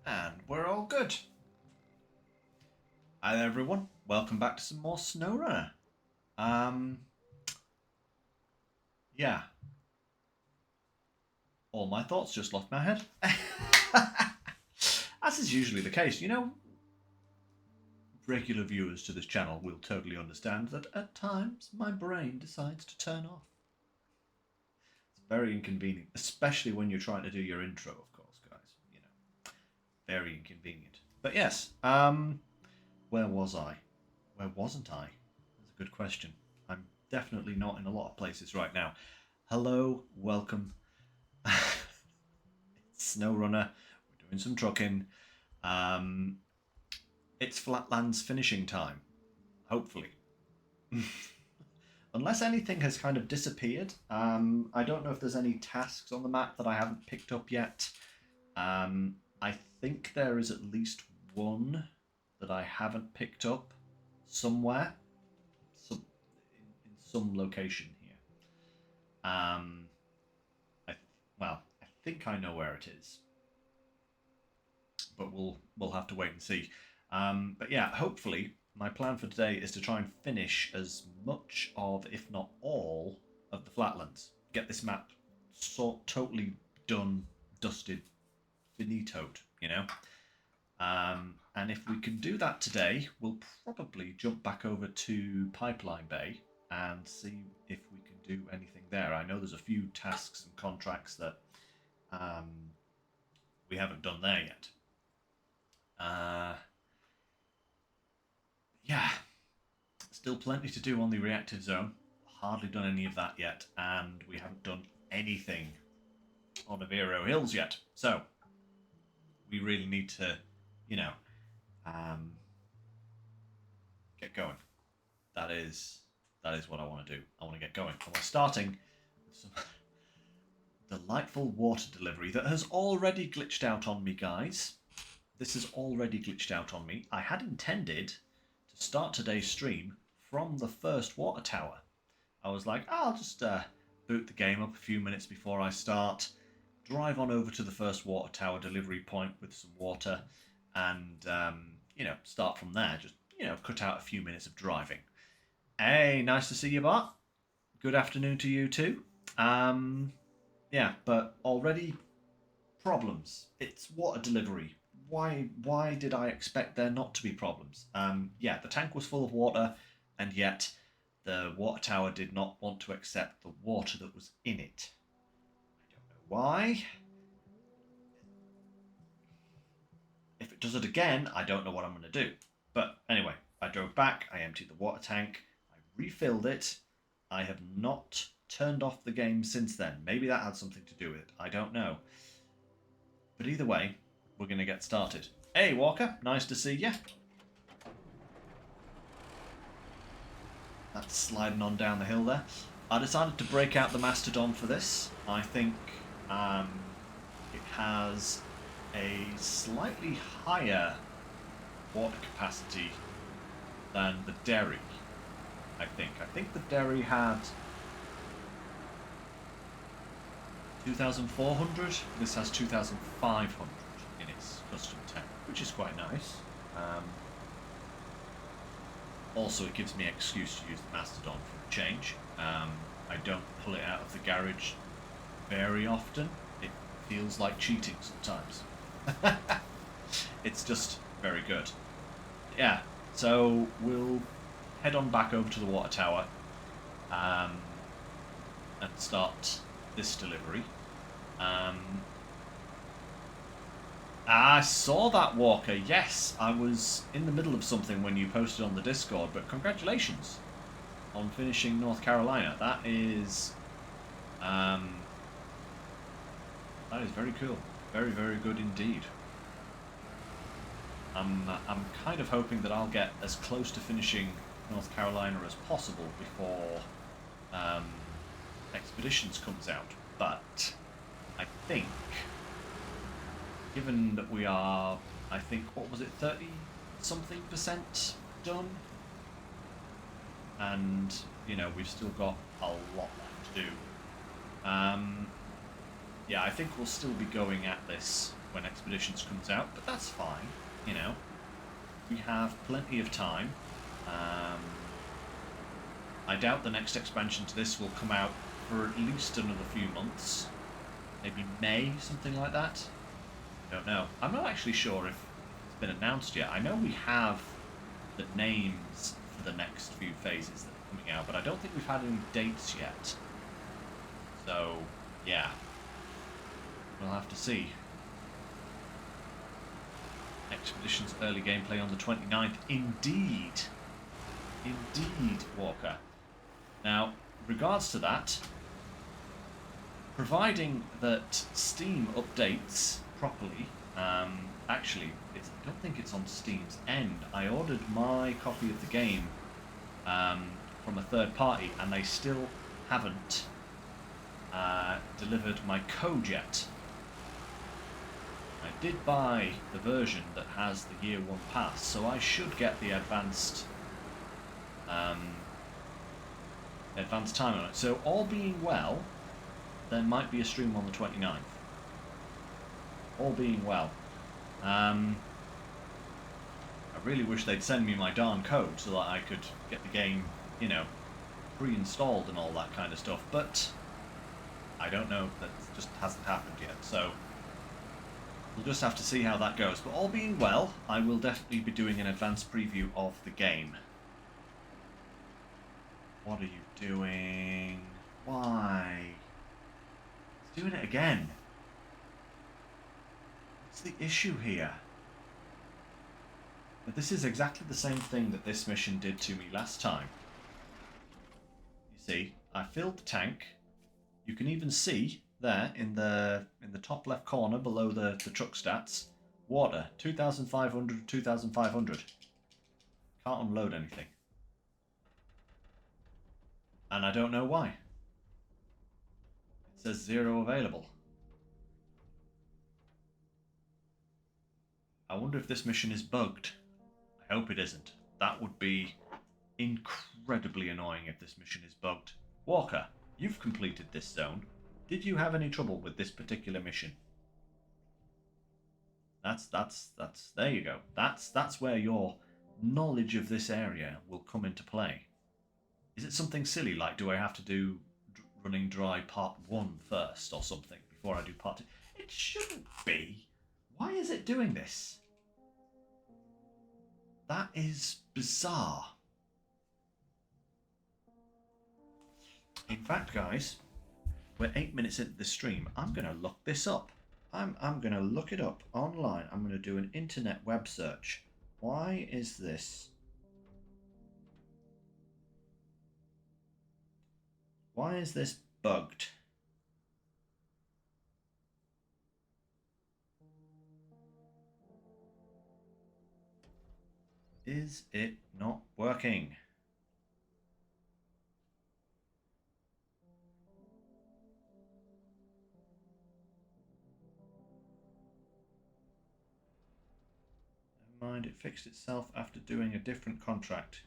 And we're all good. Hi there, everyone. Welcome back to some more SnowRunner. Yeah. All my thoughts just left my head. As is usually the case, you know, regular viewers to this channel will totally understand that at times my brain decides to turn off. It's very inconvenient, especially when you're trying to do your intro, of course, guys. You know, very inconvenient. But yes, where was I? Where wasn't I? That's a good question. I'm definitely not in a lot of places right now. Hello, welcome. It's SnowRunner. We're doing some trucking. It's Flatlands finishing time. Hopefully. Unless anything has kind of disappeared. I don't know if there's any tasks on the map that I haven't picked up yet. I think there is at least one that I haven't picked up somewhere. In some location here. I think I know where it is, but we'll have to wait and see. But yeah, hopefully my plan for today is to try and finish as much of, if not all, of the Flatlands. Get this map totally done, dusted, finitoed, you know. And if we can do that today, we'll probably jump back over to Pipeline Bay and see if we can do anything there. I know there's a few tasks and contracts that we haven't done there yet. Yeah, still plenty to do on the reactive zone. Hardly done any of that yet, and we haven't done anything on Avero Hills yet. So we really need to, you know, get going. That is what I want to do. I want to get going. And we're starting with some delightful water delivery that has already glitched out on me, guys. This has already glitched out on me. I had intended to start today's stream from the first water tower. I was like, I'll just boot the game up a few minutes before I start, drive on over to the first water tower delivery point with some water, and you know, start from there. Just, you know, cut out a few minutes of driving. Hey, nice to see you, Bart. Good afternoon to you too. Yeah, but already problems. It's water delivery. Why did I expect there not to be problems? Yeah, the tank was full of water, and yet the water tower did not want to accept the water that was in it. I don't know why. If it does it again, I don't know what I'm going to do. But anyway, I drove back, I emptied the water tank, I refilled it. I have not turned off the game since then. Maybe that had something to do with it. I don't know. But either way, we're going to get started. Hey, Walker. Nice to see you. That's sliding on down the hill there. I decided to break out the Mastodon for this. I think it has a slightly higher water capacity than the Derry. I think the Derry had 2,400. This has 2,500 in its custom tank, which is quite nice. Also, it gives me an excuse to use the Mastodon for a change. I don't pull it out of the garage very often. It feels like cheating sometimes. It's just very good. Yeah, so we'll head on back over to the water tower and start this delivery. I saw that, Walker. Yes, I was in the middle of something when you posted on the Discord, but congratulations on finishing North Carolina. That is very cool. Very, very good indeed. I'm kind of hoping that I'll get as close to finishing North Carolina as possible before Expeditions comes out, but I think, given that we are, I think, what was it, 30-something% done? And, you know, we've still got a lot left to do. Yeah, I think we'll still be going at this when Expeditions comes out, but that's fine, you know. We have plenty of time. I doubt the next expansion to this will come out for at least another few months. Maybe May, something like that. I don't know. I'm not actually sure if it's been announced yet. I know we have the names for the next few phases that are coming out, but I don't think we've had any dates yet. So, yeah. We'll have to see. Expeditions early gameplay on the 29th. Indeed. Indeed, Walker. Now, regards to that, providing that Steam updates properly, actually, I don't think it's on Steam's end. I ordered my copy of the game from a third party, and they still haven't delivered my code yet. I did buy the version that has the Year 1 pass, so I should get the advanced time on it. So all being well, there might be a stream on the 29th. All being well. I really wish they'd send me my darn code so that I could get the game, you know, pre-installed and all that kind of stuff, but I don't know. That just hasn't happened yet, so we'll just have to see how that goes. But all being well, I will definitely be doing an advanced preview of the game. What are you doing? Why? It's doing it again. What's the issue here? But this is exactly the same thing that this mission did to me last time. You see, I filled the tank. You can even see there in the top left corner below the truck stats, water 2,500, 2,500. Can't unload anything. And I don't know why. It says 0 available. I wonder if this mission is bugged. I hope it isn't. That would be incredibly annoying if this mission is bugged. Walker, you've completed this zone. Did you have any trouble with this particular mission? That's there you go. That's where your knowledge of this area will come into play. Is it something silly like, do I have to do running dry part 1 first or something before I do part 2? It shouldn't be. Why is it doing this? That is bizarre. In fact, guys, we're 8 minutes into the stream. I'm going to look this up. I'm going to look it up online. I'm going to do an internet web search. Why is this? Why is this bugged? Is it not working? Never mind, it fixed itself after doing a different contract.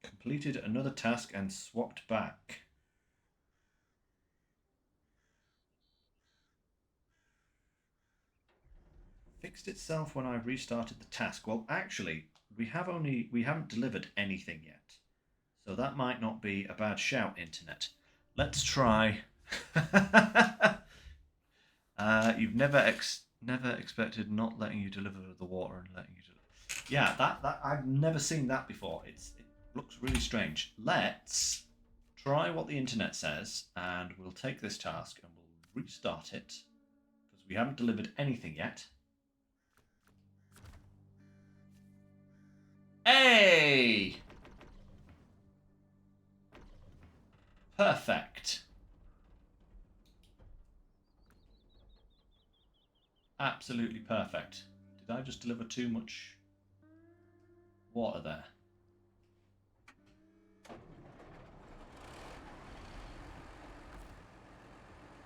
Completed another task and swapped back. Fixed itself when I restarted the task. Well, actually, we haven't delivered anything yet. So that might not be a bad shout, internet. Let's try. You've never expected not letting you deliver the water and letting you deliver. Yeah, that I've never seen that before. It looks really strange. Let's try what the internet says, and we'll take this task and we'll restart it because we haven't delivered anything yet. Hey! Perfect. Absolutely perfect. Did I just deliver too much water there?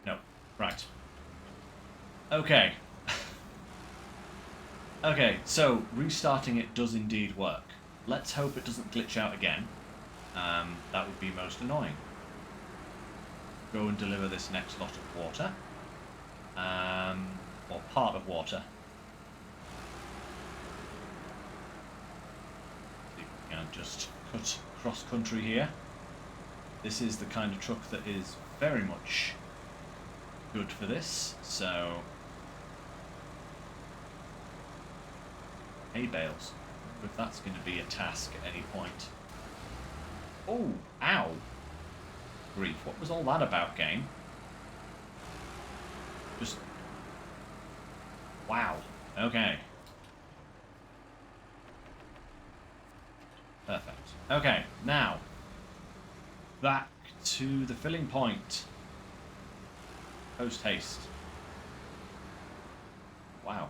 No. Right. Okay. Okay, so restarting it does indeed work. Let's hope it doesn't glitch out again. that would be most annoying. Go and deliver this next lot of water. Or part of water. See if we can just cut cross country here. This is the kind of truck that is very much good for this, so hay bales. I wonder if that's going to be a task at any point. Oh, ow! Grief, what was all that about, game? Just... wow. Okay. Perfect. Okay, now, back to the filling point. Post haste. Wow.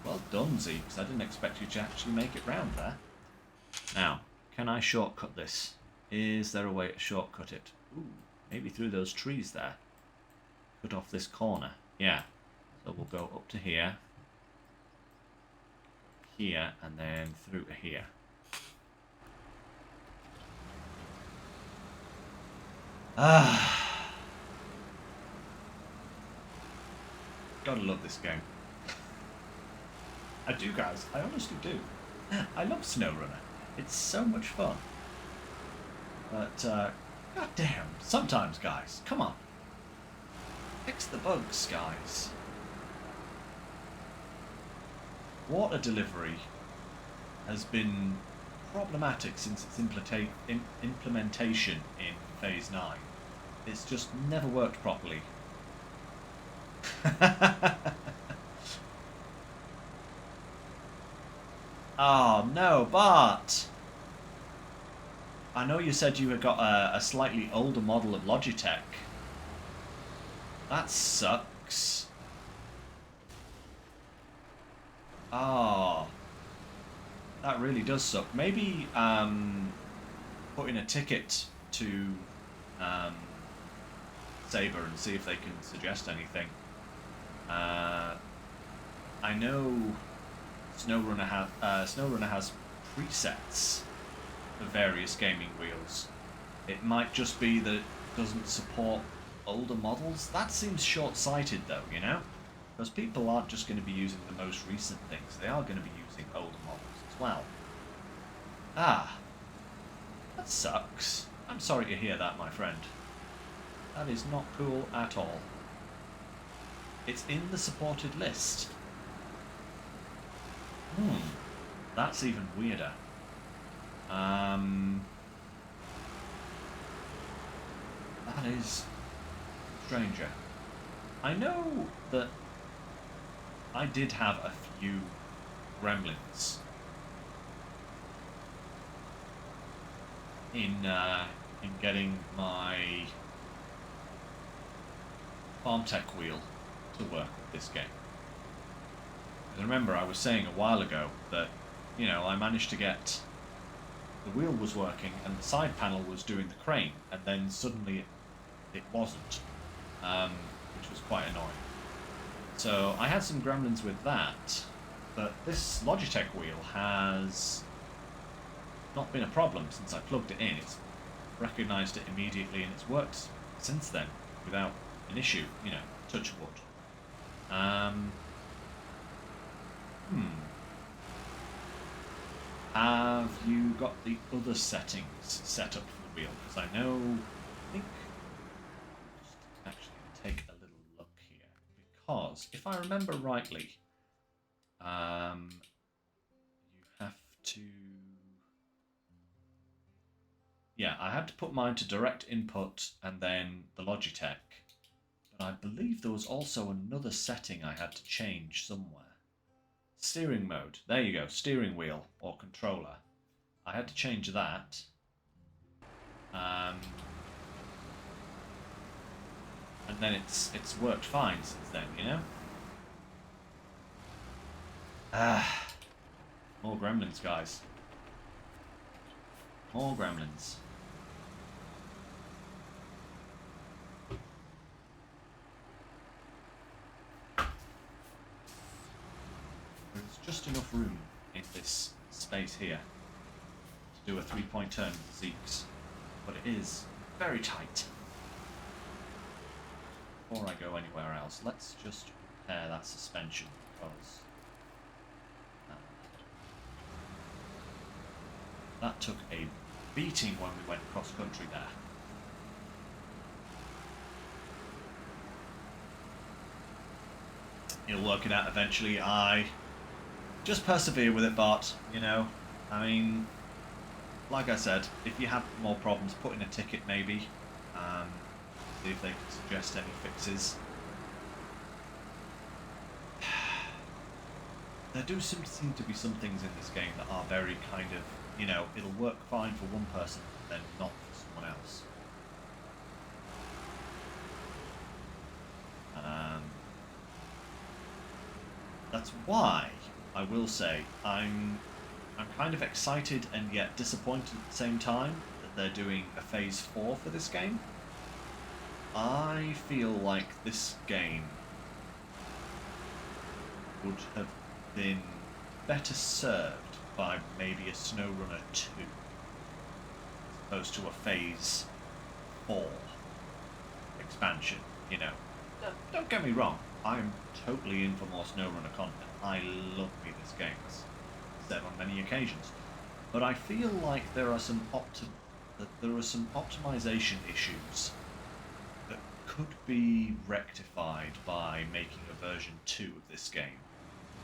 Well done, Zeeks. I didn't expect you to actually make it round there. Now, can I shortcut this? Is there a way to shortcut it? Ooh, maybe through those trees there. Cut off this corner. Yeah. So we'll go up to here. Here, and then through to here. Ah. Gotta love this game. I do, guys. I honestly do. I love SnowRunner. It's so much fun. But, goddamn, sometimes, guys, come on. Fix the bugs, guys. Water delivery has been problematic since its implementation in Phase 9. It's just never worked properly. Oh, no, Bart! I know you said you had got a slightly older model of Logitech. That sucks. Oh. That really does suck. Maybe put in a ticket to Saber and see if they can suggest anything. I know SnowRunner has presets for various gaming wheels. It might just be that it doesn't support older models. That seems short-sighted though, you know? Because people aren't just going to be using the most recent things, they are going to be using older models as well. Ah, that sucks. I'm sorry to hear that, my friend. That is not cool at all. It's in the supported list. That's even weirder. That is stranger. I know that I did have a few gremlins in getting my farm tech wheel to work with this game. Because remember, I was saying a while ago that, you know, I managed to get the wheel was working and the side panel was doing the crane, and then suddenly it wasn't, which was quite annoying. So I had some gremlins with that, but this Logitech wheel has not been a problem since I plugged it in. It's recognised it immediately and it's worked since then without an issue, you know, touch wood. Have you got the other settings set up for the wheel? Because I know, I think, just actually take a little look here. Because if I remember rightly, you have to, yeah, I had to put mine to direct input and then the Logitech. But I believe there was also another setting I had to change somewhere. Steering mode. There you go. Steering wheel or controller. I had to change that. And then it's worked fine since then, you know? More gremlins, guys. More gremlins. There's just enough room in this space here to do a 3-point turn with the Zeeks. but it is very tight. Before I go anywhere else, let's just repair that suspension, because that took a beating when we went cross-country there. You'll work it out eventually. I just persevere with it, Bart, you know. I mean, like I said, if you have more problems, put in a ticket maybe. See if they can suggest any fixes. There do seem to be some things in this game that are very kind of, you know, it'll work fine for one person, then not for someone else. That's why I will say I'm kind of excited and yet disappointed at the same time that they're doing a Phase 4 for this game. I feel like this game would have been better served by maybe a SnowRunner 2 as opposed to a Phase 4 expansion, you know. Don't get me wrong, I'm totally in for more SnowRunner content. I love me this game, as said on many occasions. But I feel like there are some optimization issues that could be rectified by making a version 2 of this game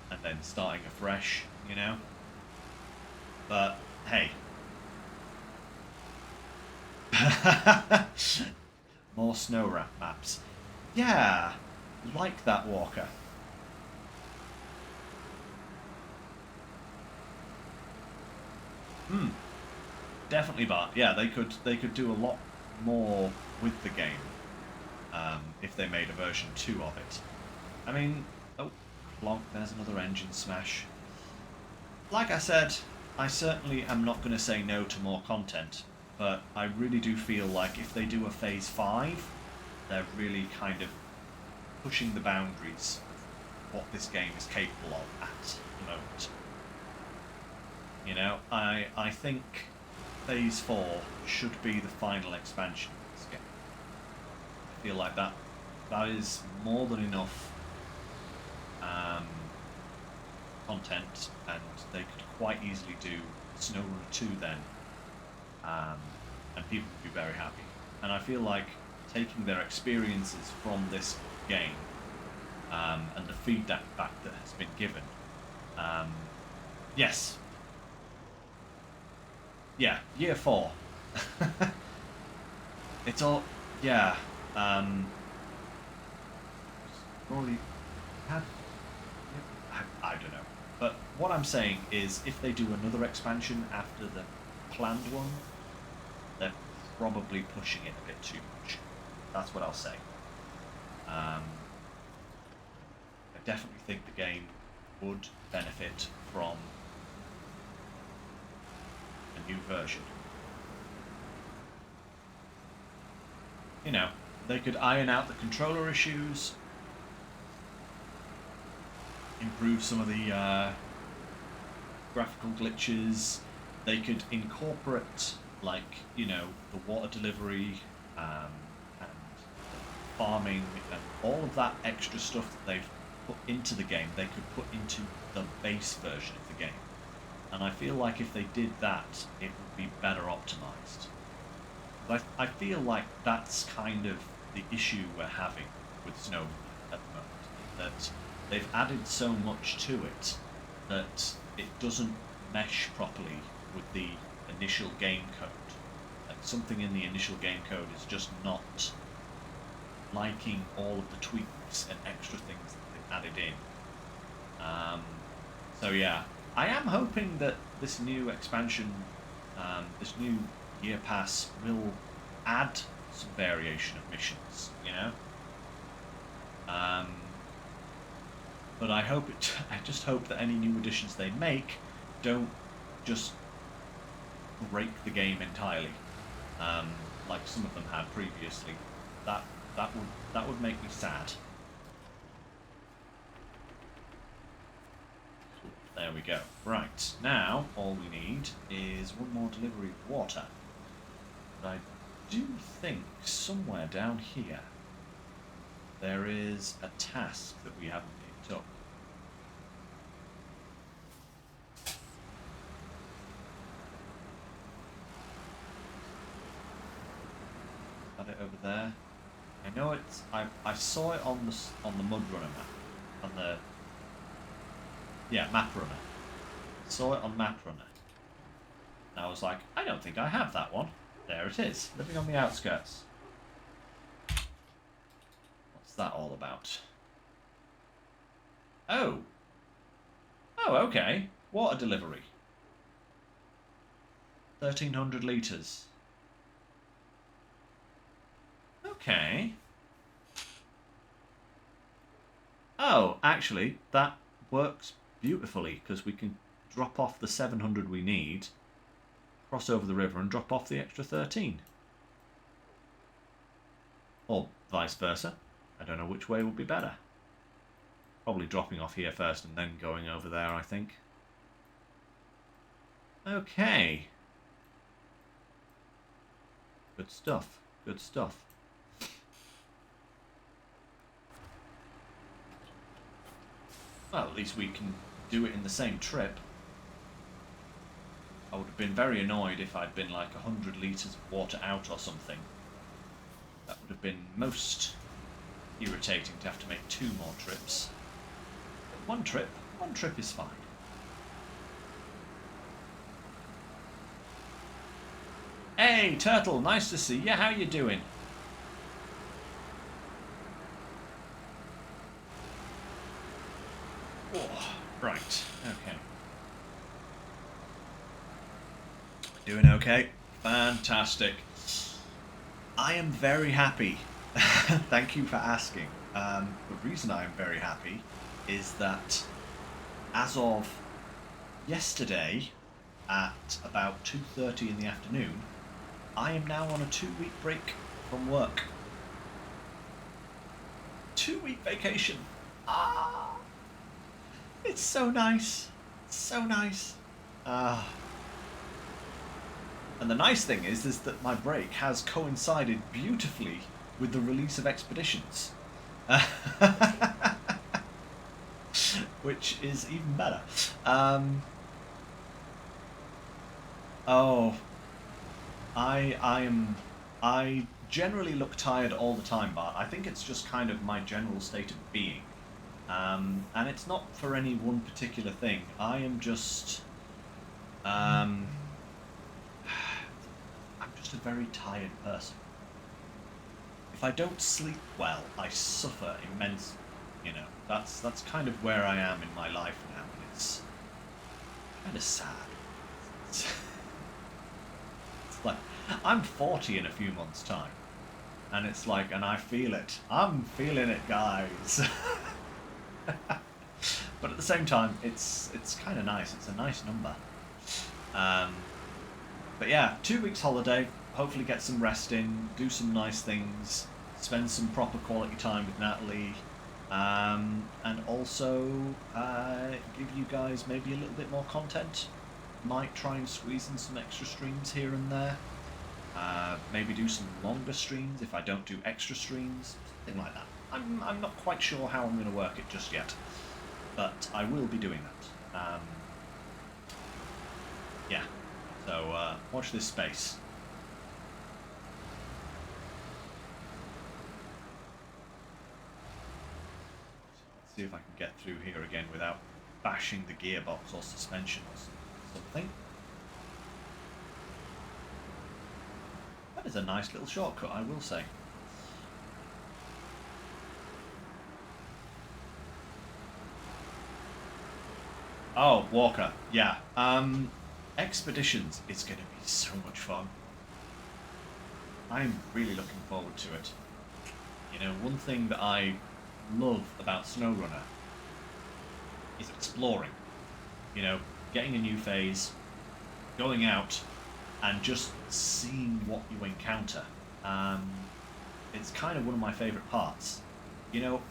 and then starting afresh, you know? But hey. More snow wrap maps. Yeah, like that, Walker. Definitely, Bart. Yeah, they could do a lot more with the game if they made a version 2 of it. I mean, oh, plonk, there's another engine smash. Like I said, I certainly am not going to say no to more content, but I really do feel like if they do a Phase 5, they're really kind of pushing the boundaries of what this game is capable of at the moment. You know, I think Phase 4 should be the final expansion of this game. I feel like that is more than enough content, and they could quite easily do SnowRunner 2 then, and people would be very happy. And I feel like taking their experiences from this game and the feedback that has been given, yes. Yeah, year 4. It's all, yeah. Probably had. I don't know. But what I'm saying is, if they do another expansion after the planned one, they're probably pushing it a bit too much. That's what I'll say. I definitely think the game would benefit from a new version. You know, they could iron out the controller issues, improve some of the graphical glitches. They could incorporate, like, you know, the water delivery and farming and all of that extra stuff that they've put into the game, they could put into the base version of the game. And I feel like if they did that, it would be better optimized. But I feel like that's kind of the issue we're having with Snow at the moment, that they've added so much to it that it doesn't mesh properly with the initial game code. Like, something in the initial game code is just not liking all of the tweaks and extra things that they've added in. So yeah, I am hoping that this new expansion, this new year pass, will add some variation of missions, you know? But I just hope that any new additions they make don't just break the game entirely, like some of them had previously. That would make me sad. There we go. Right, now all we need is one more delivery of water. But I do think somewhere down here there is a task that we haven't picked up. Got it over there. I know it's. I saw it on the Mud Runner map, on the Map Runner. Saw it on Map Runner. And I was like, I don't think I have that one. There it is, living on the outskirts. What's that all about? Oh. Oh, okay. Water delivery. 1,300 litres. Okay. Oh, actually, that works beautifully because we can drop off the 700 we need, cross over the river and drop off the extra 13. Or vice versa. I don't know which way would be better. Probably dropping off here first and then going over there, I think. Okay. Good stuff. Good stuff. Well, at least we can do it in the same trip. I would have been very annoyed if I'd been like 100 litres of water out or something. That would have been most irritating to have to make 2 more trips. But one trip is fine. Hey, Turtle, nice to see you. How you doing? Oh, right, okay. Doing okay? Fantastic. I am very happy. Thank you for asking. The reason I am very happy is that as of yesterday at about 2:30 in the afternoon, I am now on a 2-week break from work. 2-week vacation. Ah, it's so nice. So nice. And the nice thing is that my break has coincided beautifully with the release of Expeditions. Which is even better. I generally look tired all the time, Bart. I think it's just kind of my general state of being. And it's not for any one particular thing. I am just... I'm just a very tired person. If I don't sleep well, I suffer immensely. You know, that's kind of where I am in my life now, and it's kind of sad. It's like, I'm 40 in a few months' time, and it's like, and I feel it. I'm feeling it, guys. But at the same time, it's kind of nice. It's a nice number. But yeah, 2 weeks holiday. Hopefully get some rest in, do some nice things, spend some proper quality time with Natalie, and also give you guys maybe a little bit more content. Might try and squeeze in some extra streams here and there. Maybe do some longer streams if I don't do extra streams, something like that. I'm not quite sure how I'm going to work it just yet, but I will be doing that. Yeah, so watch this space. See if I can get through here again without bashing the gearbox or suspension or something. That is a nice little shortcut, I will say. Oh, Walker, yeah. Expeditions is going to be so much fun. I'm really looking forward to it. You know, one thing that I love about SnowRunner is exploring. You know, getting a new phase, going out, and just seeing what you encounter. It's kind of one of my favourite parts. You know,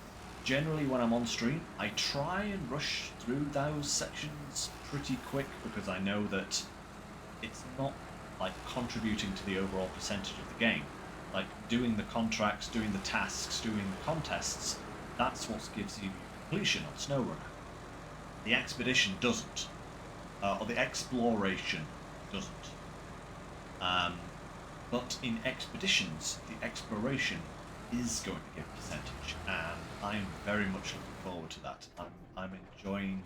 generally when I'm on stream, I try and rush through those sections pretty quick because I know that it's not like contributing to the overall percentage of the game. Like doing the contracts, doing the tasks, doing the contests, that's what gives you completion on SnowRunner. The expedition doesn't. Or the exploration doesn't. But in expeditions, the exploration is going to give percentage, and I'm very much looking forward to that. I'm enjoying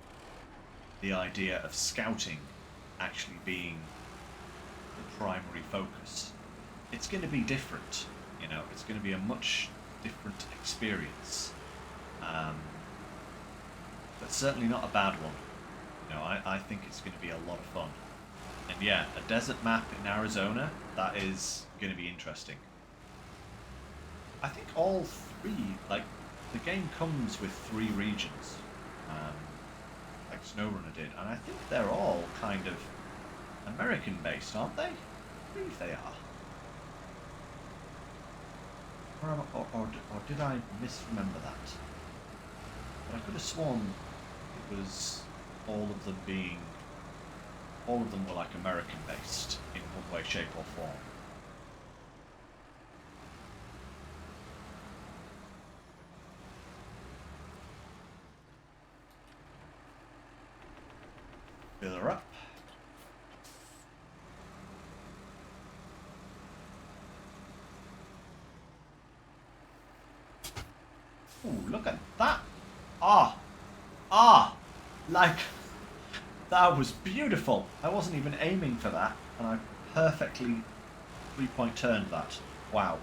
the idea of scouting actually being the primary focus. It's going to be different, you know, it's going to be a much different experience. But certainly not a bad one. You know, I think it's going to be a lot of fun. And yeah, a desert map in Arizona, that is going to be interesting. I think all three, like, the game comes with 3 regions, like SnowRunner did, and I think they're all kind of American-based, aren't they? I believe they are. Or did I misremember that? But I could have sworn it was all of them were like American-based in one way, shape or form. Fill her up. Ooh, look at that! Like, that was beautiful. I wasn't even aiming for that, and I perfectly 3-point turned that. Wow.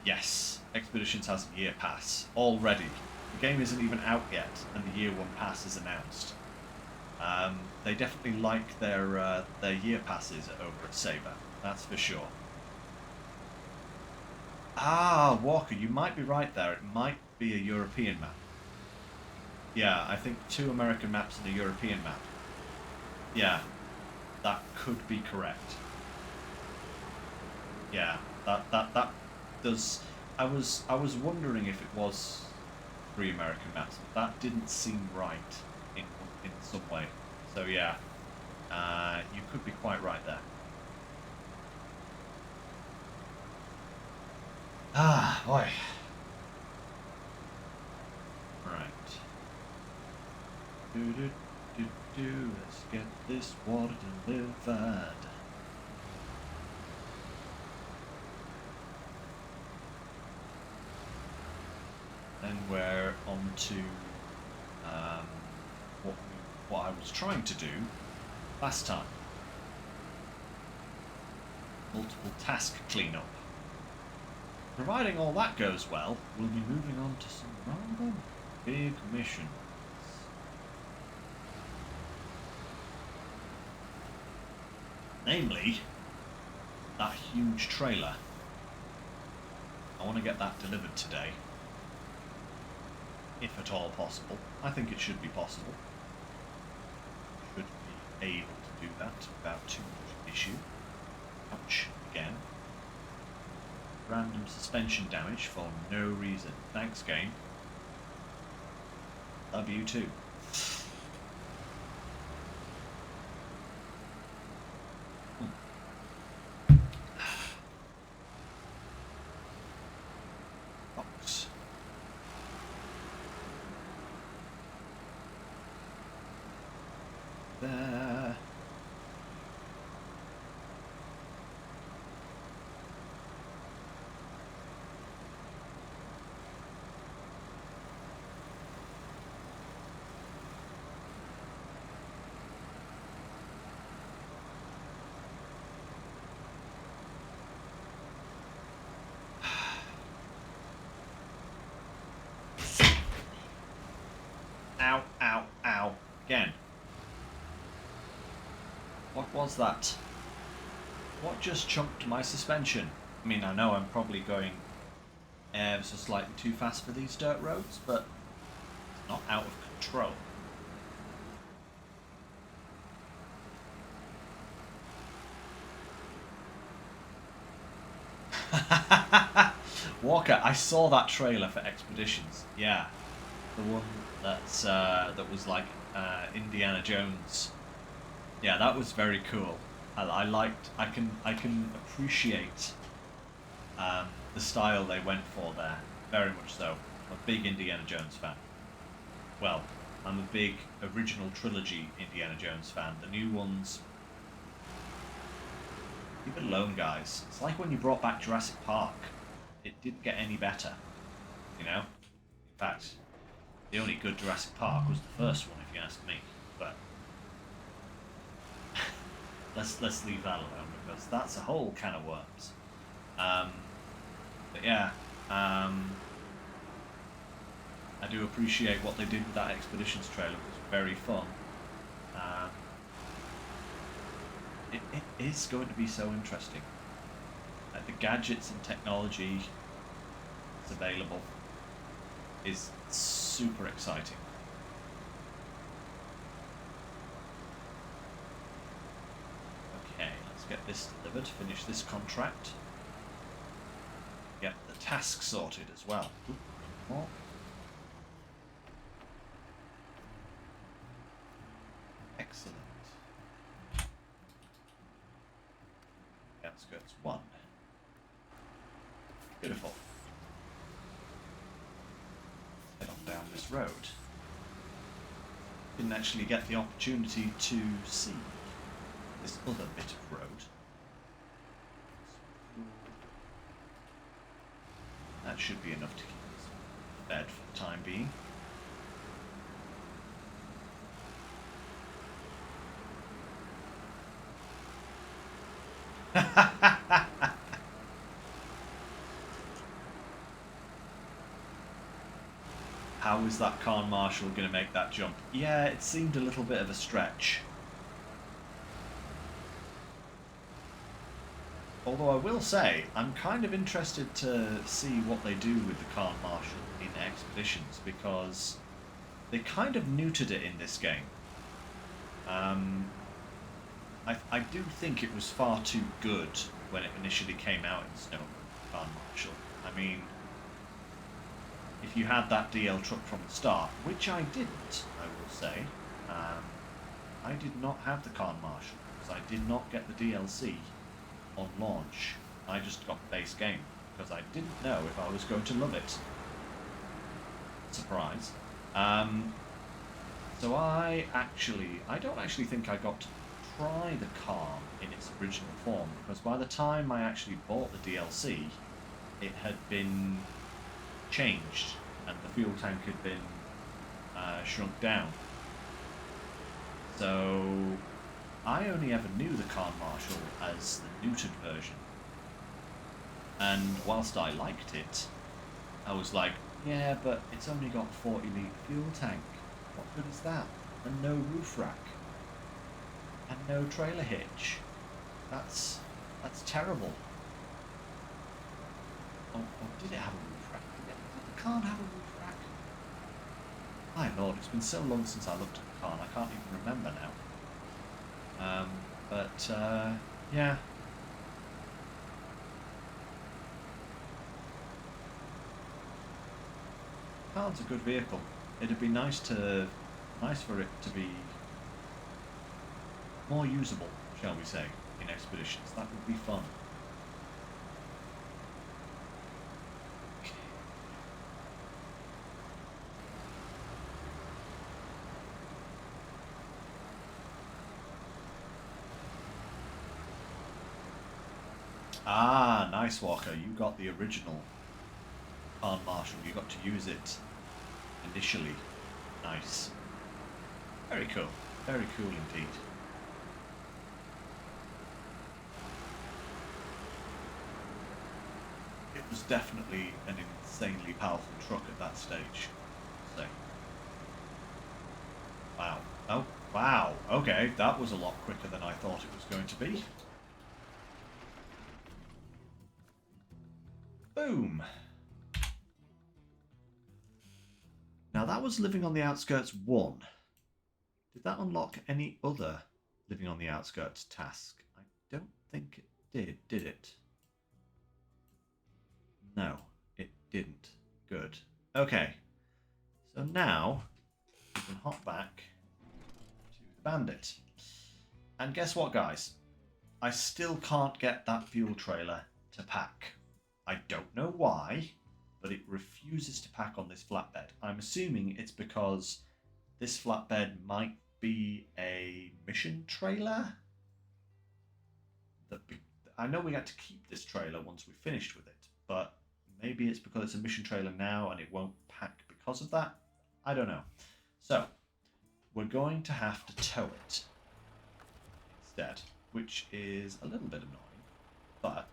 Yes, Expeditions has a year pass already. The game isn't even out yet, and the year 1 pass is announced. They definitely like their year passes over at Saber, that's for sure. Ah, Walker, you might be right there. It might be a European map. Yeah, I think 2 American maps and a European map. Yeah, that could be correct. Yeah, that does. I was wondering if it was 3 American maps, but that didn't seem right in some way. So yeah, you could be quite right there. Ah, boy. Right. Let's get this water delivered. Then we're on to what I was trying to do last time. Multiple task cleanup. Providing all that goes well, we'll be moving on to some rather big missions. Namely, that huge trailer. I want to get that delivered today. If at all possible. I think it should be possible. Should be able to do that without too much issue. Ouch, again. Random suspension damage for no reason. Thanks, game. Love you too. Box. There. Ow, ow, ow. Again. What was that? What just chunked my suspension? I mean, I know I'm probably going ever so slightly too fast for these dirt roads, but it's not out of control. Walker, I saw that trailer for Expeditions. Yeah. The one that was like Indiana Jones. Yeah, that was very cool. I liked. I can appreciate the style they went for there. Very much so. I'm a big Indiana Jones fan. Well, I'm a big original trilogy Indiana Jones fan. The new ones, leave it alone, guys. It's like when you brought back Jurassic Park. It didn't get any better, you know? In fact, the only good Jurassic Park was the first one, if you ask me. But let's leave that alone, because that's a whole can of worms. But yeah, I do appreciate what they did with that Expeditions trailer. It was very fun. It is going to be so interesting. The gadgets and technology that's available is super exciting. Okay, let's get this delivered, finish this contract. Get the task sorted as well. Ooh, more. Excellent. Outskirts 1. Beautiful. Head on down this road. Didn't actually get the opportunity to see this other bit of road. That should be enough to keep us fed for the time being. How is that Khan Marshal going to make that jump? Yeah, it seemed a little bit of a stretch. Although I will say, I'm kind of interested to see what they do with the Khan Marshal in Expeditions, because they kind of neutered it in this game. I do think it was far too good when it initially came out in Snowrunner, Khan Marshal. I mean, if you had that DL truck from the start, which I didn't, I will say, I did not have the Khan Marshal, because I did not get the DLC on launch. I just got the base game, because I didn't know if I was going to love it. Surprise. So I don't actually think I got to try the car in its original form, because by the time I actually bought the DLC, it had been changed and the fuel tank had been shrunk down. So I only ever knew the Khan Marshal as the neutered version, and whilst I liked it, I was like, yeah, but it's only got 40 litre fuel tank. What good is that? And no roof rack. And no trailer hitch. That's terrible. Or did it have a roof rack? It can't have a roof rack. My lord, it's been so long since I looked at the car, I can't even remember now. Yeah. Khan's a good vehicle. It'd be nice for it to be more usable, shall we say, in Expeditions. That would be fun. Ah, nice, Walker. You got the original Khan Marshal. You got to use it initially. Nice. Very cool. Very cool indeed. It was definitely an insanely powerful truck at that stage. So. Wow. Oh, wow. Okay, that was a lot quicker than I thought it was going to be. Boom. Now that was Living on the Outskirts 1. Did that unlock any other Living on the Outskirts task? I don't think it did it? No, it didn't. Good. Okay. So now can hop back to the Bandit. And guess what, guys? I still can't get that fuel trailer to pack. I don't know why, but it refuses to pack on this flatbed. I'm assuming it's because this flatbed might be a mission trailer. I know we had to keep this trailer once we finished with it, but maybe it's because it's a mission trailer now and it won't pack because of that. I don't know. So we're going to have to tow it instead, which is a little bit annoying, but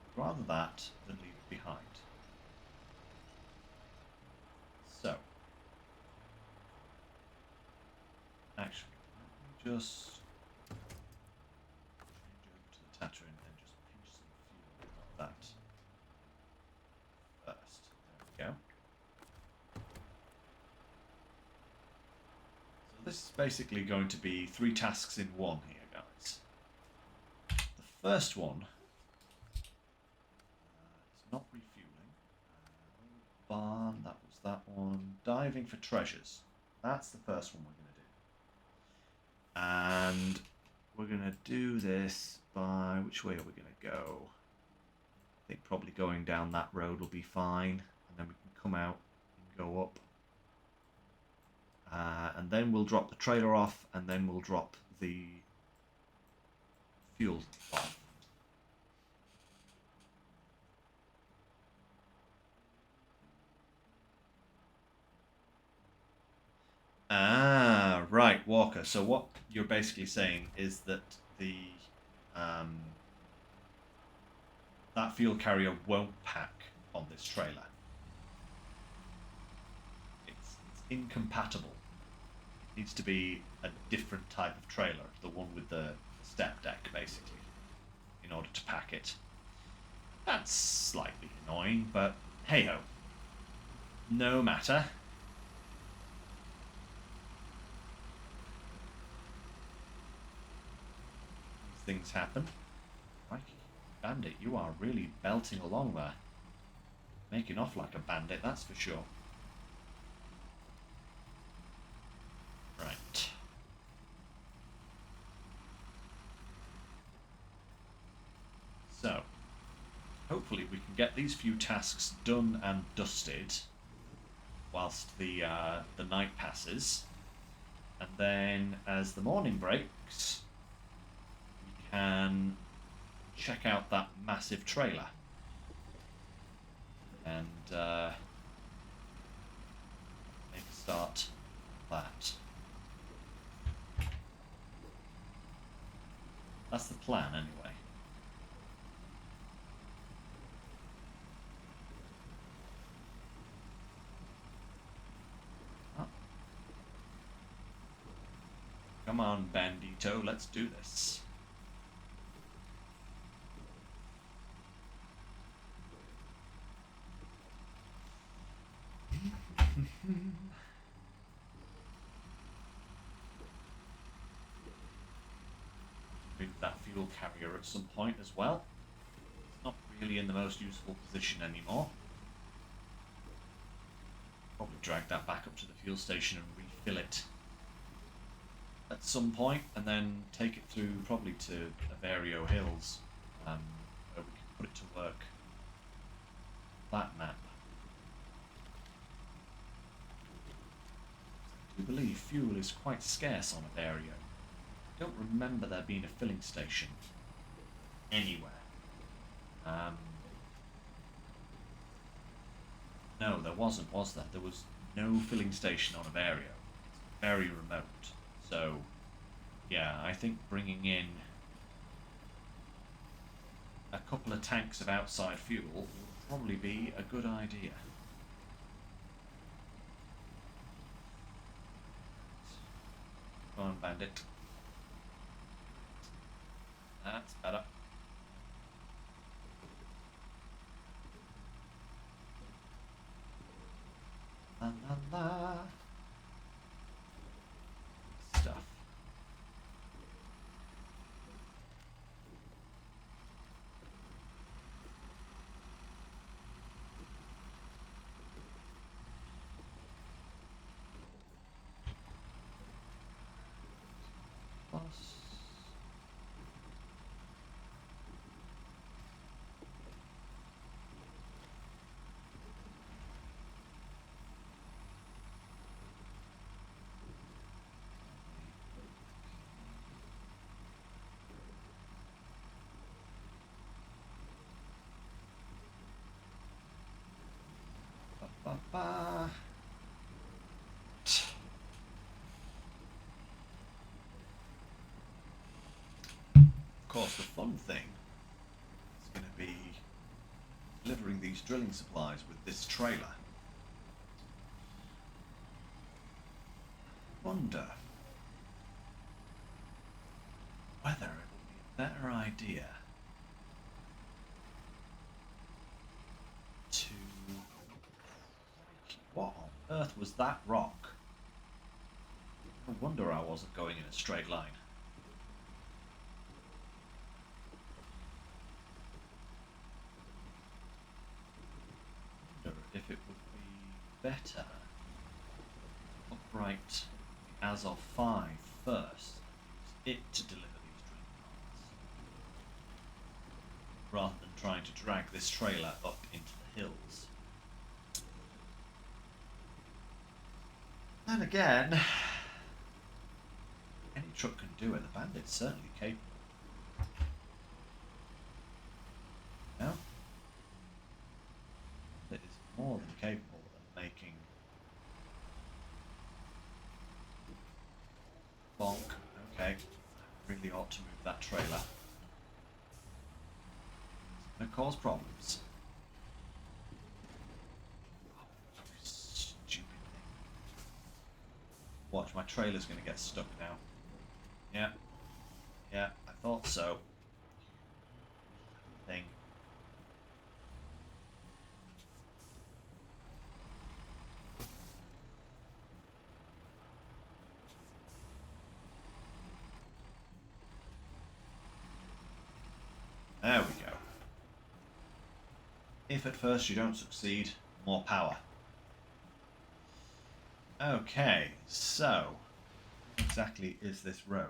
I'd rather that than leave it behind. So actually, let me just change over to the Tatooine and just pinch some fuel out of that first. There we go. So this is basically going to be 3 tasks in one here, guys. The first one is not refueling. Barn, that was that one. Diving for treasures. That's the first one we're going to do. And we're going to do this by... which way are we going to go? I think probably going down that road will be fine. And then we can come out and go up. And then we'll drop the trailer off, and then we'll drop the fuel off. Ah, right, Walker. So what you're basically saying is that the that fuel carrier won't pack on this trailer. It's incompatible. It needs to be a different type of trailer, the one with the step deck, basically, in order to pack it. That's slightly annoying, but hey-ho. No matter. Things happen. Crikey. Bandit, you are really belting along there. Making off like a bandit, that's for sure. Right. So, hopefully we can get these few tasks done and dusted whilst the night passes. And then, as the morning breaks, can check out that massive trailer and make a start of that. That's the plan anyway. Oh. Come on, Bandito, let's do this. Move that fuel carrier at some point as well. It's not really in the most useful position anymore. Probably drag that back up to the fuel station and refill it at some point, and then take it through probably to Averio Hills, where we can put it to work. That map. I believe fuel is quite scarce on Averio. I don't remember there being a filling station anywhere. No, there wasn't, was there? There was no filling station on Averio. It's very remote. So, yeah, I think bringing in a couple of tanks of outside fuel will probably be a good idea. Go on, Bandit. That's better. La la la. Stuff. across. Ba, ba, ba. Of course, the fun thing is going to be delivering these drilling supplies with this trailer. Wonder whether it would be a better idea to... What on earth was that rock? No wonder I wasn't going in a straight line. If it would be better to upright the Azov 5 first, use it to deliver these drilling parts, rather than trying to drag this trailer up into the hills. Then again, any truck can do it. The Bandit's certainly capable. No? It is more than capable of making bonk. Okay, I really ought to move that trailer. It's going to cause problems. Oh, stupid thing. Watch, my trailer's going to get stuck now. Yeah, I thought so. Thing. There we go. If at first you don't succeed, more power. Okay, so what exactly is this road?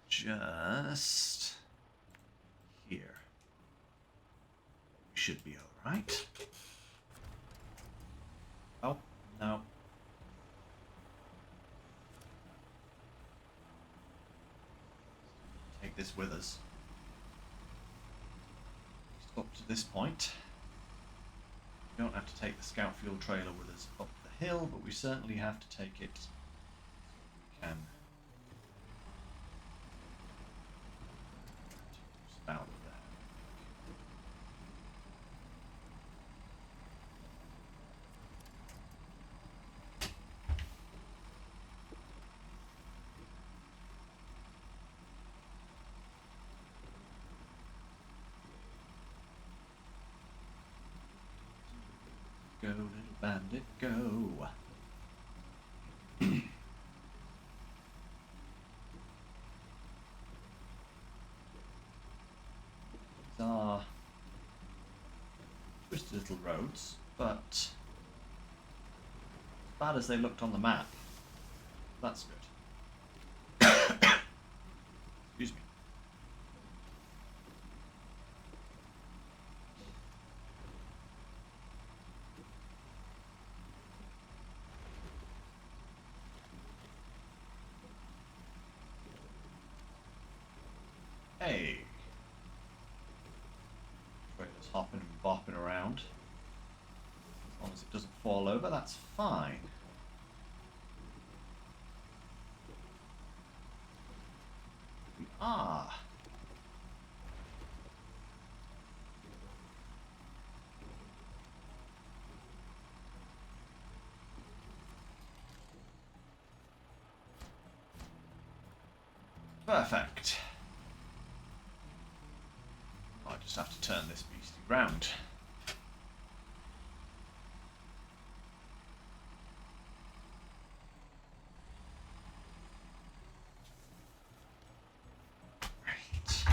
Just here. We should be alright. Oh, no. Take this with us. Up to this point. We don't have to take the scout fuel trailer with us up the hill, but we certainly have to take it so we can out of there. Go, little bandit, go. These are twisted little roads, but as bad as they looked on the map, that's good. Excuse me. Hey. Trailer's hopping and bopping around. As long as it doesn't fall over, that's fine. We are. Perfect. I just have to turn this beastie round. Right.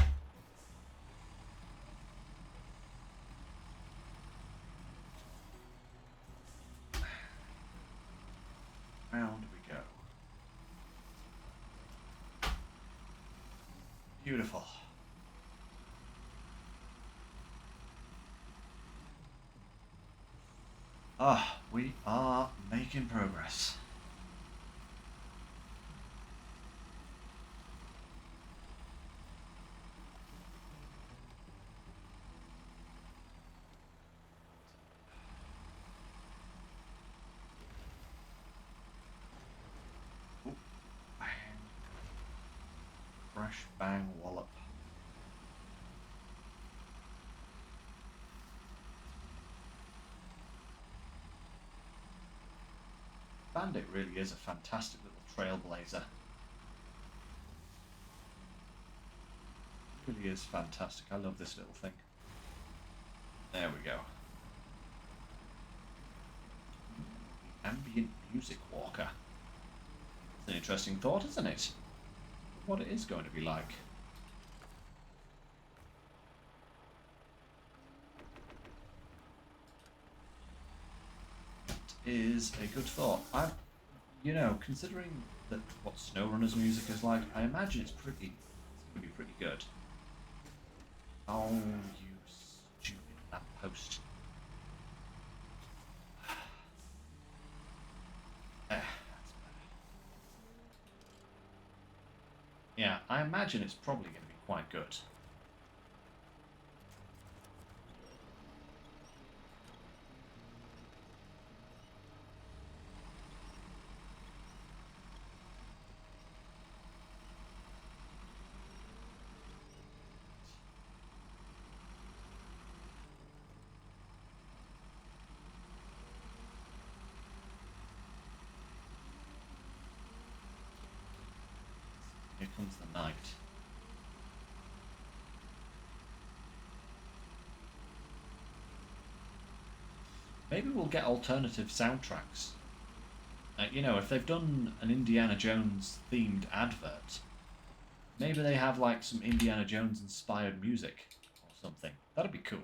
Round we go. Beautiful. Ah, we are making progress. Ooh, bang. Fresh bang wallop. Bandit really is a fantastic little trailblazer. It really is fantastic. I love this little thing. There we go. Ambient music walker. It's an interesting thought, isn't it? What it is going to be like. It is a good thought. You know, considering that what SnowRunner's music is like, I imagine it's going to be pretty good. Oh, you stupid lamppost. That's better. Yeah, I imagine it's probably going to be quite good. Here comes the night. Maybe we'll get alternative soundtracks. You know, if they've done an Indiana Jones themed advert, maybe they have like some Indiana Jones inspired music or something. That'd be cool.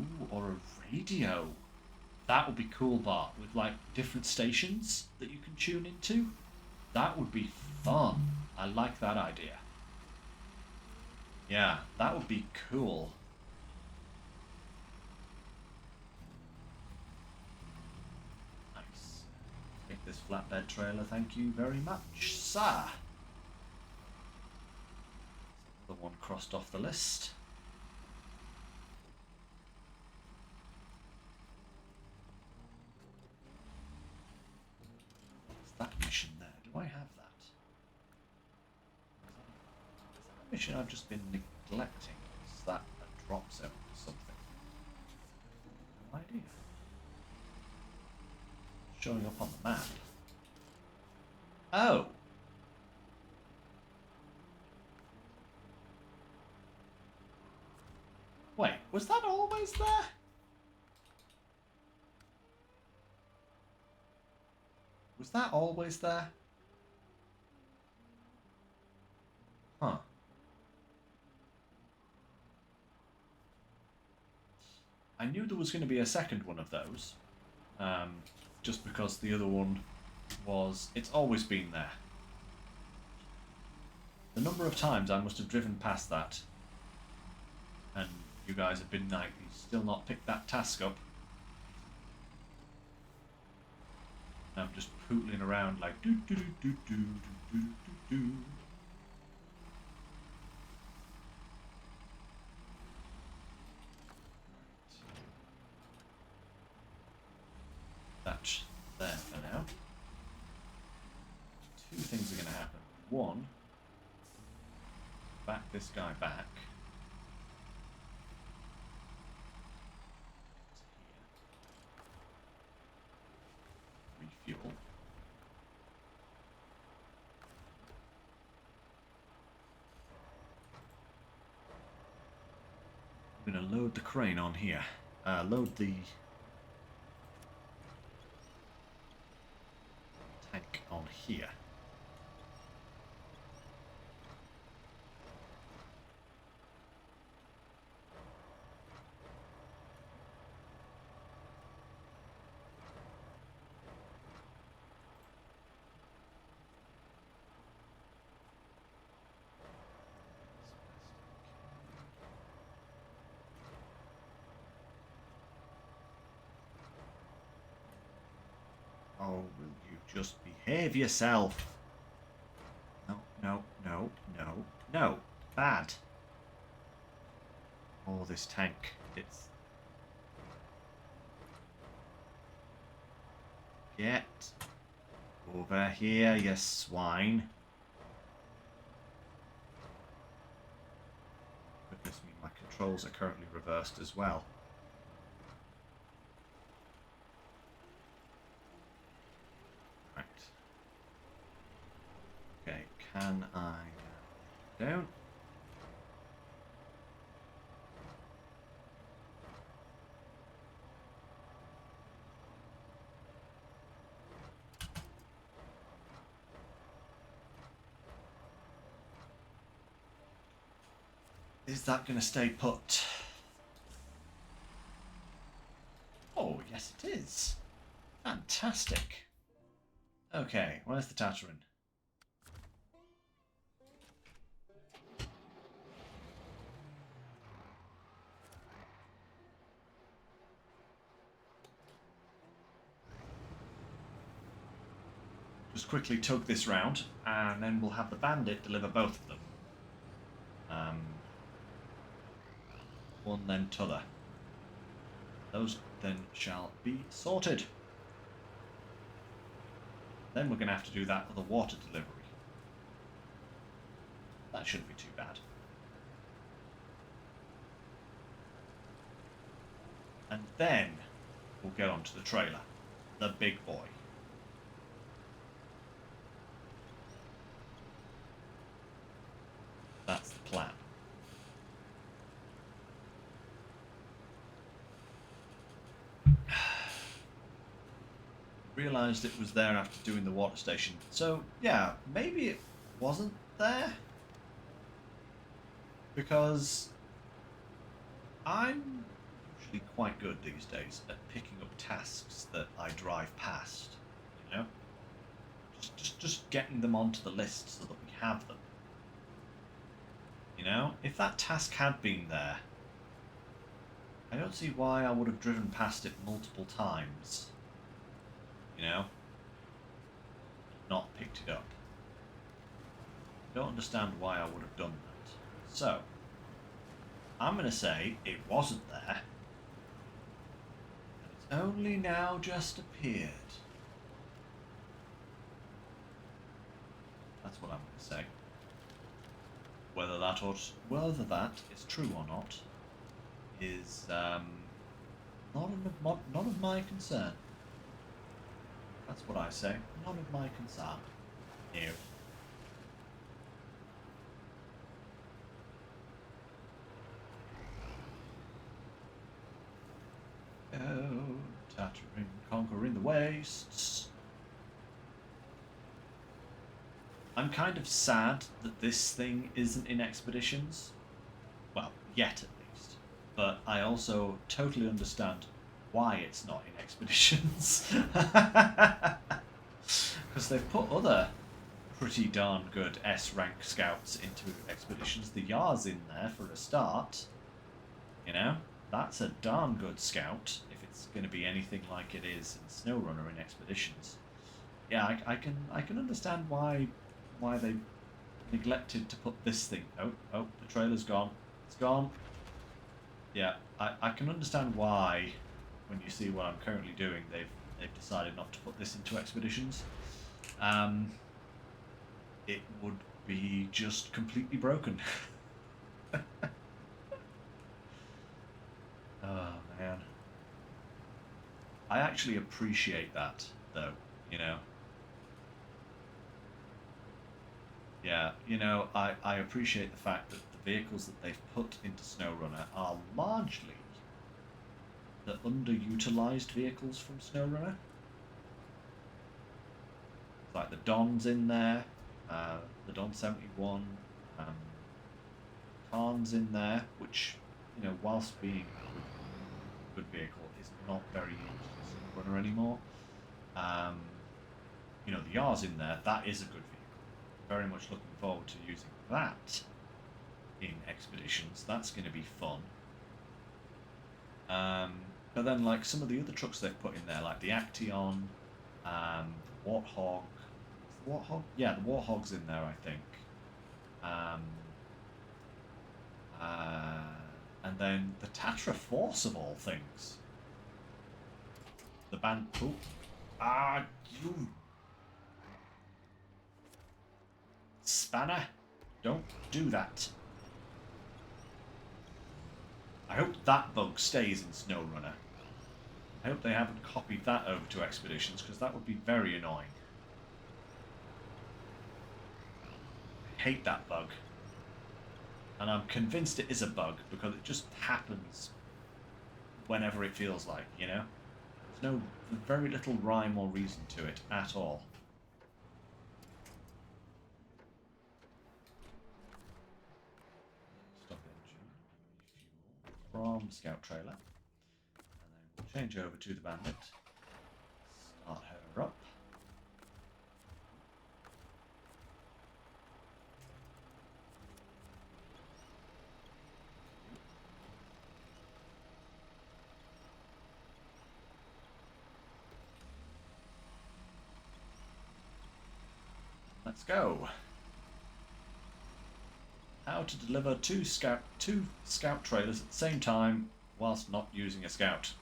Ooh, or a radio. That would be cool, Bart, with like different stations that you can tune into. That would be fun. I like that idea. Yeah, that would be cool. Nice. Take this flatbed trailer, thank you very much, sir. Another one crossed off the list. That mission there. Do I have that? Is that a mission I've just been neglecting? Is that a drop zone or something? No idea. Showing up on the map. Oh! Wait, was that always there? Was that always there? Huh. I knew there was going to be a second one of those. Just because the other one was... It's always been there. The number of times I must have driven past that and you guys have been like, you still not picked that task up. I'm just pootling around like do do do do do do do do. That's there for now. Two things are going to happen. One, back this guy back. Refuel. I'm going to load the crane on here. Load the tank on here. Oh, will you just behave yourself? No, no, no, no, no. Bad. Oh, this tank. It's... Get over here, you swine. Goodness me, my controls are currently reversed as well. Right. Okay, can I... Down. Is that going to stay put? Oh, yes it is. Fantastic. Okay, where's the Tatterin? Just quickly tug this round, and then we'll have the bandit deliver both of them. One then t'other. Those then shall be sorted. Then we're going to have to do that for the water delivery. That shouldn't be too bad. And then we'll get onto the trailer. The big boy. That's the plan. Realised it was there after doing the water station. So, yeah, maybe it wasn't there. Because I'm usually quite good these days at picking up tasks that I drive past, you know? Just getting them onto the list so that we have them. You know? If that task had been there, I don't see why I would have driven past it multiple times. You know? Not picked it up. I don't understand why I would have done that. So, I'm going to say it wasn't there. And it's only now just appeared. That's what I'm going to say. Whether that is true or not is none of my concern. That's what I say. None of my concern. No. Oh, Tatterin, conquering the wastes. I'm kind of sad that this thing isn't in expeditions. Well, yet at least. But I also totally understand why it's not in expeditions. Because they've put other pretty darn good S-rank scouts into expeditions. The Yar's in there for a start. You know? That's a darn good scout, if it's going to be anything like it is in SnowRunner in expeditions. Yeah, I can understand why they neglected to put this thing. Oh, the trailer's gone. It's gone. Yeah, I can understand why, when you see what I'm currently doing, they've decided not to put this into expeditions. It would be just completely broken. Oh, man. I actually appreciate that, though, you know. Yeah, you know, I appreciate the fact that the vehicles that they've put into SnowRunner are largely the underutilised vehicles from SnowRunner. Like the Don's in there, the Don 71, Khan's in there, which, you know, whilst being a good vehicle, is not very used as a runner anymore. You know, the Yar's in there, that is a good vehicle. Very much looking forward to using that in expeditions. That's going to be fun. But then, like, some of the other trucks they've put in there, like the Action, Warthog. Is the Warthog? Yeah, the Warthog's in there, I think. Um, and then the Tatra Force of all things. The band. Oh, you Spanner! Don't do that. I hope that bug stays in SnowRunner. I hope they haven't copied that over to Expeditions, because that would be very annoying. I hate that bug. And I'm convinced it is a bug, because it just happens whenever it feels like, you know? There's very little rhyme or reason to it at all. Stop engine. Fuel from Scout Trailer. And then we'll change over to the Bandit. Start her up. Let's go. How to deliver two scout trailers at the same time whilst not using a scout.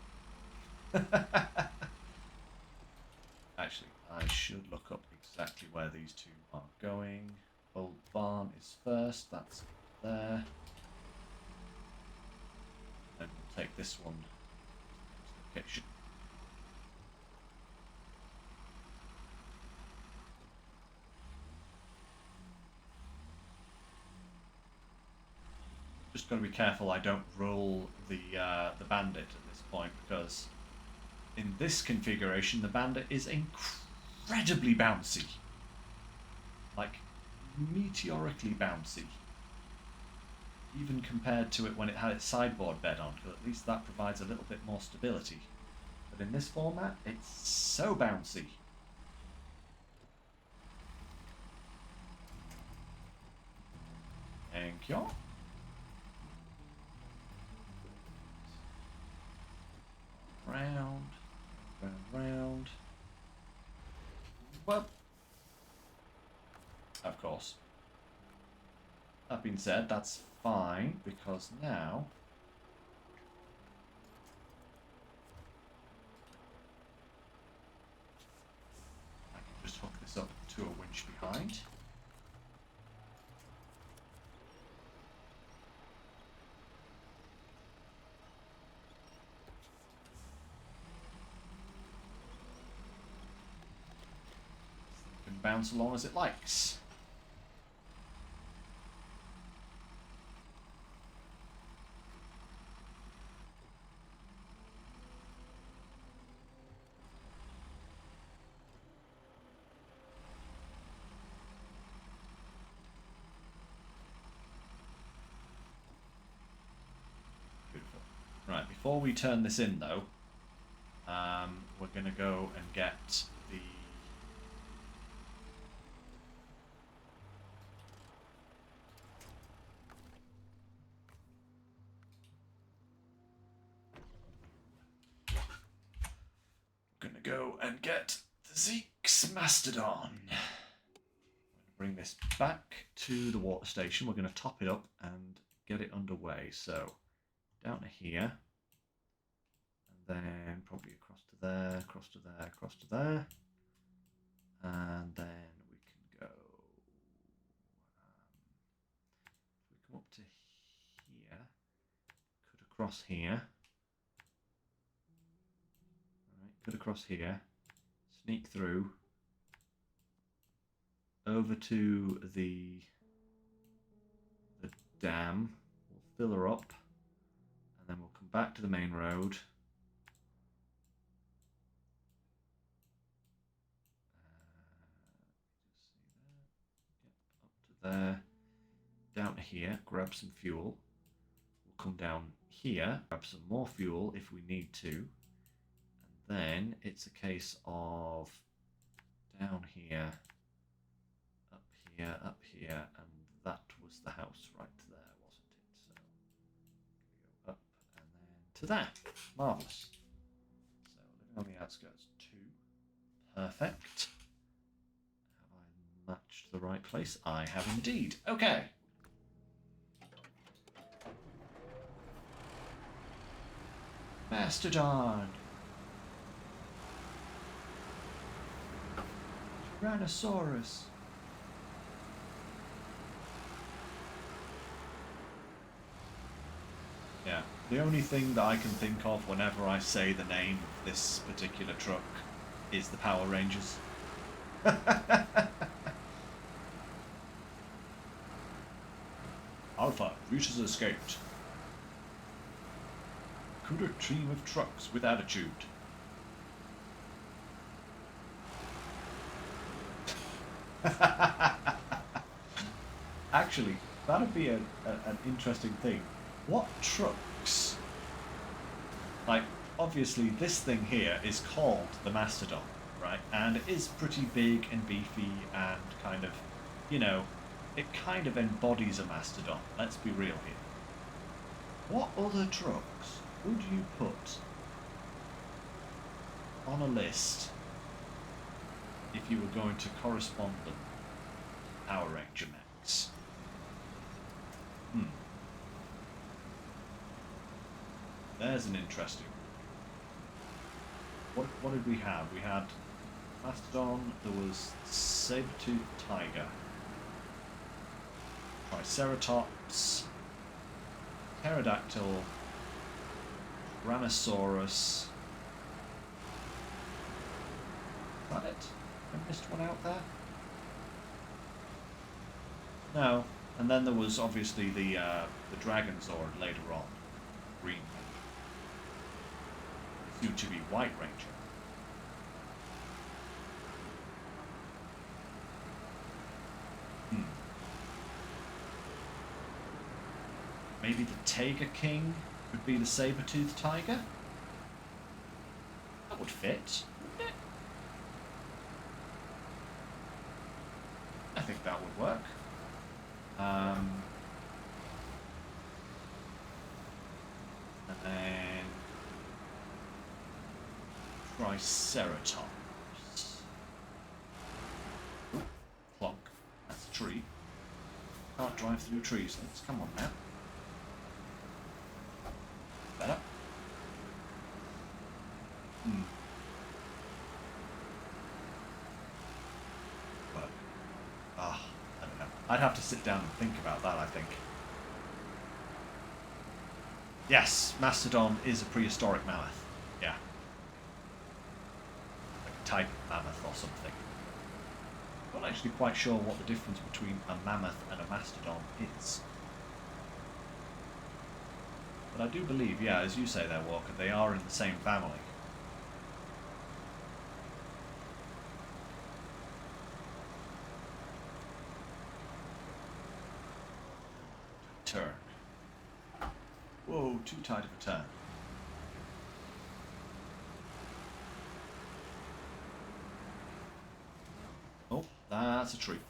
Actually, I should look up exactly where these two are going. Old Barn is first, that's there. Then we'll take this one to the location. Just got to be careful I don't roll the Bandit at this point, because in this configuration the Bandit is incredibly bouncy, like meteorically bouncy, even compared to it when it had its sideboard bed on, because at least that provides a little bit more stability. But in this format, it's so bouncy. Thank you. Round. Well, of course. That being said, that's fine, because now I can just hook this up to a winch behind. Bounce along as it likes. Beautiful. Right, before we turn this in though, we're going to go and get the Zeke's Mastodon. I'm going to bring this back to the water station. We're going to top it up and get it underway. So down to here, and then probably across to there, across to there, across to there, and then we can go. If we come up to here, cut across here. All right, cut across here. Sneak through over to the dam. We'll fill her up, and then we'll come back to the main road. Just see there. Yep, up to there. Down to here. Grab some fuel. We'll come down here. Grab some more fuel if we need to. Then it's a case of down here, up here, and that was the house right there, wasn't it? So go up and then to there. Marvellous. So living on the outskirts, 2. Perfect. Have I matched the right place? I have indeed. Okay. Mastodon. Tyrannosaurus. Yeah, the only thing that I can think of whenever I say the name of this particular truck is the Power Rangers. Alpha, route has escaped. Cougar team of trucks with attitude. Actually, that'd be an interesting thing. What trucks? Like, obviously this thing here is called the Mastodon, right? And it is pretty big and beefy and kind of, you know, it kind of embodies a Mastodon. Let's be real here. What other trucks would you put on a list if you were going to correspond them to Power Ranger mechs? There's an interesting one. What did we have? We had Mastodon, there was Saber-toothed Tiger, Triceratops, Pterodactyl, Tyrannosaurus. Is that it? I missed one out there? No. And then there was obviously the Dragon Zord later on. Green Ranger. Soon to be White Ranger. Maybe the Tiger King could be the Saber-toothed Tiger? That would fit, wouldn't it? I think that would work. And then Triceratops. Ooh, clock. That's a tree. Can't drive through trees. Let's come on now. Better. But I don't know. I'd have to sit down and think about that, I think. Yes, Mastodon is a prehistoric mammoth. Yeah. Like a type of mammoth or something. I'm not actually quite sure what the difference between a mammoth and a mastodon is. But I do believe, yeah, as you say there, Walker, they are in the same family. Turn. Whoa, too tight of a turn. Oh, that's a tree.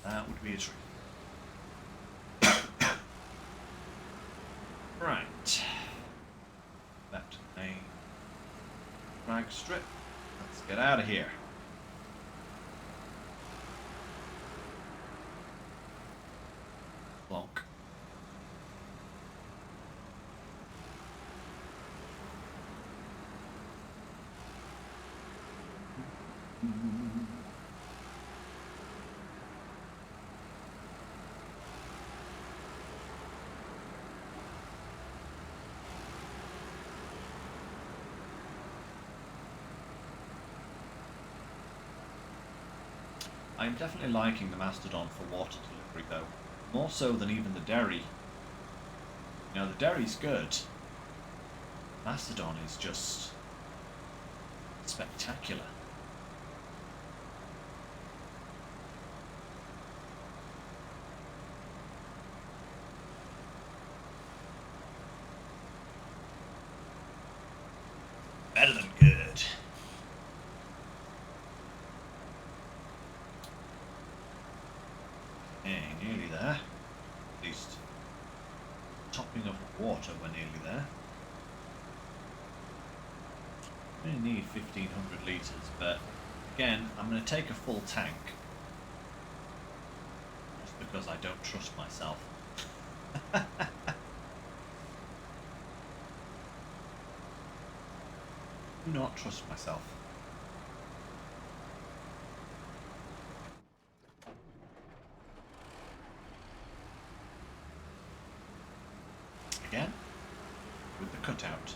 That would be a tree. Right. Back to the main drag strip. Let's get out of here. Plonk. I'm definitely liking the Mastodon for water delivery though, more so than even the Derry. You know, the Derry's good. Mastodon is just spectacular. Better than good. Okay, nearly there. At least topping of water, we're nearly there. only need 1500 litres, but again, I'm going to take a full tank. Just because I don't trust myself. Do not trust myself. Again, with the cutout.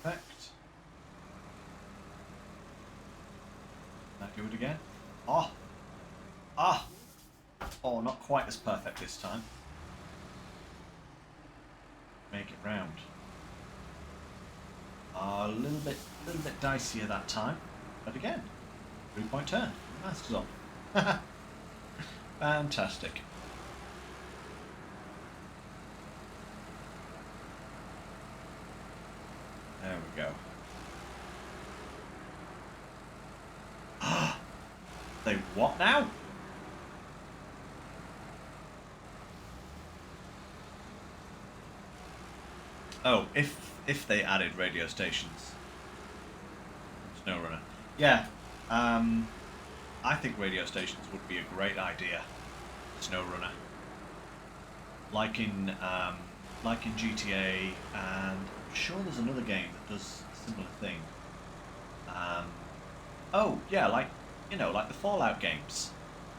Perfect. That do it again. Oh! Ah! Oh, not quite as perfect this time. Make it round. A little bit dicier that time, but again, 3-point turn. Master's on. Fantastic. There we go. They what now? Oh, if they added radio stations. Snowrunner. Yeah. I think radio stations would be a great idea. Snowrunner. Like in GTA, and I'm sure there's another game that does a similar thing. Oh yeah, like the Fallout games.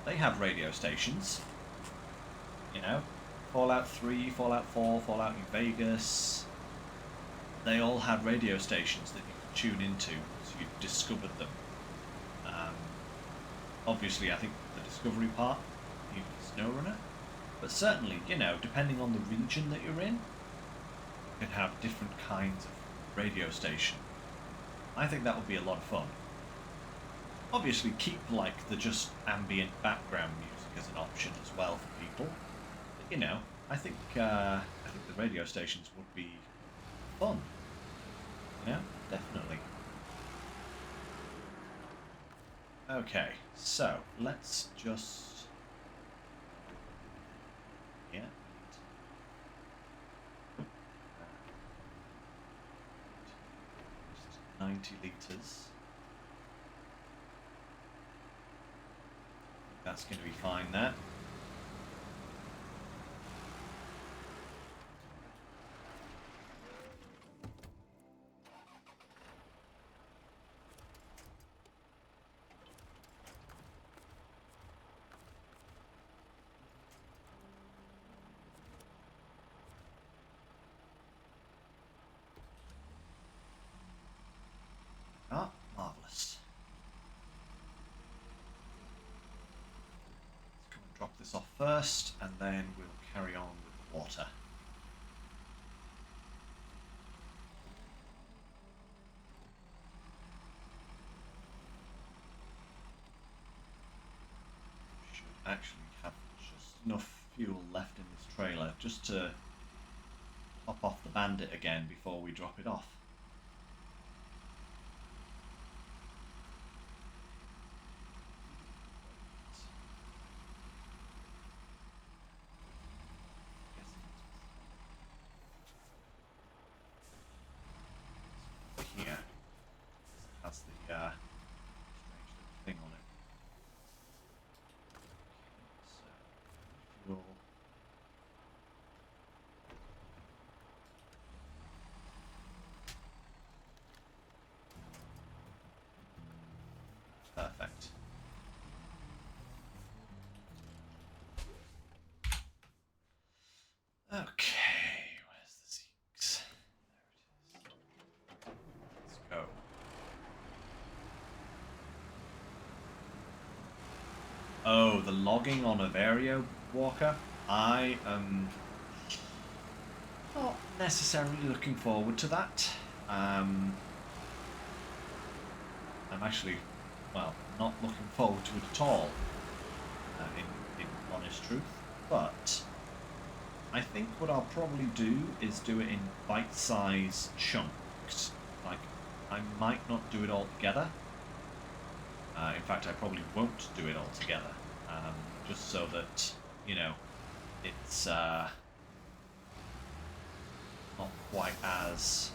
They have radio stations. You know, Fallout 3, Fallout 4, Fallout New Vegas. They all had radio stations that you could tune into, so you discovered them. Obviously, I think the discovery part, you need Snowrunner, but certainly, depending on the region that you're in, you can have different kinds of radio station. I think that would be a lot of fun. Obviously, keep like the just ambient background music as an option as well for people. But, I think the radio stations would be fun. Definitely. Okay, so let's just 90 litres. That's going to be fine there. Ah, marvellous. Let's go and drop this off first, and then we'll carry on with the water. Should actually have just enough fuel left in this trailer just to top off the Bandit again before we drop it off. That's the strange little thing on it. So, fuel. Perfect. Okay, where's the Zeeks? There it is. Let's go. Oh, the logging on a Vario walker? I am not necessarily looking forward to that. I'm actually, well, not looking forward to it at all, in honest truth. But I think what I'll probably do is do it in bite-sized chunks, like I might not do it all together. In fact, I probably won't do it all together. Just so that, you know, it's not quite as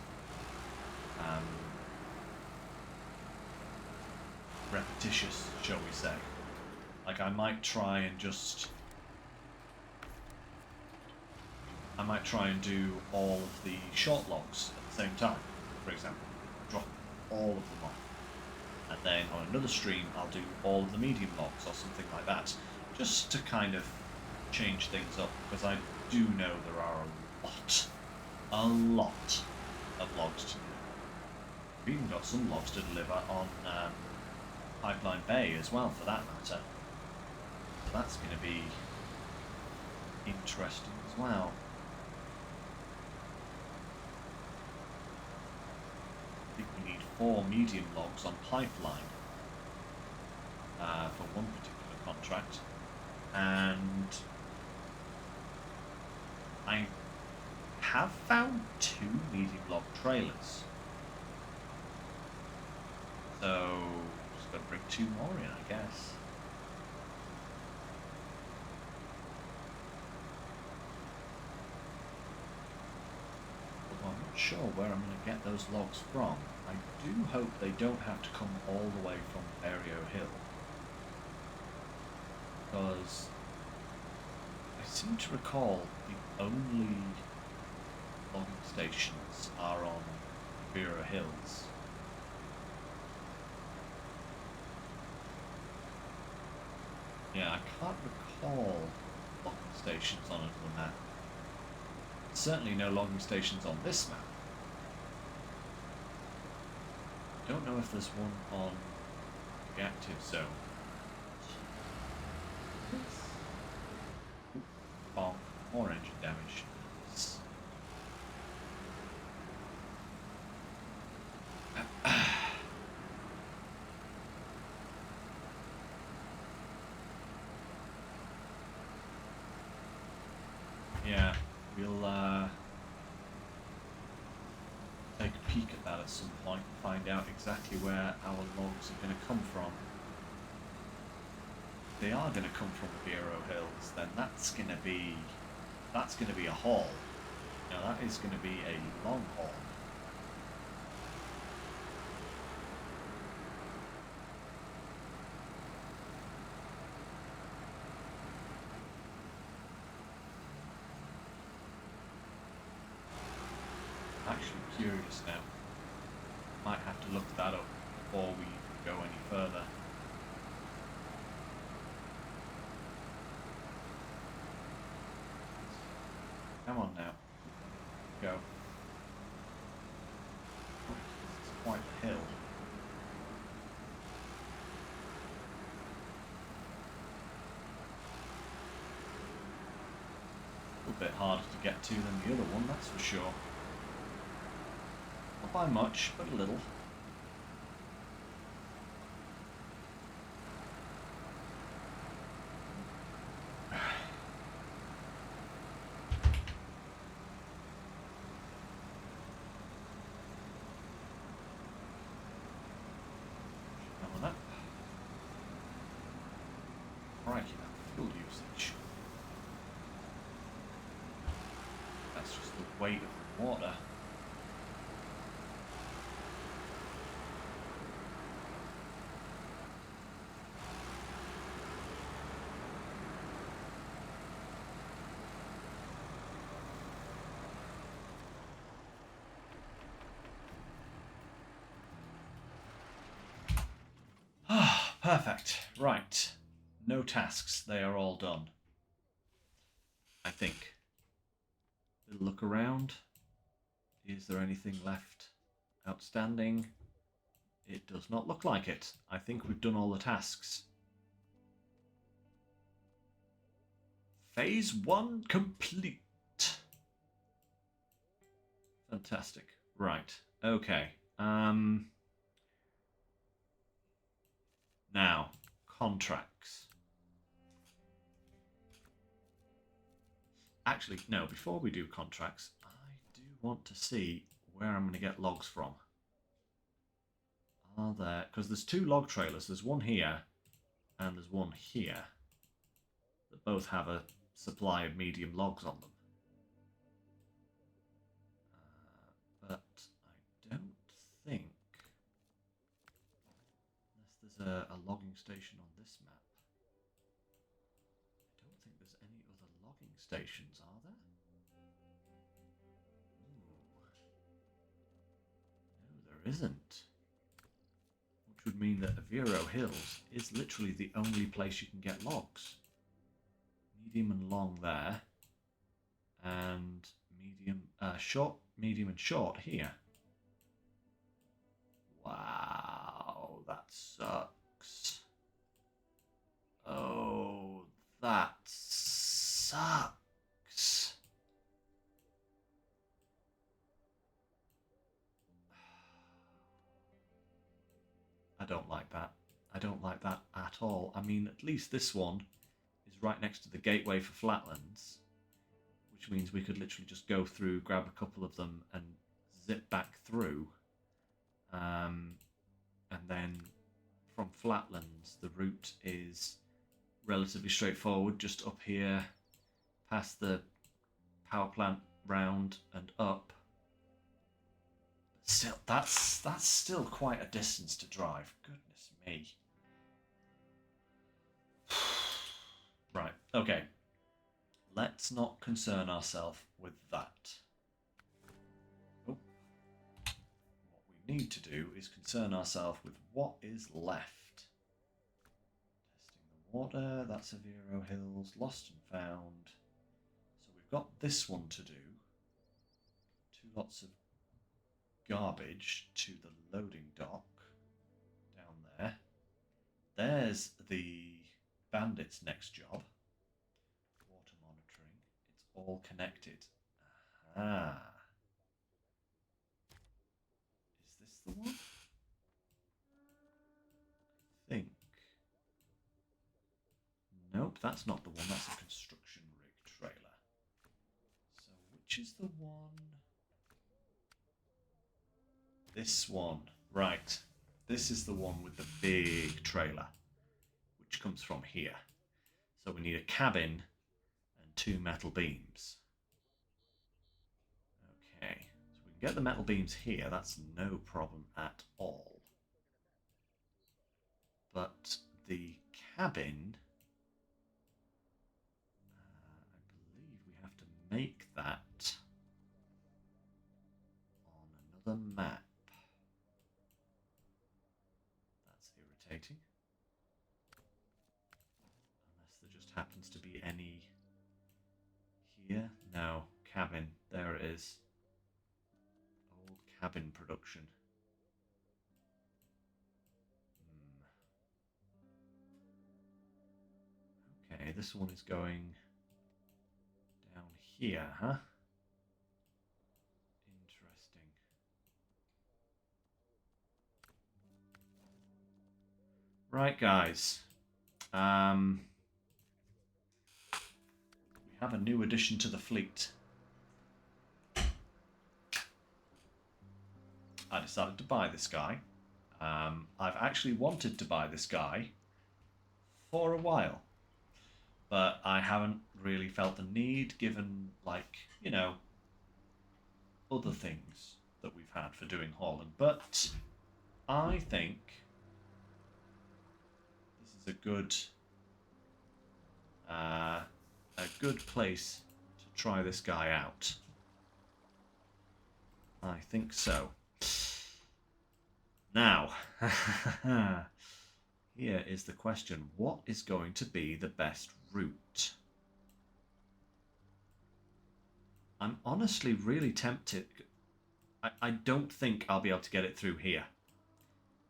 repetitious, shall we say. Like, I might try and do all of the short logs at the same time, for example. Drop all of them off. And then on another stream, I'll do all of the medium logs or something like that. Just to kind of change things up, because I do know there are a lot of logs to do. We've even got some logs to deliver on Pipeline Bay as well, for that matter. So that's going to be interesting as well. I think we need 4 medium logs on Pipeline for one particular contract, and I have found 2 medium log trailers. So just got to bring 2 more in, I guess. Although I'm not sure where I'm going to get those logs from. I do hope they don't have to come all the way from Aereo Hill, because I seem to recall the only logging stations are on Vera Hills. Yeah, I can't recall logging stations on another map. Certainly no logging stations on this map. Don't know if there's one on the active zone. Bonk, more engine damage. Yeah, we'll take a peek at that at some point and find out exactly where our logs are going to come from. If they are going to come from the Bureau Hills, then that's going to be a haul. You know, that is going to be a long haul. I'm actually curious now. Might have to look that up before we go any further. Come on now. Go. It's quite a hill. A little bit harder to get to than the other one, that's for sure. Not by much, but a little. Crikey, that fuel usage. That's just the weight of the water. Ah, perfect. Right. No tasks. They are all done. I think. Little look around. Is there anything left outstanding? It does not look like it. I think we've done all the tasks. Phase 1 complete. Fantastic. Right. Okay. Now, contracts. Actually, no, before we do contracts, I do want to see where I'm going to get logs from. Are there... Because there's 2 log trailers. There's one here and there's one here that both have a supply of medium logs on them. But I don't think... Unless there's a logging station on this map. I don't think there's any other logging stations, are there? Ooh. No, there isn't. Which would mean that Aviro Hills is literally the only place you can get logs. Medium and long there. And medium, short, medium and short here. Wow, that sucks. Oh, that sucks. I don't like that. I don't like that at all. I mean, at least this one is right next to the gateway for Flatlands, which means we could literally just go through, grab a couple of them, and zip back through. And then from Flatlands, the route is relatively straightforward, just up here, past the power plant, round and up. But still, that's still quite a distance to drive. Goodness me. Right, okay. Let's not concern ourselves with that. Oh. What we need to do is concern ourselves with what is left. Testing the water, that's Aviro Hills, lost and found. So we've got this one to do. 2 lots of garbage to the loading dock down there. There's the bandits' next job. Water monitoring. It's all connected. Aha. Is this the one? I think. Nope, that's not the one. That's a construction rig trailer. So which is the one? This one. Right. This is the one with the big trailer, which comes from here. So we need a cabin and 2 metal beams. Okay, so we can get the metal beams here. That's no problem at all. But the cabin, I believe we have to make that on another map. That's irritating. Unless there just happens to be any here. No, cabin. There it is. Old cabin production. Okay, this one is going down here, huh? Interesting. Right, guys. We have a new addition to the fleet. I decided to buy this guy. I've actually wanted to buy this guy for a while, but I haven't really felt the need, given, like, you know, other things that we've had for doing hauling. But I think this is a good place to try this guy out. I think so. Now, here is the question. What is going to be the best route? I'm honestly really tempted. I don't think I'll be able to get it through here.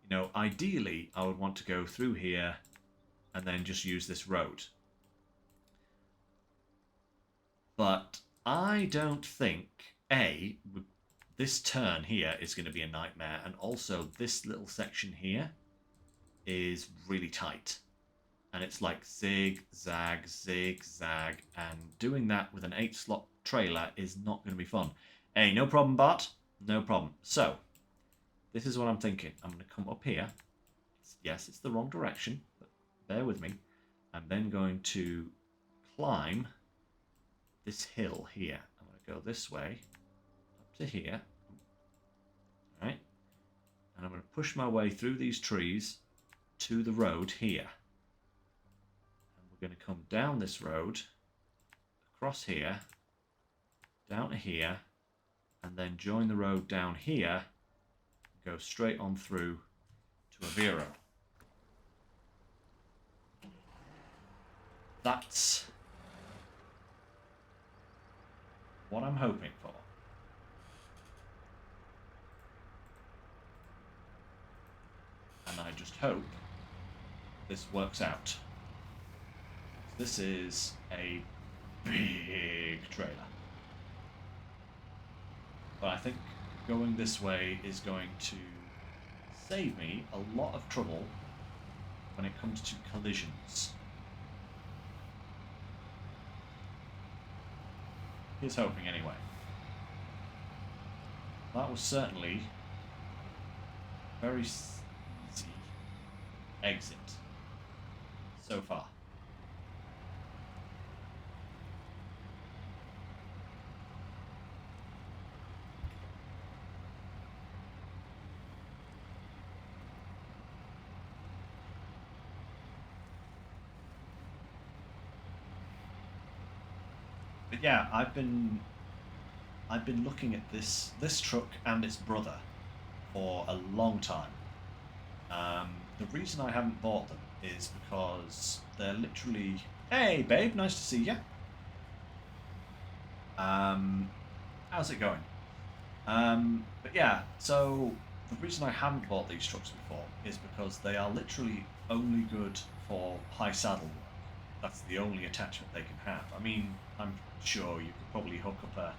You know, ideally, I would want to go through here and then just use this road. But I don't think, A, this turn here is going to be a nightmare, and also this little section here is really tight. And it's like zig-zag, zig-zag, and doing that with an 8-slot trailer is not going to be fun. Hey, no problem, Bart. No problem. So, this is what I'm thinking. I'm going to come up here. Yes, it's the wrong direction, but bear with me. I'm then going to climb this hill here. I'm going to go this way, up to here. Right? And I'm going to push my way through these trees to the road here. And we're going to come down this road, across here, down to here, and then join the road down here, and go straight on through to Aviro. That's what I'm hoping for. And I just hope this works out. This is a big trailer. But I think going this way is going to save me a lot of trouble when it comes to collisions. Here's hoping anyway. That was certainly a very easy exit so far. But yeah, I've been looking at this truck and its brother for a long time. The reason I haven't bought them is because they're literally... Hey, babe, nice to see you. How's it going? But yeah, so the reason I haven't bought these trucks before is because they are literally only good for high saddle work. That's the only attachment they can have. I mean, I'm sure you could probably hook up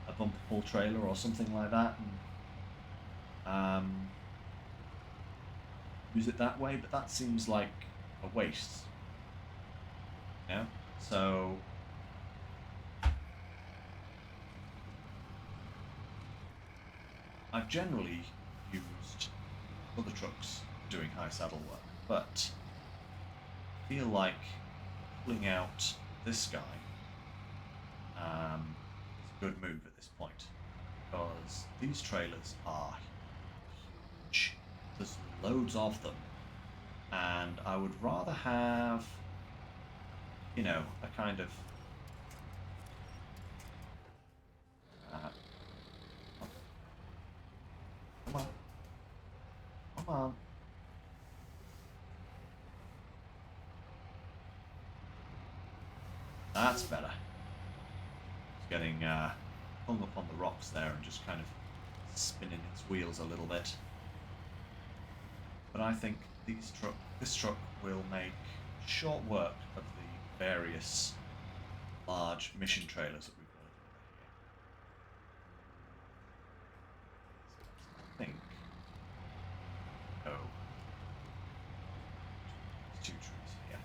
a bumper pull trailer or something like that and use it that way, but that seems like a waste. Yeah? So I've generally used other trucks doing high saddle work, but I feel like pulling out this guy is a good move at this point, because these trailers are huge. There's loads of them, and I would rather have, you know, a kind of come on. That's better. It's getting hung up on the rocks there and just kind of spinning its wheels a little bit. But I think this truck will make short work of the various large mission trailers that we've got over here. I think. Oh. There's two trees here.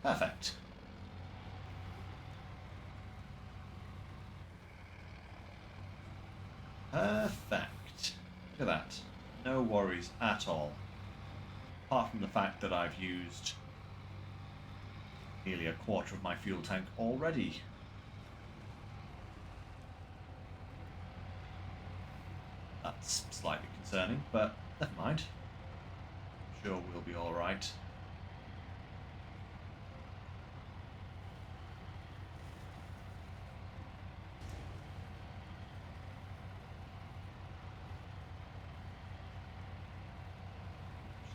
Perfect. Perfect. Look at that. No worries at all. Apart from the fact that I've used nearly a quarter of my fuel tank already. That's slightly concerning, but never mind. I'm sure we'll be alright.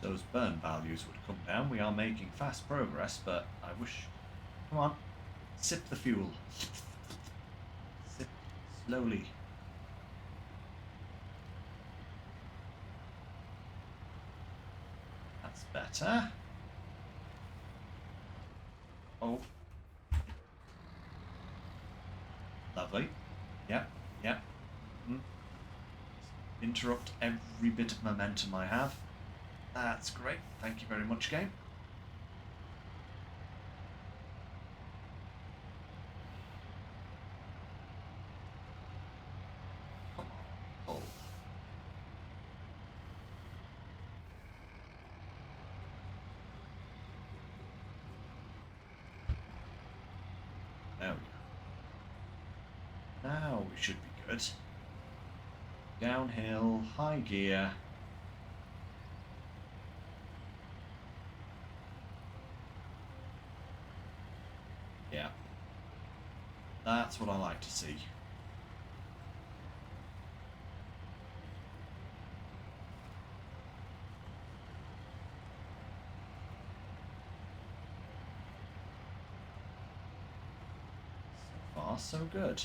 Those burn values would come down. We are making fast progress, but I wish... Come on. Sip the fuel. Sip slowly. That's better. Oh. Lovely. Yep, yep. Interrupt every bit of momentum I have. That's great. Thank you very much, game. Come on, pull. There we go. Now we should be good. Downhill, high gear. Yeah. That's what I like to see. So far, so good.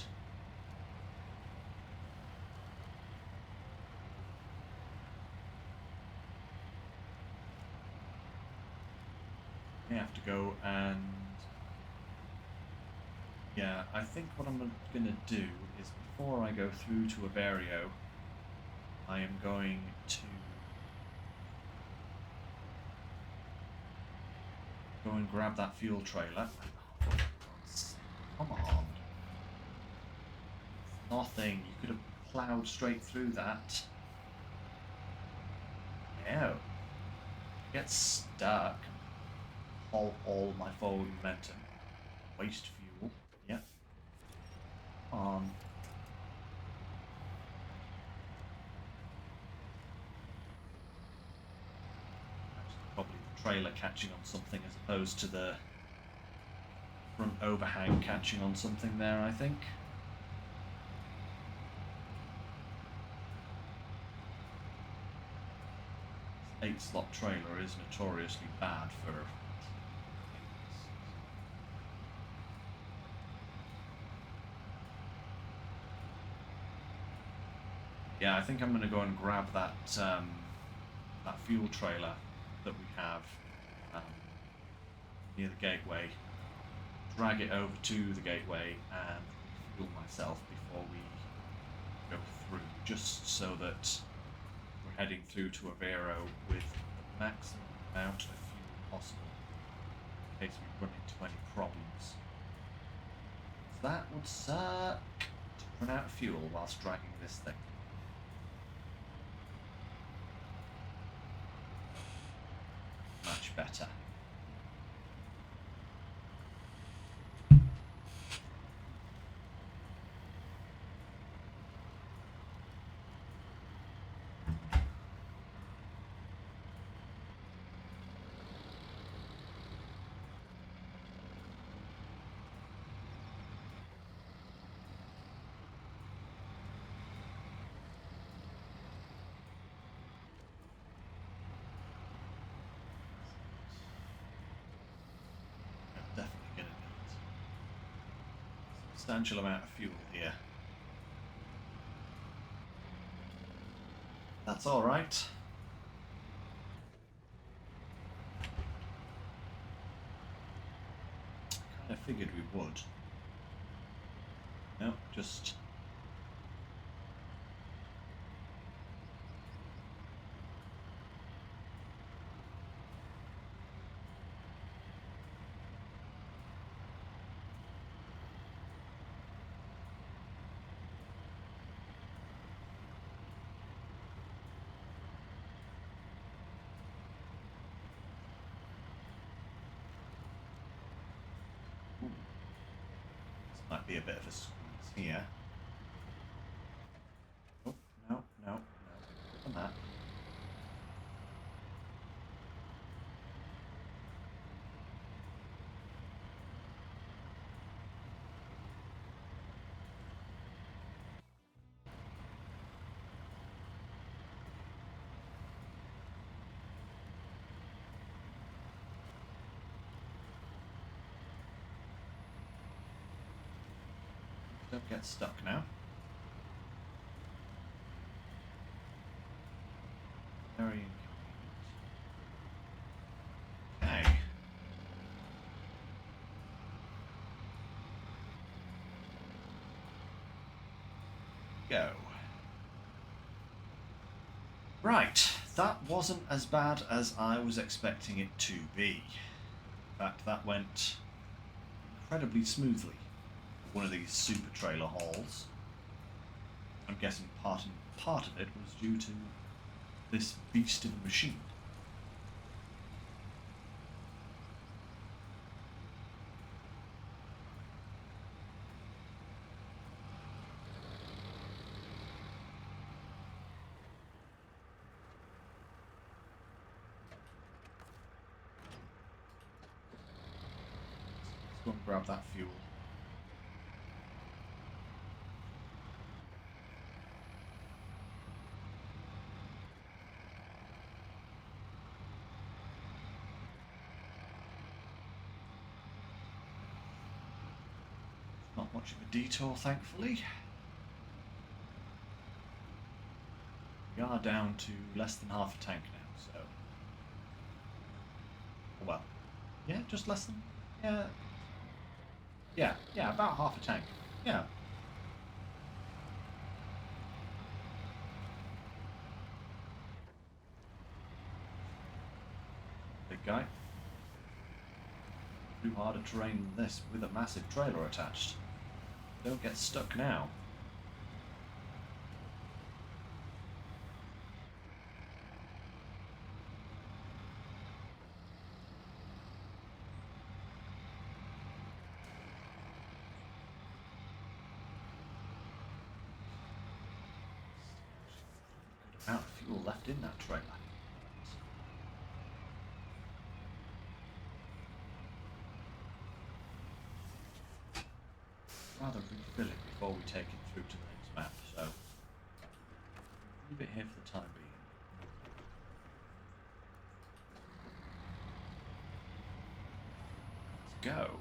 We have to go and... Yeah, I think what I'm going to do is before I go through to Averio, I am going to go and grab that fuel trailer. Oh, for God's sake, come on. Nothing. You could have ploughed straight through that. No. Get stuck. Halt all my forward momentum. Waste fuel. Yep. On. Probably the trailer catching on something as opposed to the front overhang catching on something there, I think. This 8-slot trailer is notoriously bad for... Yeah, I think I'm going to go and grab that that fuel trailer that we have near the gateway, drag it over to the gateway and refuel myself before we go through, just so that we're heading through to Aveiro with the maximum amount of fuel possible in case we run into any problems. So that would suck to run out of fuel whilst dragging this thing. Much better. Substantial amount of fuel here. That's all right. Kind of figured we would. No, just... This might be a bit of a squeeze here. Oh, no. On that. Don't get stuck now. Very inconvenient. Okay. Go. Right, That wasn't as bad as I was expecting it to be. In fact, that went incredibly smoothly. One of these super trailer hauls. I'm guessing part of it was due to this beast of a machine. Let's go and grab that fuel. Not much of a detour, thankfully. We are down to less than half a tank now, so... Well, yeah, just less than... Yeah, about half a tank. Yeah. Big guy. Through harder terrain than this with a massive trailer attached. Don't get stuck now. Good amount of fuel left in that trailer. Rather refill it before we take it through to the next map, so leave it here for the time being. Let's go.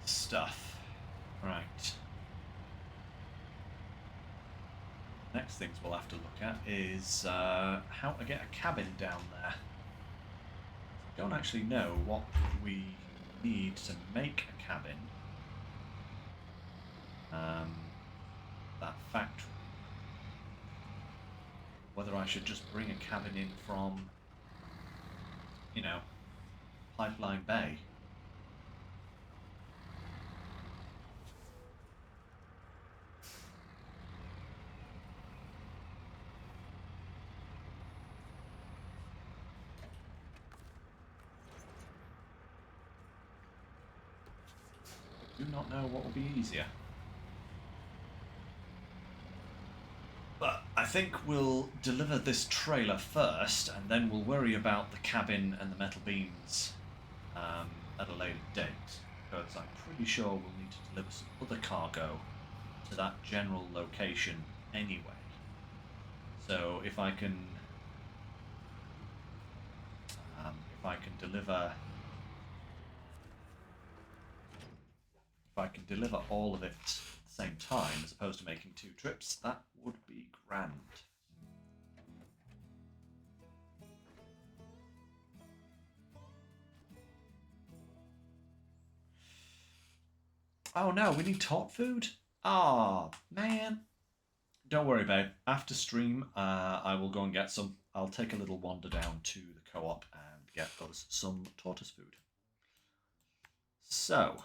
Stuff. Right. Next things we'll have to look at is how to get a cabin down there. I don't actually know what we need to make a cabin. That factory. Whether I should just bring a cabin in from, you know, Pipeline Bay. I do not know what will be easier. But I think we'll deliver this trailer first, and then we'll worry about the cabin and the metal beams at a later date, because I'm pretty sure we'll need to deliver some other cargo to that general location anyway. So if I can deliver all of it at the same time, as opposed to making 2 trips, that would be grand. Oh no, we need tot food? Oh, man. Don't worry, babe. After stream, I will go and get some. I'll take a little wander down to the co-op and get us some tortoise food. So,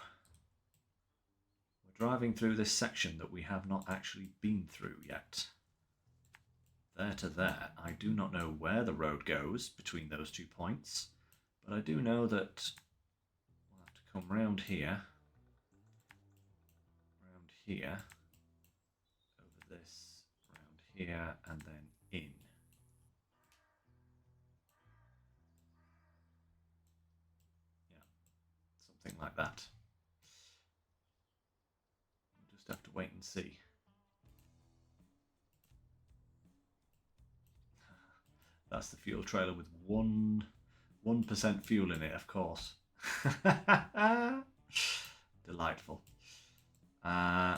we're driving through this section that we have not actually been through yet. There to there. I do not know where the road goes between those 2 points, but I do know that we'll have to come round here, over this, round here, and then in. Yeah, something like that. We'll just have to wait and see. That's the fuel trailer with 1% fuel in it, of course. Delightful.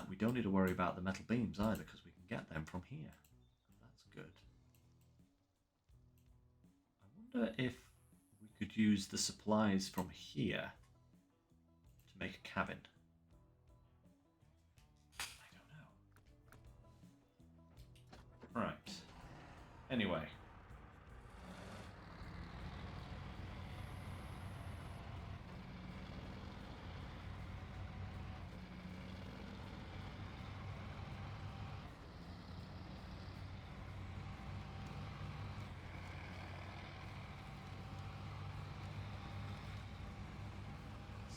We don't need to worry about the metal beams either, because we can get them from here. That's good. I wonder if we could use the supplies from here to make a cabin. I don't know. Right. Anyway.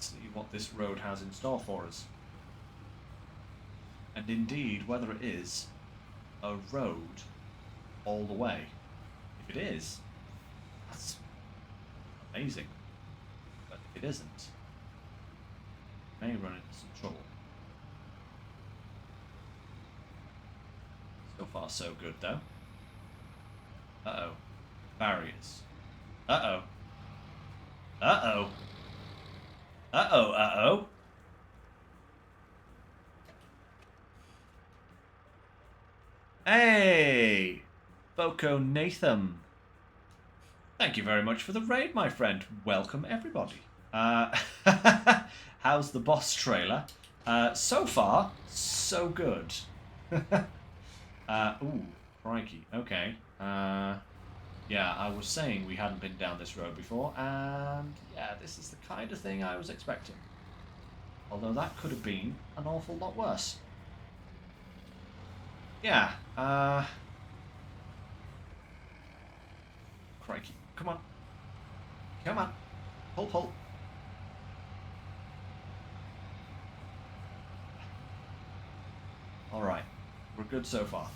See what this road has in store for us. And indeed, whether it is a road all the way. If it is, that's amazing. But if it isn't, we may run into some trouble. So far, so good, though. Uh-oh. Barriers. Uh-oh. Uh-oh. Uh-oh, uh-oh. Hey! Boko Natham. Thank you very much for the raid, my friend. Welcome, everybody. How's the boss trailer? So far, so good. Ooh, crikey. Okay. Yeah, I was saying we hadn't been down this road before, and yeah, this is the kind of thing I was expecting. Although that could have been an awful lot worse. Yeah, crikey. Come on. Come on. Pull, pull. Alright, we're good so far.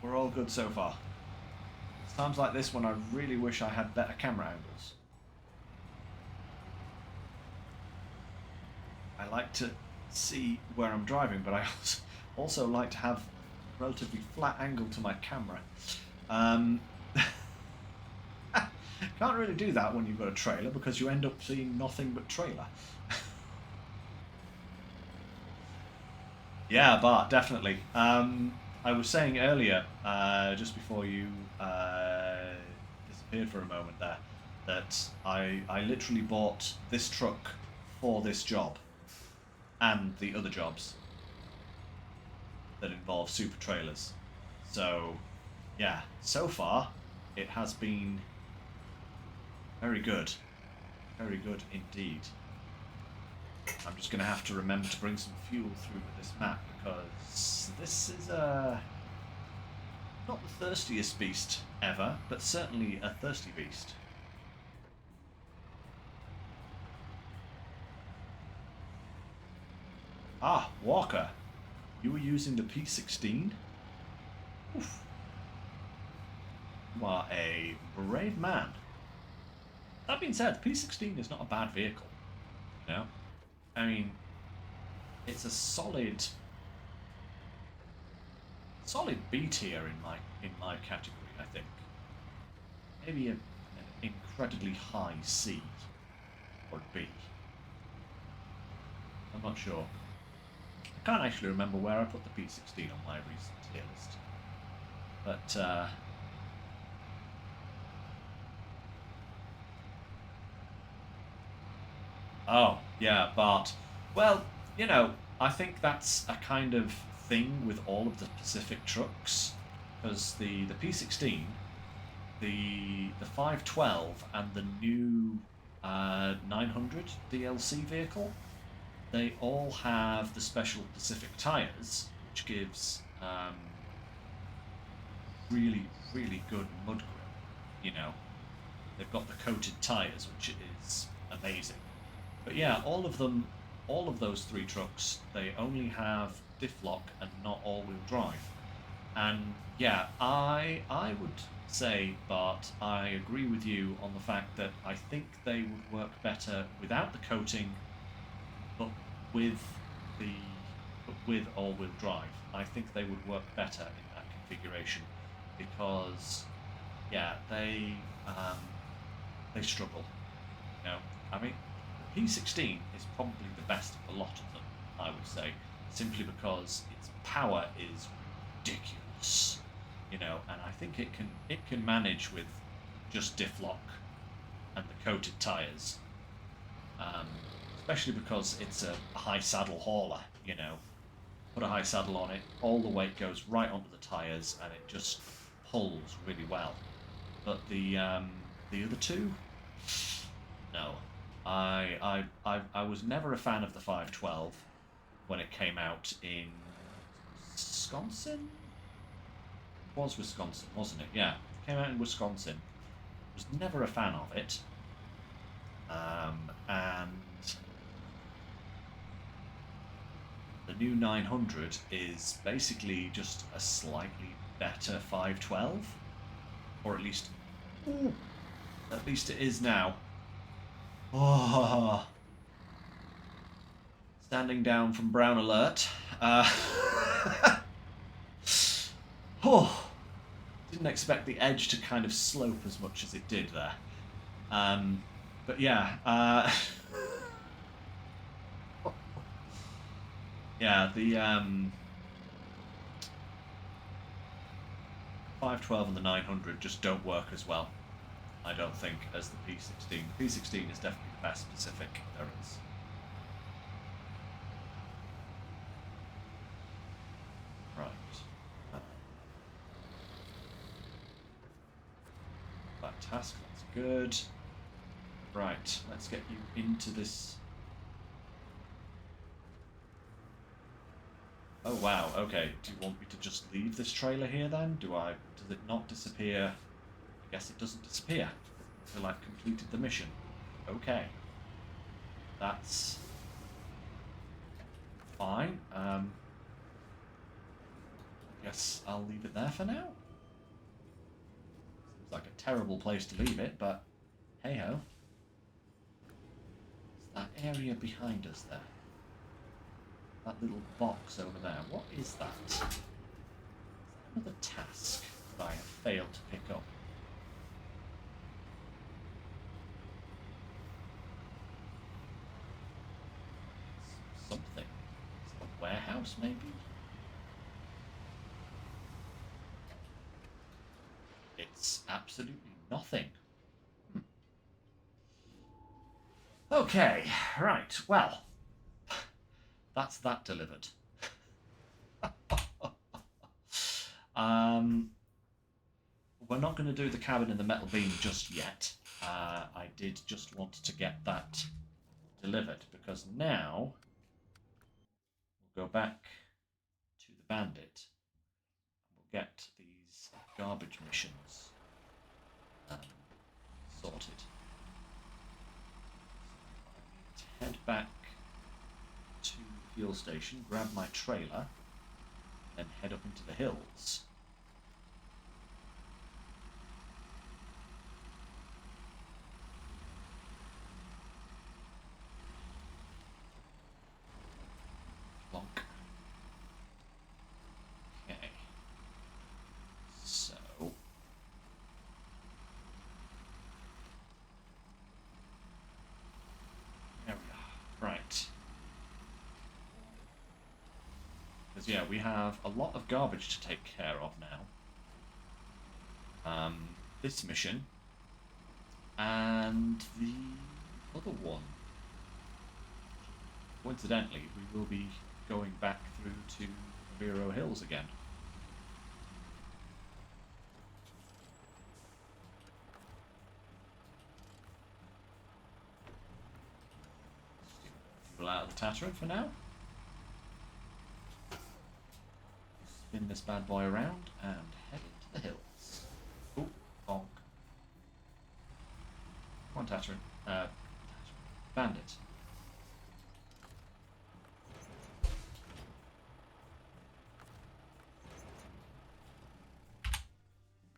We're all good so far. It's times like this when I really wish I had better camera angles. I like to see where I'm driving, but I also like to have a relatively flat angle to my camera. Can't really do that when you've got a trailer because you end up seeing nothing but trailer. Yeah, Bart, definitely. I was saying earlier, just before you disappeared for a moment there, that I literally bought this truck for this job and the other jobs that involve super trailers. So, yeah, so far it has been very good. Very good indeed. I'm just going to have to remember to bring some fuel through with this map because this is not the thirstiest beast ever, but certainly a thirsty beast. Ah, Walker, you were using the P16? Oof. You are a brave man. That being said, the P16 is not a bad vehicle. You know? I mean, it's a solid B tier in my category, I think. Maybe an incredibly high C or B. I'm not sure. I can't actually remember where I put the P16 on my recent tier list. But oh, yeah, Bart. Well, you know, I think that's a kind of thing with all of the Pacific trucks, because the P16, the 512, and the new 900 DLC vehicle, they all have the special Pacific tires, which gives really, really good mud grip. You know, they've got the coated tires, which is amazing. But yeah, all of those three trucks, they only have diff lock and not all-wheel drive. And yeah, I would say, Bart, I agree with you on the fact that I think they would work better without the coating, but with the with all-wheel drive. I think they would work better in that configuration because, yeah, they struggle. You know, I mean, the P16 is probably the best of the lot of them, I would say, simply because its power is ridiculous. You know, and I think it can manage with just diff lock and the coated tyres, especially because it's a high saddle hauler. You know, put a high saddle on it, all the weight goes right onto the tyres, and it just pulls really well. But the other two, no. I was never a fan of the 512 when it came out in Wisconsin. It was Wisconsin, wasn't it? Yeah, it came out in Wisconsin. Was never a fan of it. And the new 900 is basically just a slightly better 512, or at least it is now. Oh, standing down from Brown Alert. Oh, didn't expect the edge to kind of slope as much as it did there. But yeah, yeah, the 512 and the 900 just don't work as well, I don't think, as the P16. The P16 is definitely the best specific there is. Right. That task, that's good. Right, let's get you into this. Oh wow, okay. Do you want me to just leave this trailer here then? Does it not disappear? I guess it doesn't disappear until I've completed the mission. Okay. That's fine. I guess I'll leave it there for now. Seems like a terrible place to leave it, but hey ho. That area behind us there. That little box over there. What is that? Is that another task that I have failed to pick up? Something. Is it a warehouse, maybe? It's absolutely nothing. Okay, right, well, that's that delivered. We're not going to do the cabin in the metal beam just yet. I did just want to get that delivered, because now we'll go back to the bandit and we'll get these garbage missions sorted. I need to head back to the fuel station, grab my trailer, and head up into the hills. Plonk. Okay. So there we are. Right. Because yeah, we have a lot of garbage to take care of now. This mission and the other one. Coincidentally, we will be going back through to Vero Hills again. Pull out of the Tatterin for now. Spin this bad boy around and head into the hills. Oh, bonk. Come on, Tatterin. Bandit.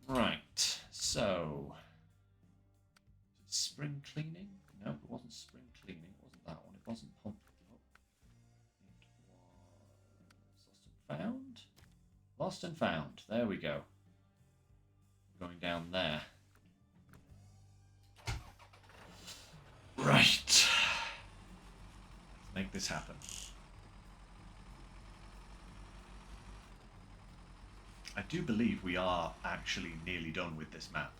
Right, so spring cleaning? No, it wasn't spring cleaning. It wasn't that one. It wasn't pump. It found? Lost and found. There we go. Going down there. Right. Let's make this happen. I do believe we are actually nearly done with this map.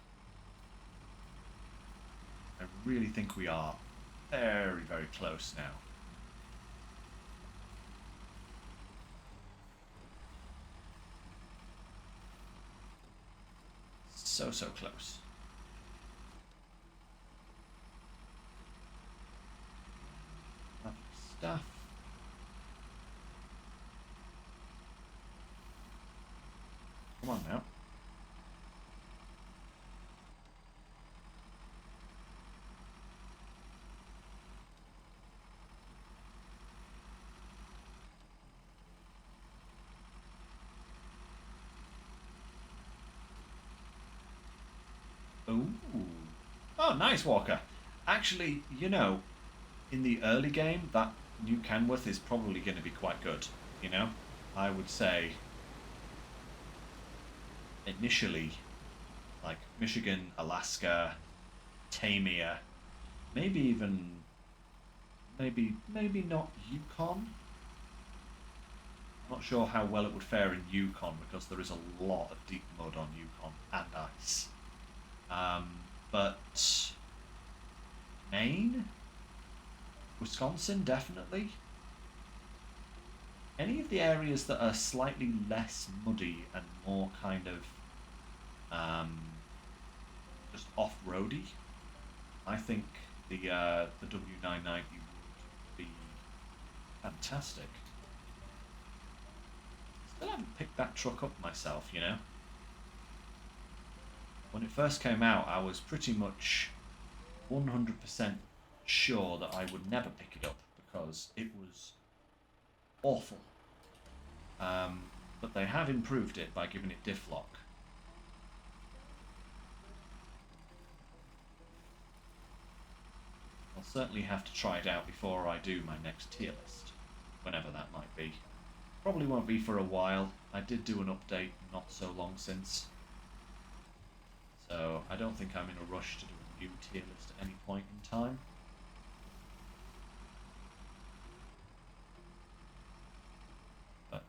I really think we are very, very close now. So, so close. Lovely stuff. Come on now. Ooh. Oh, nice, Walker. Actually, you know, in the early game, that New Kenworth is probably going to be quite good, you know? I would say, initially, like Michigan, Alaska, Tamia, maybe even, maybe not Yukon. Not sure how well it would fare in Yukon because there is a lot of deep mud on Yukon and ice. But Maine, Wisconsin, definitely. Any of the areas that are slightly less muddy and more kind of just off-roady, I think the W990 would be fantastic. Still haven't picked that truck up myself, you know. When it first came out, I was pretty much 100% sure that I would never pick it up because it was awful. But they have improved it by giving it diff lock. I'll certainly have to try it out before I do my next tier list, whenever that might be. Probably won't be for a while. I did do an update not so long since. So I don't think I'm in a rush to do a new tier list at any point in time. But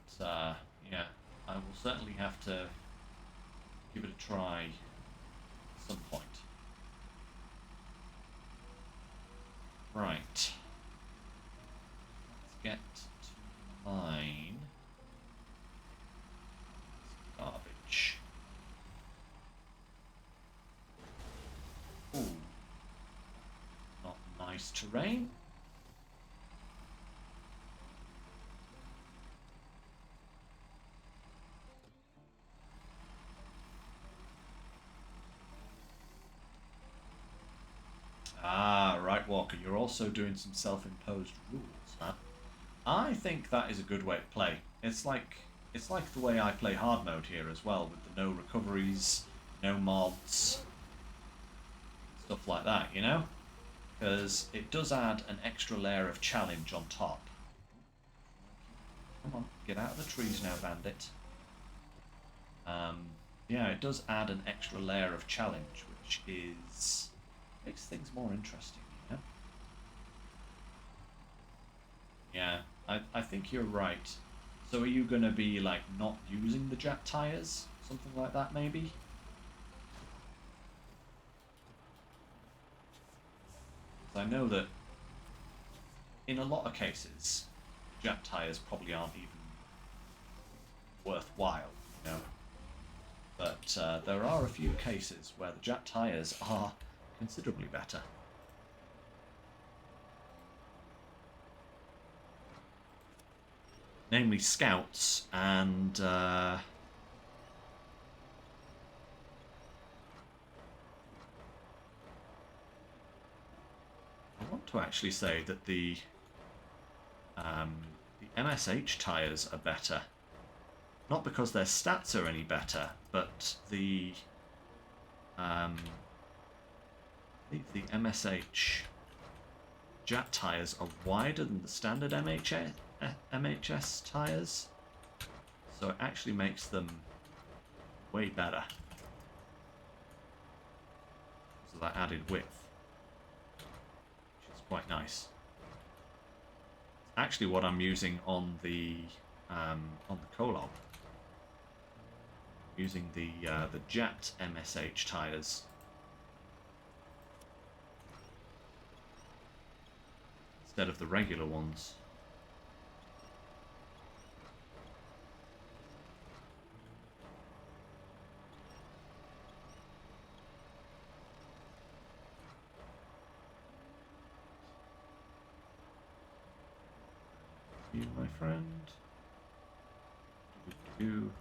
yeah, I will certainly have to give it a try at some point. Right. Let's get to mine. Garbage. Ooh. Not nice terrain. Ah, right, Walker, you're also doing some self-imposed rules, huh? I think that is a good way to play. It's like the way I play hard mode here as well, with the no recoveries, no mods, stuff like that, you know? Because it does add an extra layer of challenge on top. Come on, get out of the trees now, bandit. Yeah, it does add an extra layer of challenge, which makes things more interesting, you know? Yeah, I think you're right. So are you going to be, like, not using the jet tires? Something like that, maybe? I know that in a lot of cases, jet tires probably aren't even worthwhile, you know? But there are a few cases where the jet tires are considerably better. Namely scouts and I want to actually say that the MSH tyres are better. Not because their stats are any better, but the MSH Jet tyres are wider than the standard MHS tyres. so it actually makes them way better. So that added width, which is quite nice. It's actually what I'm using on the Kolob. Using the Jet MSH tires. Instead of the regular ones. You, my friend. Do.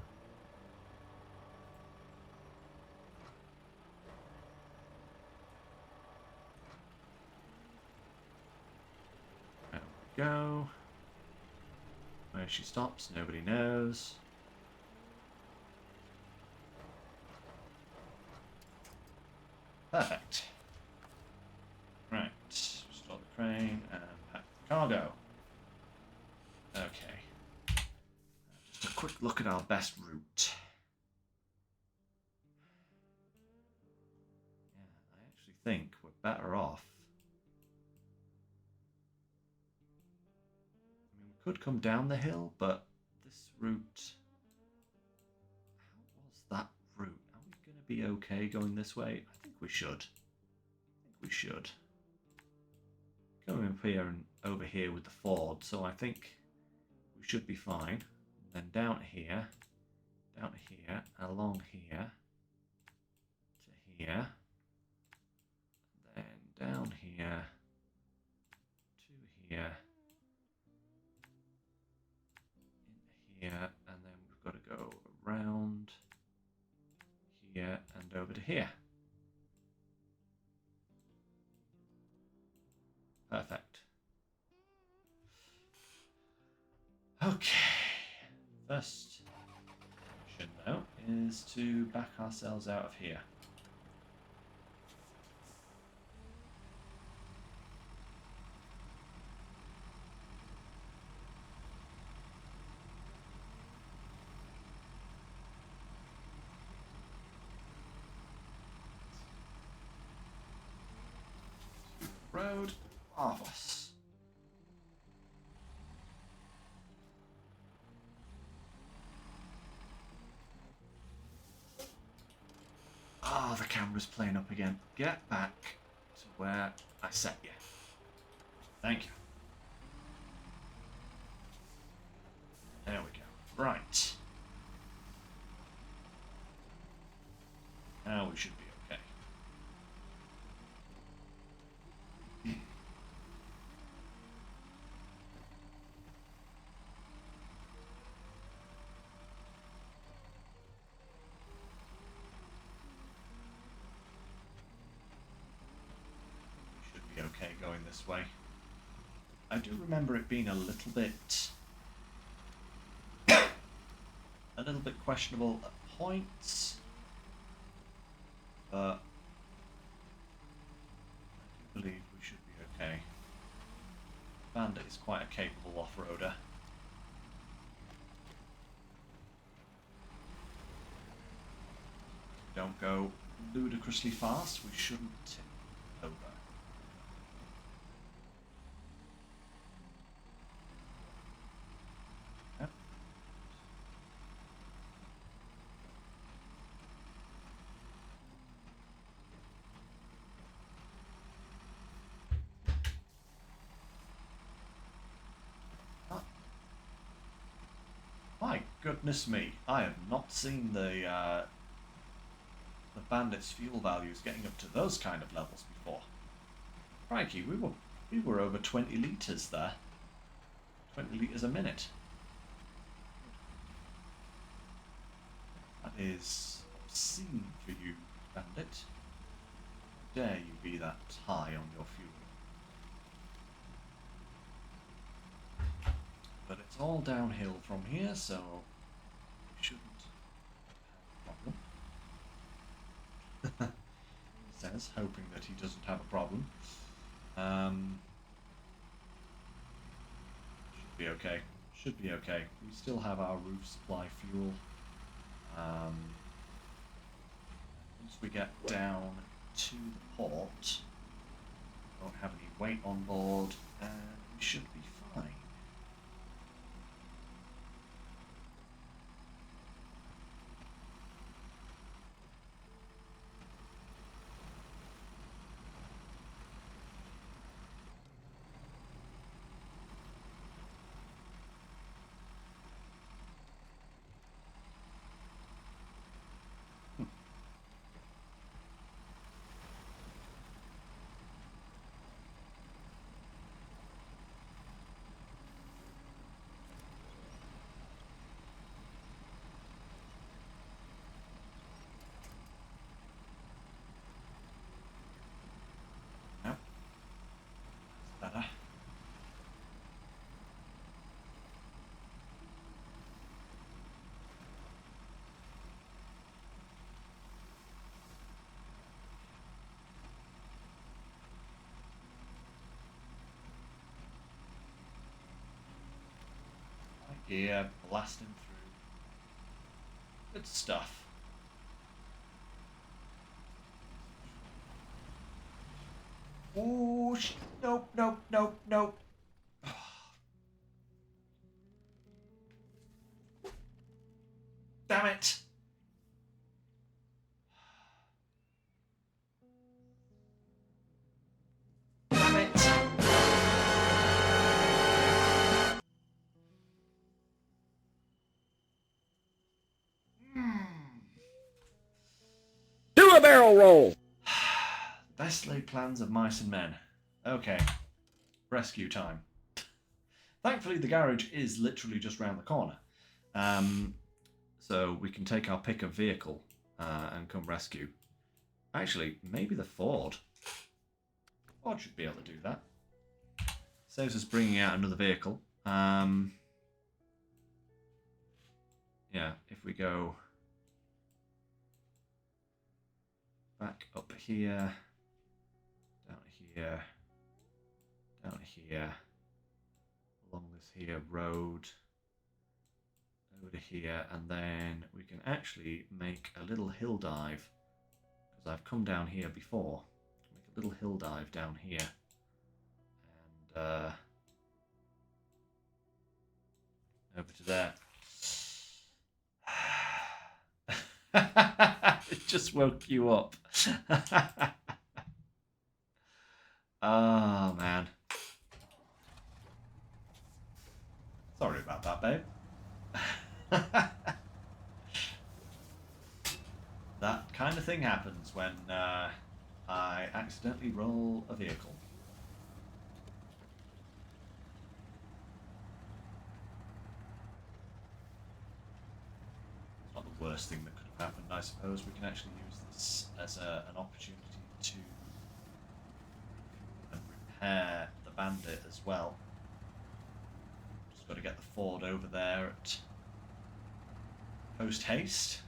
There we go. Where she stops, nobody knows. Perfect. Right, restore the crane and pack the cargo. Okay. Just a quick look at our best route. Yeah, I actually think we're better off. I mean, we could come down the hill, but this route... How was that route? Are we going to be okay going this way? I think we should. I think we should. Going up here and over here with the ford, so I think we should be fine. And then down here, along here, to here, then down here, to here, in here, and then we've got to go around here and over to here. Perfect. Okay. First mission now is to back ourselves out of here. Road. Marvelous. Ah, the camera's playing up again. Get back to where I set you. Thank you. There we go. Right. Now we should be okay. Should be okay going this way. I do remember it being a little bit questionable at points, but I do believe we should be okay. Bandit is quite a capable off-roader. Don't go ludicrously fast, we shouldn't tip over. Yep. My goodness me, I have not seen the bandit's fuel values getting up to those kind of levels before. Crikey, we were over 20 litres there. 20 litres a minute. That is obscene for you, bandit. How dare you be that high on your fuel? But it's all downhill from here, so we shouldn't have a problem. Says, hoping that he doesn't have a problem. Should be okay. should be okay. We still have our roof supply fuel. Once we get down to the port, we don't have any weight on board, and we should be fine. Better. Yeah, blasting through. Good stuff. Oh, nope, nope, nope, nope. Damn it. Damn it. Do a barrel roll! Best laid plans of mice and men. Okay. Rescue time. Thankfully, the garage is literally just round the corner. So we can take our pick of vehicle and come rescue. Actually, maybe the Ford. Ford should be able to do that. Saves us bringing out another vehicle. Yeah, if we go back up here, down here, down here, along this here road, over to here, and then we can actually make a little hill dive, because I've come down here before. Make a little hill dive down here, and over to there. It just woke you up. Oh, man. Sorry about that, babe. That kind of thing happens when I accidentally roll a vehicle. It's not the worst thing that could have happened, I suppose. We can actually use this as an opportunity to repair the Bandit as well. Just got to get the Ford over there at post haste.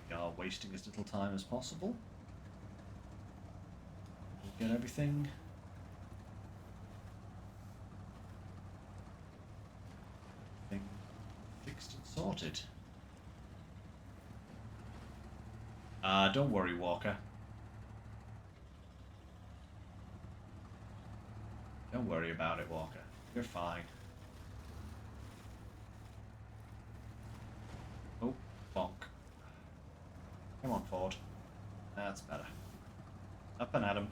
We are wasting as little time as possible. We'll get everything fixed and sorted. Don't worry, Walker. Don't worry about it, Walker. You're fine. Oh, bonk. Come on, Ford. That's better. Up and at him.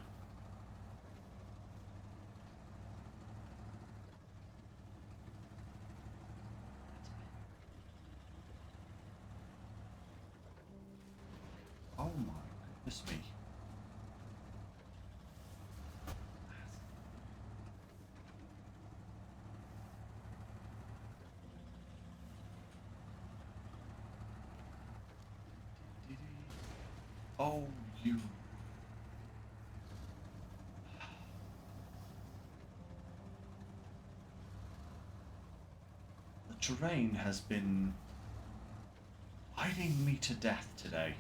Oh my goodness me. Oh, you. The terrain has been biting me to death today.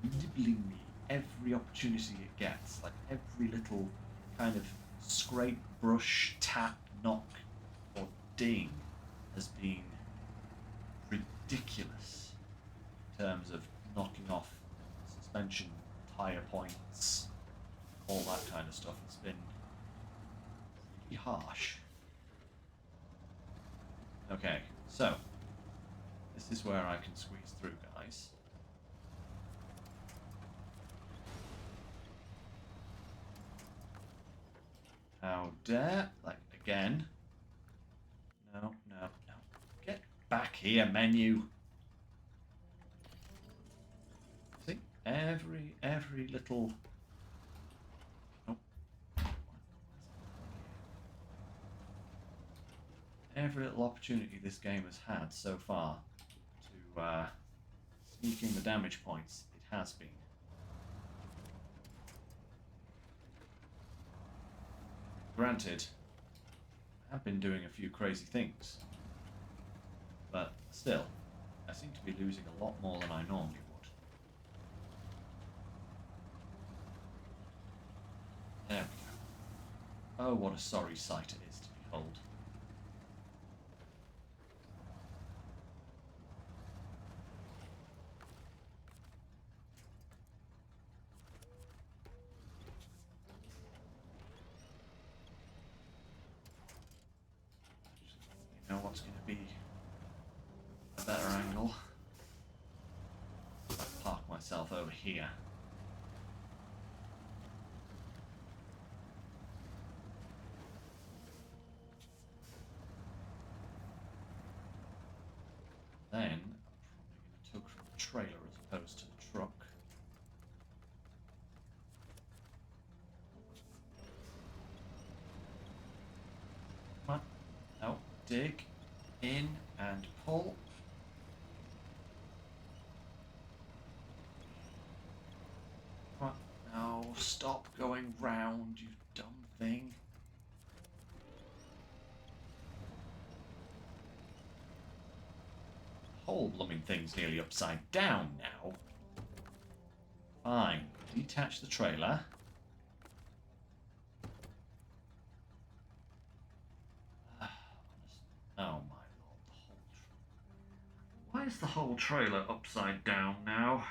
Nibbling me every opportunity it gets. Like every little kind of scrape, brush, tap, knock, or ding has been ridiculous in terms of knocking off suspension, tyre points, all that kind of stuff. It's been pretty harsh. Okay, so this is where I can squeeze through, guys. How dare, like, again. No, no, no. Get back here, menu. See? Every little... Oh. Every little opportunity this game has had so far to sneak in the damage points, it has been. Granted, I have been doing a few crazy things, but still, I seem to be losing a lot more than I normally would. There we go. Oh, what a sorry sight it is to behold. You know what's going to be a better angle? If I park myself over here. Then I'm probably going to tug from the trailer as opposed to the truck. Come on. No. Dig in and pull. Come on. No, stop going round, you dumb thing. The whole blooming thing's nearly upside down now. Fine. Detach the trailer. Oh my lord, why is the whole trailer upside down now?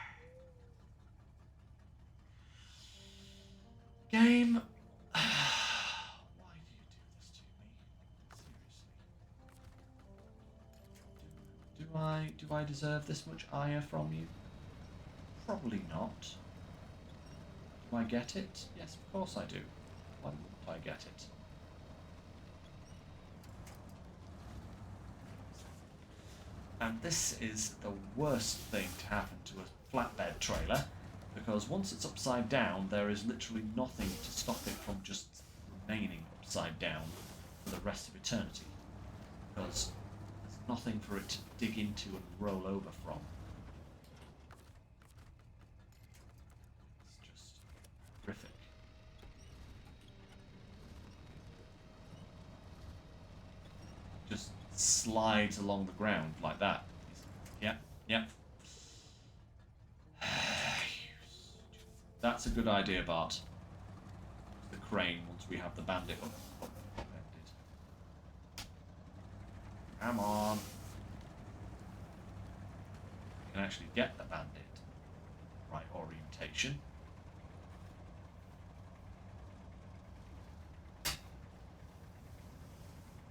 Game, why do you do this to me? Seriously. Do I deserve this much ire from you? Probably not. Do I get it? Yes, of course I do. Why wouldn't I get it? And this is the worst thing to happen to a flatbed trailer, because once it's upside down, there is literally nothing to stop it from just remaining upside down for the rest of eternity. Because there's nothing for it to dig into and roll over from. It's just horrific. Just slides along the ground like that. Yep, yep. That's a good idea, Bart. The crane once we have the bandit up. Come on. We can actually get the bandit. Right orientation.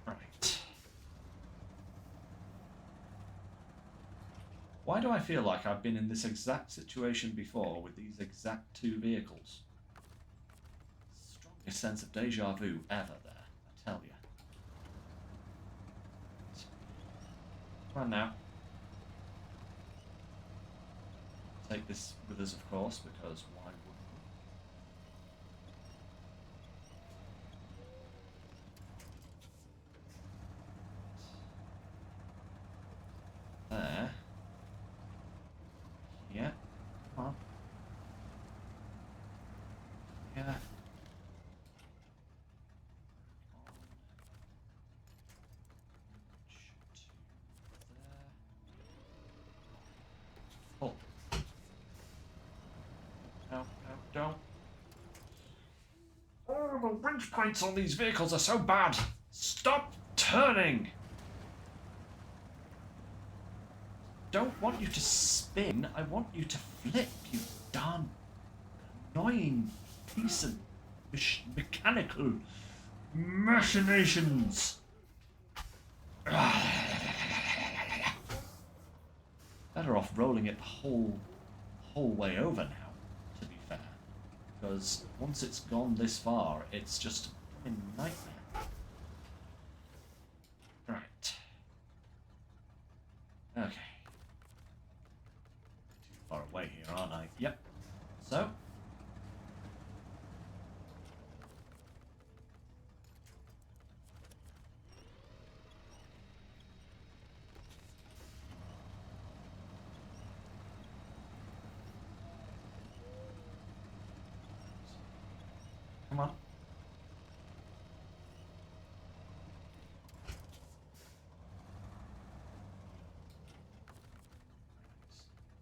Right. Why do I feel like I've been in this exact situation before with these exact two vehicles? Strongest sense of deja vu ever there, I tell you. Come on now. Take this with us, of course, because why wouldn't we? There. Yeah. Come on. Yeah. Pull. No, no, don't. Oh, the winch points on these vehicles are so bad. Stop turning. don't want you to spin. I want you to flip, you darn annoying piece of mechanical machinations. Better off rolling it the whole way over now, to be fair. Because once it's gone this far, it's just a fucking nightmare. Right. Okay. Too far away here, aren't I? Yep. So. Come on.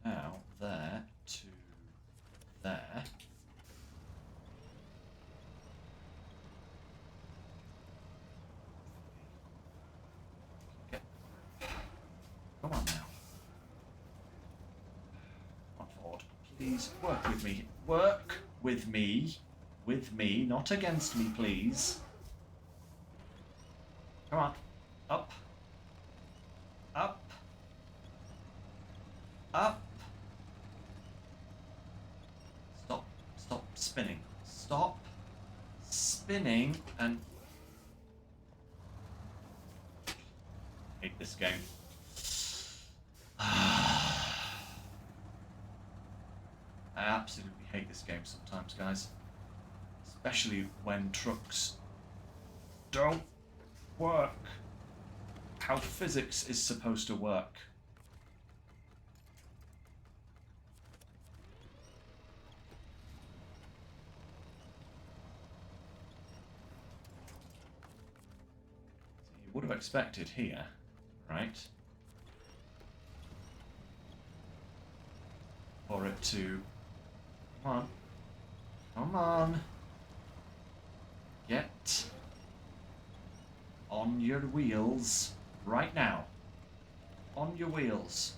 Now, there to there. Come on now. Come on forward. Please work with me. Work with me. With me, not against me, please. Come on. Up. Up. Up. Stop spinning. Stop spinning and... hate this game. I absolutely hate this game sometimes, guys. Especially when trucks don't work how physics is supposed to work. So you would have expected here, right? For it to... come on. Come on. Get on your wheels right now. On your wheels.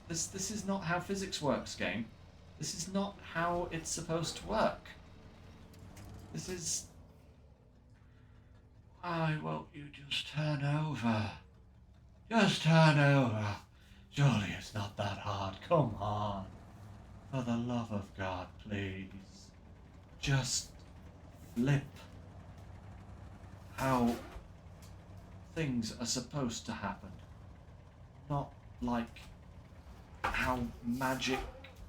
This is not how physics works, game. This is not how it's supposed to work. This is... why won't you just turn over? Just turn over. Surely it's not that hard. Come on. For the love of God, please. Just flip how things are supposed to happen. Not like how magic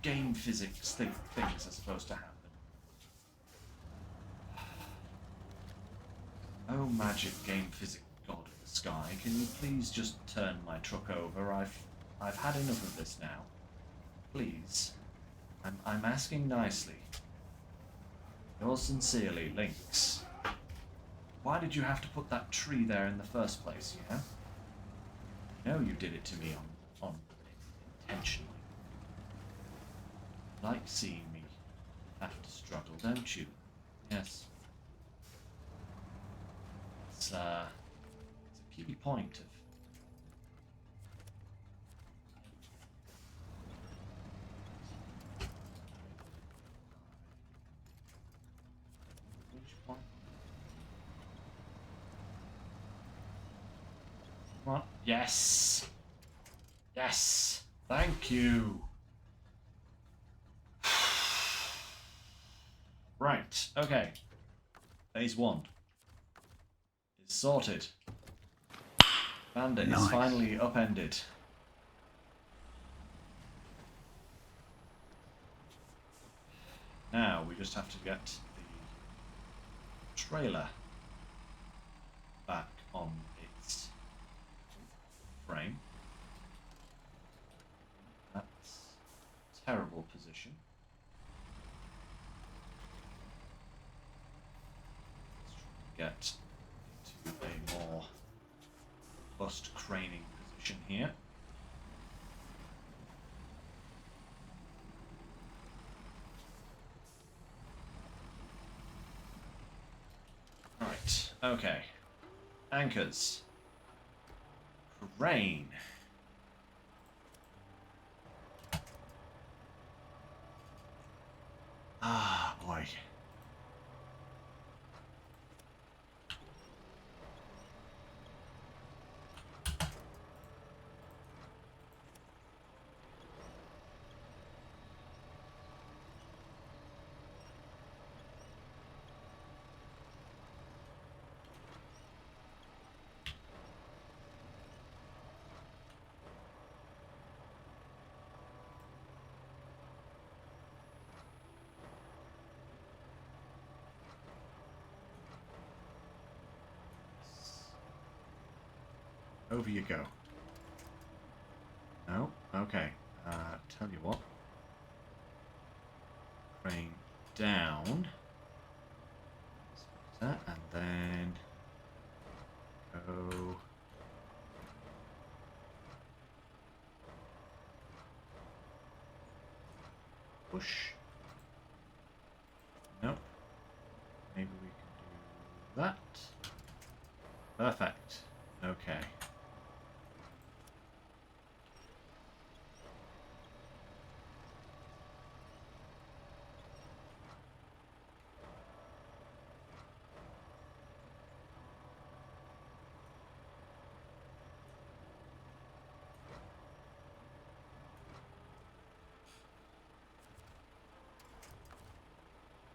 game physics things are supposed to happen. Oh, magic game physics god of the sky, can you please just turn my truck over? I've had enough of this now. Please. I'm asking nicely. Yours sincerely, Lynx. Why did you have to put that tree there in the first place, yeah? You know you did it to me on intentionally. You like seeing me have to struggle, don't you? Yes. It's a key point of... which point? Come on. Yes! Yes! Thank you! Right, okay. Phase 1 is sorted. Bandit is finally upended. Now we just have to get the trailer back on its frame. That's a terrible position. Let's try to get into a more bust craning position here. Right, Okay. Anchors. Crane. Ah, boy. Over you go. No? Okay. Tell you what. Crane down. That, and then go. Push. Nope. Maybe we can do that. Perfect. Okay.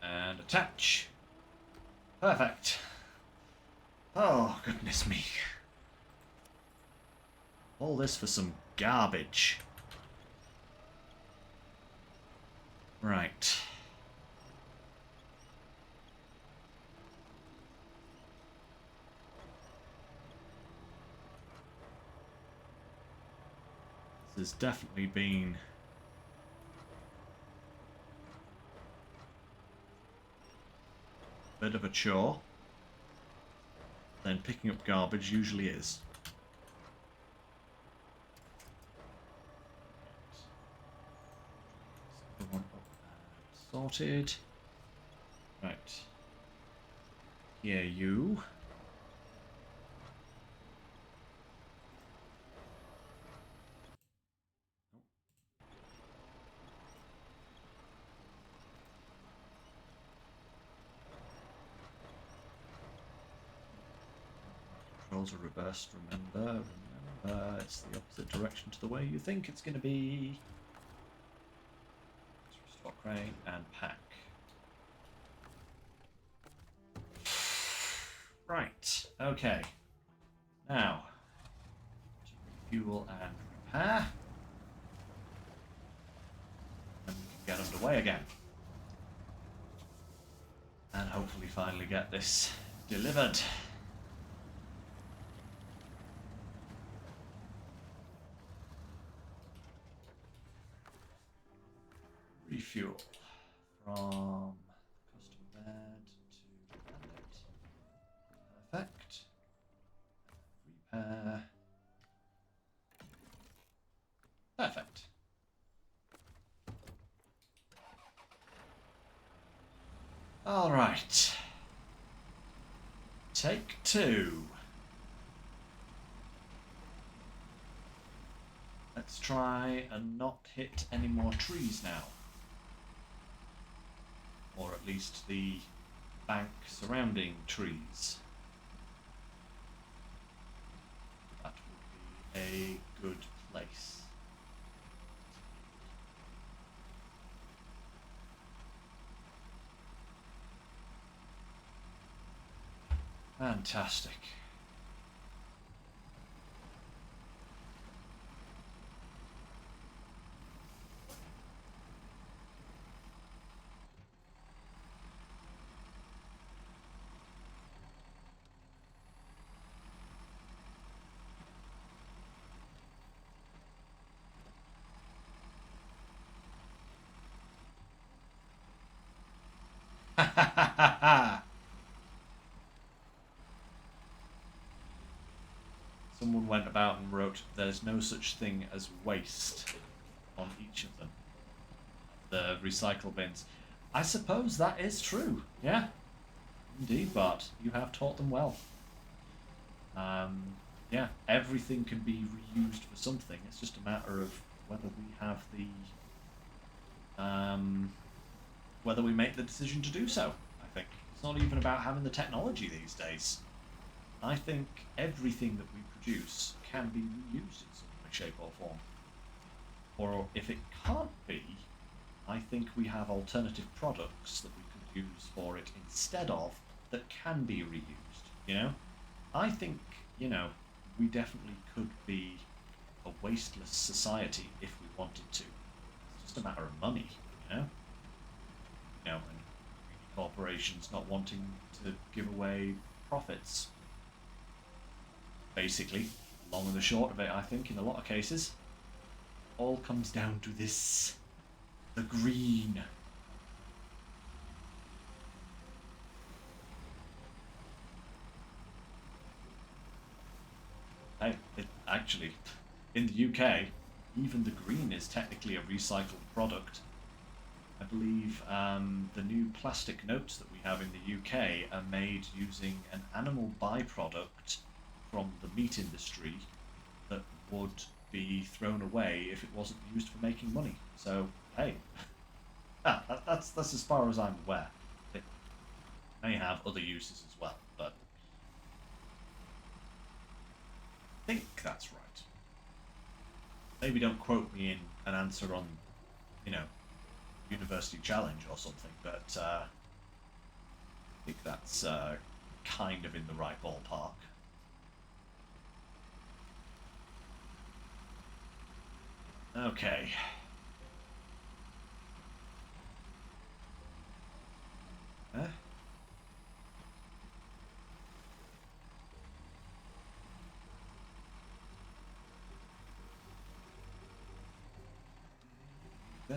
And attach. Perfect. Oh, goodness me. All this for some garbage. Right. This has definitely been a bit of a chore. Then picking up garbage usually is. The one up and sorted. Right. Here you. Controls are reversed, remember, it's the opposite direction to the way you think it's going to be. Let's restore crane and pack. Right, okay. Now, fuel and repair. And we can get underway again. And hopefully finally get this delivered. Refuel from custom bed to bandit. Perfect. Repair. Perfect. All right. Take two. Let's try and not hit any more trees now. Or at least the bank surrounding trees. That would be a good place. Fantastic. Someone went about and wrote, "There's no such thing as waste" on each of them. The recycle bins. I suppose that is true. Yeah. Indeed, Bart, you have taught them well. Yeah, everything can be reused for something. It's just a matter of whether we have whether we make the decision to do so. I think it's not even about having the technology these days. I think everything that we produce can be reused in some way, shape, or form. Or if it can't be, I think we have alternative products that we could use for it instead of that can be reused. You know, I think we definitely could be a wasteless society if we wanted to. It's just a matter of money, and corporations not wanting to give away profits. Basically, long and the short of it, I think in a lot of cases, all comes down to this: the green. Hey, actually, in the UK, even the green is technically a recycled product. I believe the new plastic notes that we have in the UK are made using an animal byproduct from the meat industry that would be thrown away if it wasn't used for making money. So, hey, that's as far as I'm aware. It may have other uses as well, but I think that's right. Maybe don't quote me in an answer on, University Challenge or something, but I think that's kind of in the right ballpark. Okay. Huh? Yeah.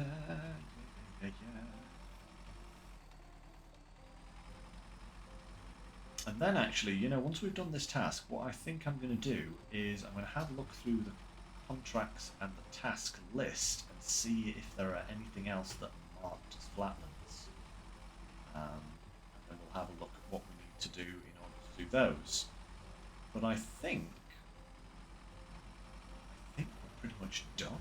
And then actually, once we've done this task, what I think I'm going to do is I'm going to have a look through the contracts and the task list and see if there are anything else that are marked as Flatlands. And then we'll have a look at what we need to do in order to do those. But I think we're pretty much done.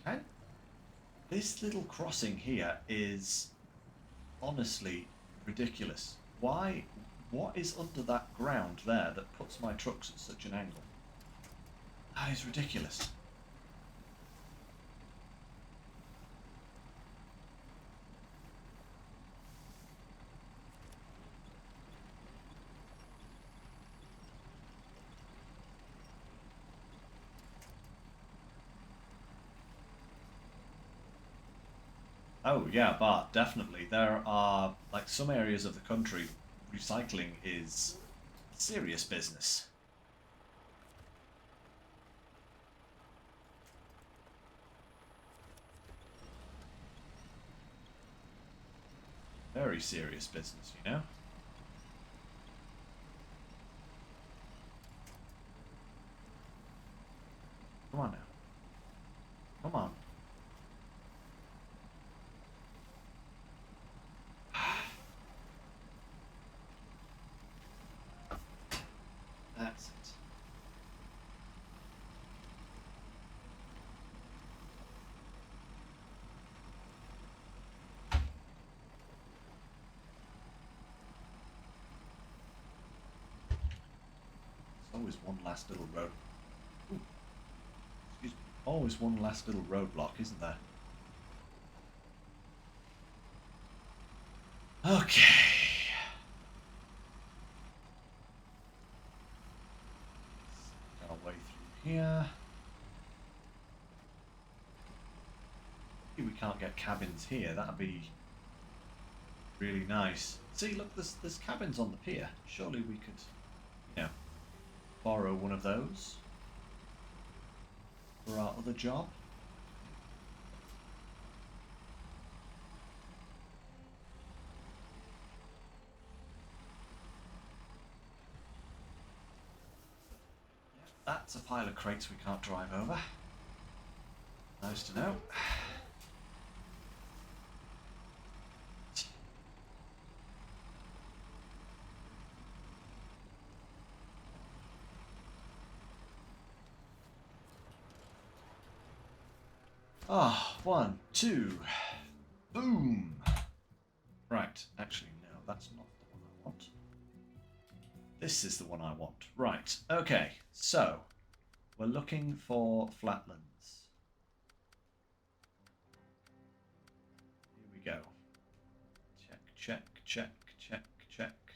Okay. This little crossing here is honestly ridiculous. Why? What is under that ground there that puts my trucks at such an angle? That is ridiculous. Oh yeah, but definitely there are like some areas of the country recycling is serious business. Very serious business. Come on now. Come on. That's it. There's always one last little road. Ooh, excuse me. Always one last little roadblock, isn't there? Okay. Got our way through here. Maybe we can't get cabins here. That'd be really nice. See, look, there's cabins on the pier. Surely we could, borrow one of those for our other job. That's a pile of crates we can't drive over. Nice to know. Ah, 1, 2. Boom. Right, actually, no, that's not the one I want. This is the one I want. Right, okay, so we're looking for Flatlands. Here we go. Check, check, check, check, check.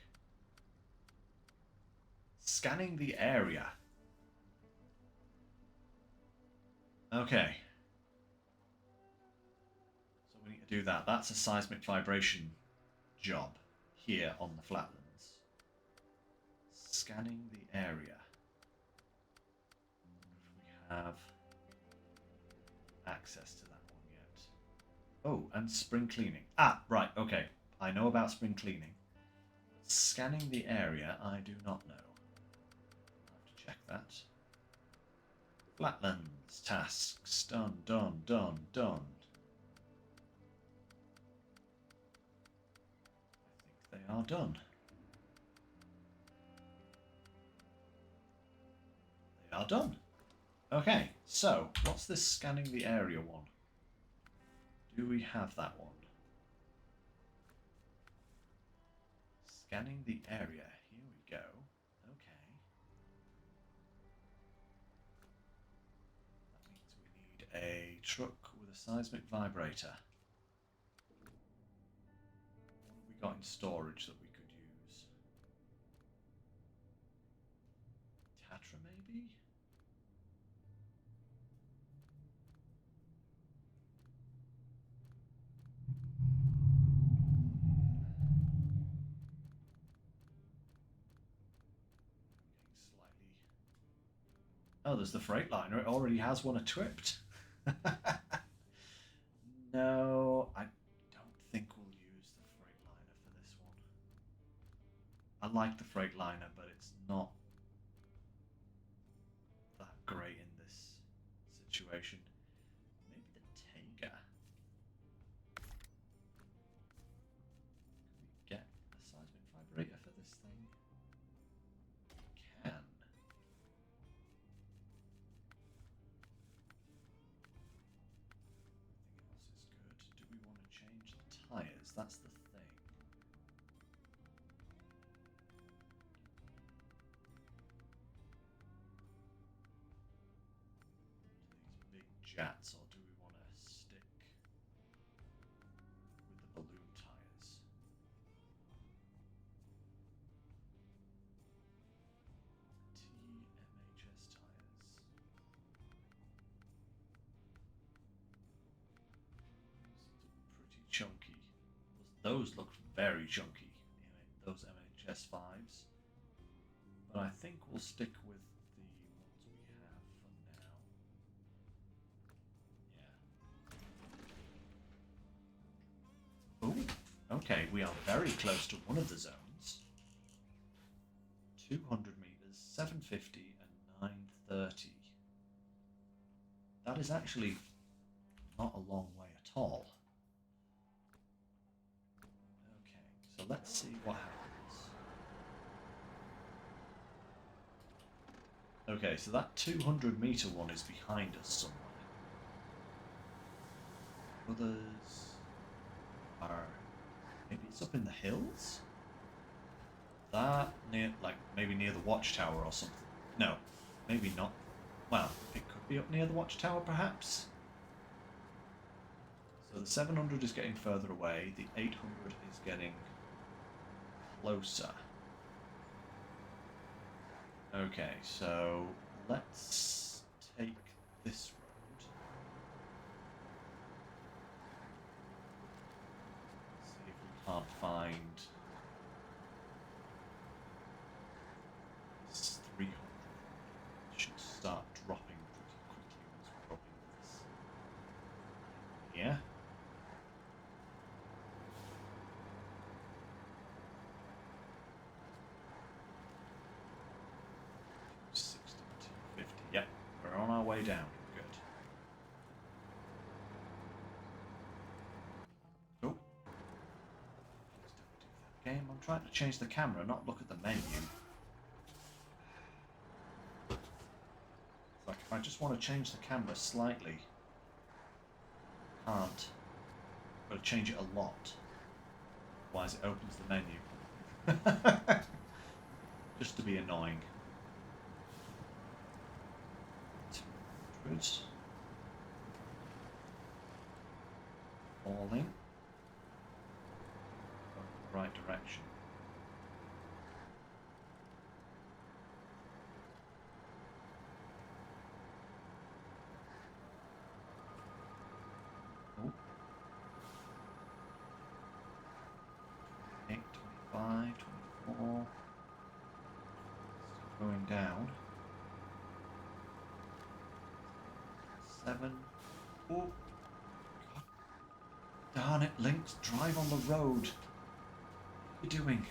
Scanning the area. Okay. So we need to do that. That's a seismic vibration job here on the Flatlands. Scanning the area. If we have access to that one yet. Oh, and spring cleaning. Ah, right, okay. I know about spring cleaning. Scanning the area, I do not know. I'll have to check that. Flatlands tasks. Done, done, done, done. I think they are done. They are done. Okay, so what's this scanning the area one? Do we have that one? Scanning the area. Here we go. Okay. That means we need a truck with a seismic vibrator. What have we got in storage that we could use? Tatra, maybe? Slightly. Oh, there's the Freightliner. It already has one equipped. No, I don't think we'll use the Freightliner for this one. I like the Freightliner, but it's not that great in this situation. Maybe the Tega. Can we get a seismic vibrator for this thing? We can. Anything else is good. Do we want to change the tyres? That's the thing. These big jats, or do we want to stick with the balloon tyres? TMHS tyres. Pretty chunky. Those look very chunky, those MHS 5s. But I think we'll stick with the ones we have for now. Yeah. Oh, okay, we are very close to one of the zones. 200 meters, 750 and 930. That is actually not a long way at all. Okay, so let's see what happens. Okay, so that 200 meter one is behind us somewhere. Others are... maybe it's up in the hills? That near, like, maybe near the watchtower or something. No, maybe not. Well, it could be up near the watchtower, perhaps. So the 700 is getting further away. The 800 is getting closer. Okay, so let's take this road. See if we can't find this 300. It should start dropping pretty quickly once we're dropping this. Yeah. Yep, we're on our way down. Good. Oh. Please don't do that, game. I'm trying to change the camera, not look at the menu. Like, if I just want to change the camera slightly. can't. I've got to change it a lot. Otherwise it opens the menu. Just to be annoying. 200. Falling. Going in the right direction. Oh. 8, 25, 24. Still going down. 7. Oh. God. Darn it, Lynx, drive on the road. What are you doing?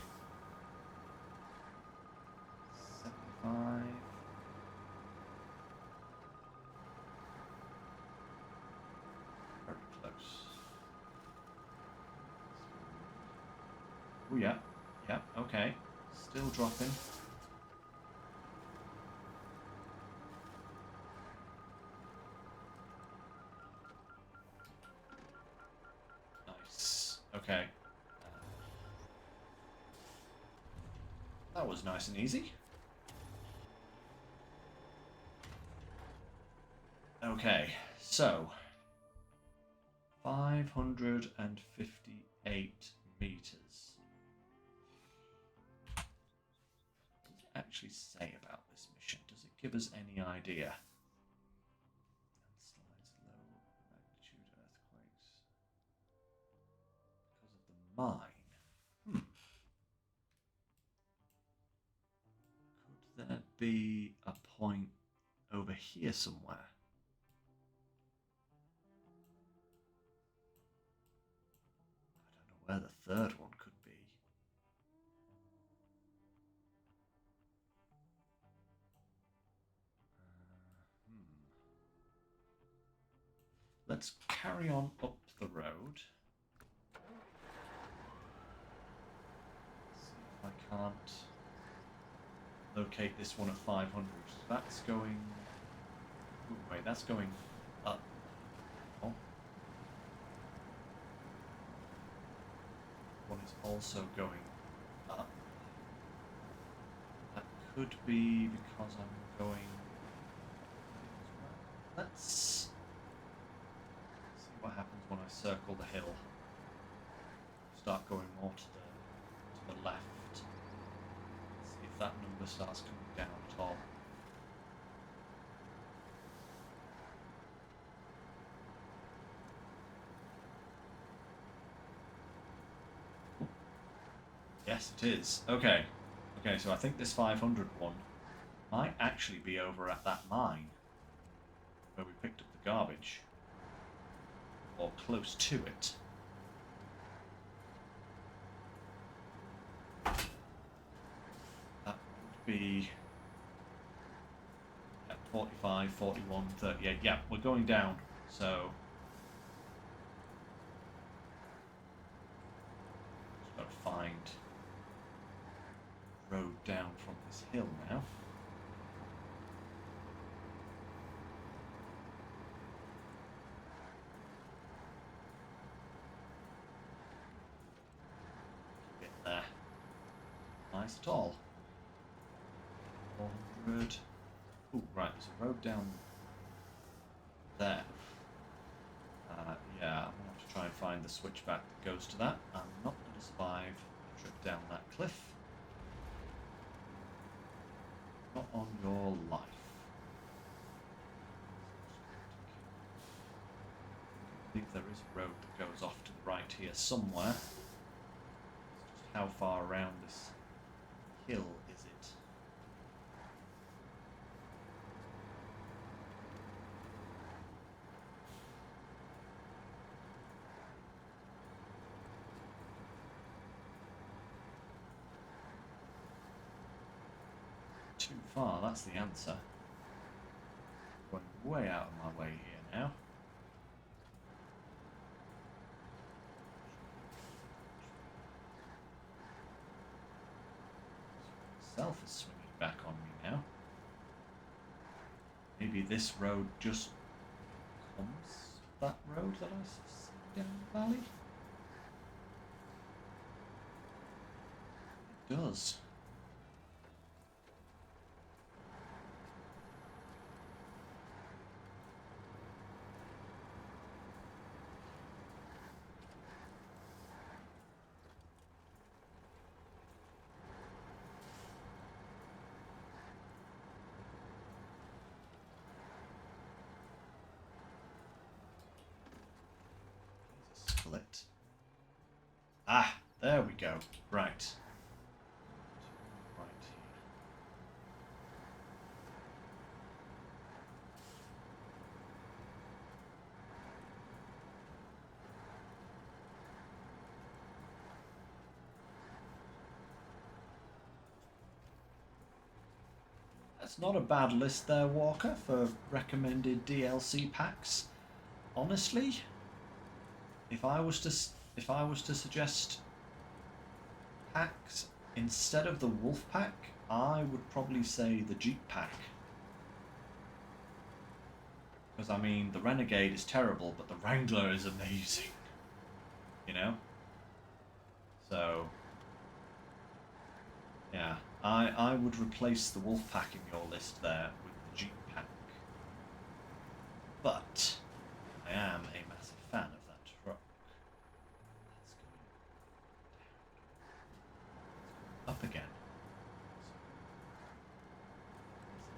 75. Very close. Oh yeah, yeah, okay. Still dropping. Nice. Okay. That was nice and easy. Okay, so 558 meters. What does it actually say about this mission? Does it give us any idea? Landslides, low magnitude earthquakes. Because of the mine. Could there be a point over here somewhere? I don't know where the third one could be. Let's carry on up the road. See if I can't locate this one at 500. That's going... Ooh, wait, that's going up. Oh. One is also going up. That could be because I'm going... Let's see what happens when I circle the hill. Start going more to the left. See if that number starts coming down at all. Yes, it is. Okay. Okay, so I think this 500 one might actually be over at that mine where we picked up the garbage. Or close to it. That would be 45, 41, 38. Yeah, we're going down. So just got to find road down from this hill now. Get there. Nice at all. 400. Oh, right, there's a road down there. Yeah, I'm going to have to try and find the switchback that goes to that. I'm not going to survive a trip down that cliff. Not on your life. I believe there is a road that goes off to the right here somewhere. It's just how far around this hill is it? Too far, that's the answer. Going way out of my way here now. Itself is swinging back on me now. Maybe this road just comes that road that I see down the valley? It does. Split. Ah, there we go. Right. Right here. That's not a bad list there, Walker, for recommended DLC packs. Honestly, if I was to suggest packs instead of the Wolf pack, I would probably say the Jeep pack. Because I mean, the Renegade is terrible, but the Wrangler is amazing. You know? So yeah, I would replace the Wolf pack in your list there with the Jeep pack. But I am a massive fan of that truck. That's going up again. Is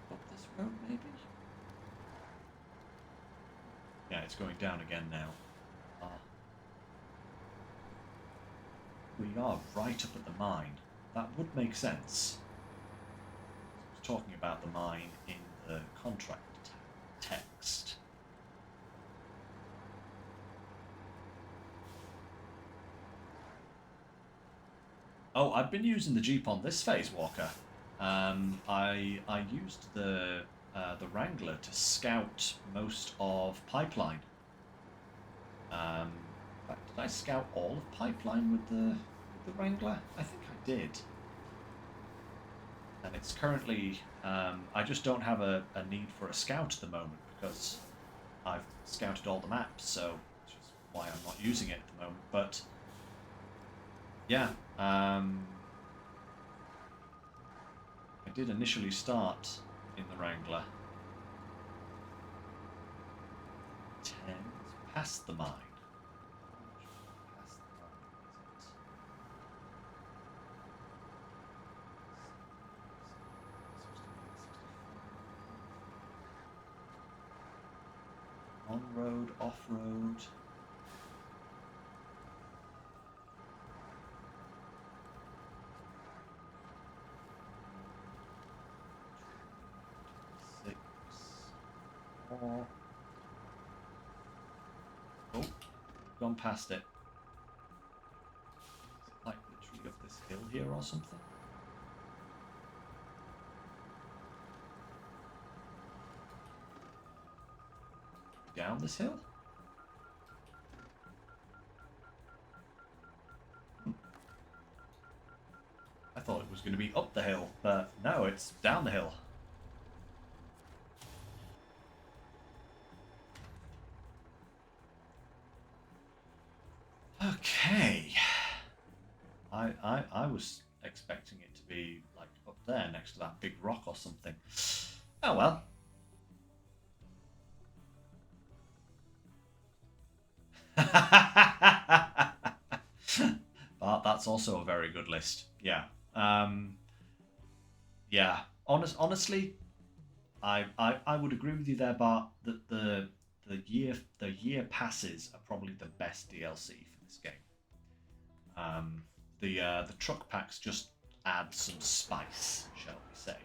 it up this road, maybe? Yeah, it's going down again now. We are right up at the mine. That would make sense. I was talking about the mine in the contract text. Oh, I've been using the Jeep on this phase, Walker. I used the Wrangler to scout most of Pipeline. In fact, did I scout all of Pipeline with the Wrangler? I think I did. And it's currently, I just don't have a need for a scout at the moment because I've scouted all the maps, so which is why I'm not using it at the moment. But yeah, I did initially start in the Wrangler. 10 past the mine. On-road, off-road. Oh, gone past it. Is it like literally up this hill here or something? Down this hill? I thought it was going to be up the hill, but no, it's down the hill. Okay. I was expecting it to be like up there next to that big rock or something. Oh well. But that's also a very good list. Yeah. Yeah. Honestly, I would agree with you there, Bart, that the year passes are probably the best DLC for this game. The truck packs just add some spice, shall we say?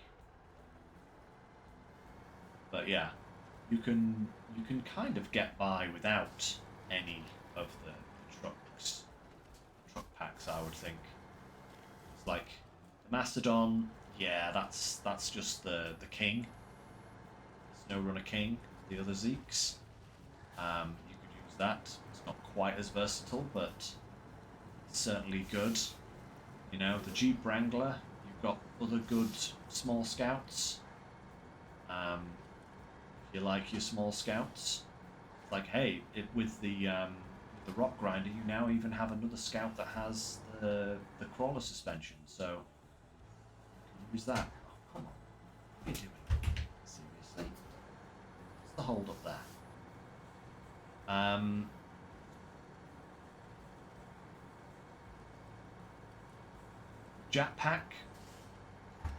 But yeah, you can kind of get by without any of the truck packs, I would think. It's like the Mastodon, yeah, that's just the king, Snowrunner King, the other Zeeks. You could use that. It's not quite as versatile, but it's certainly good. You know, the Jeep Wrangler, you've got other good small scouts. If you like your small scouts. Like, hey, with the rock grinder, you now even have another scout that has the crawler suspension, so you can use that. Oh, come on, what are you doing? Seriously, what's the hold up there? Jetpack,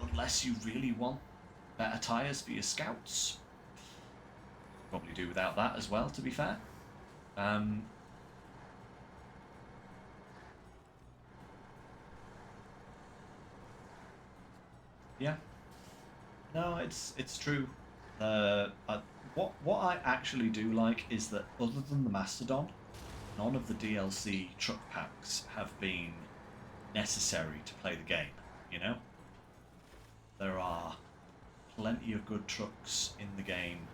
unless you really want better tyres for your scouts. Probably do without that as well, to be fair. Yeah. No, it's true. What I actually do like is that other than the Mastodon, none of the DLC truck packs have been necessary to play the game. You know, there are plenty of good trucks in the game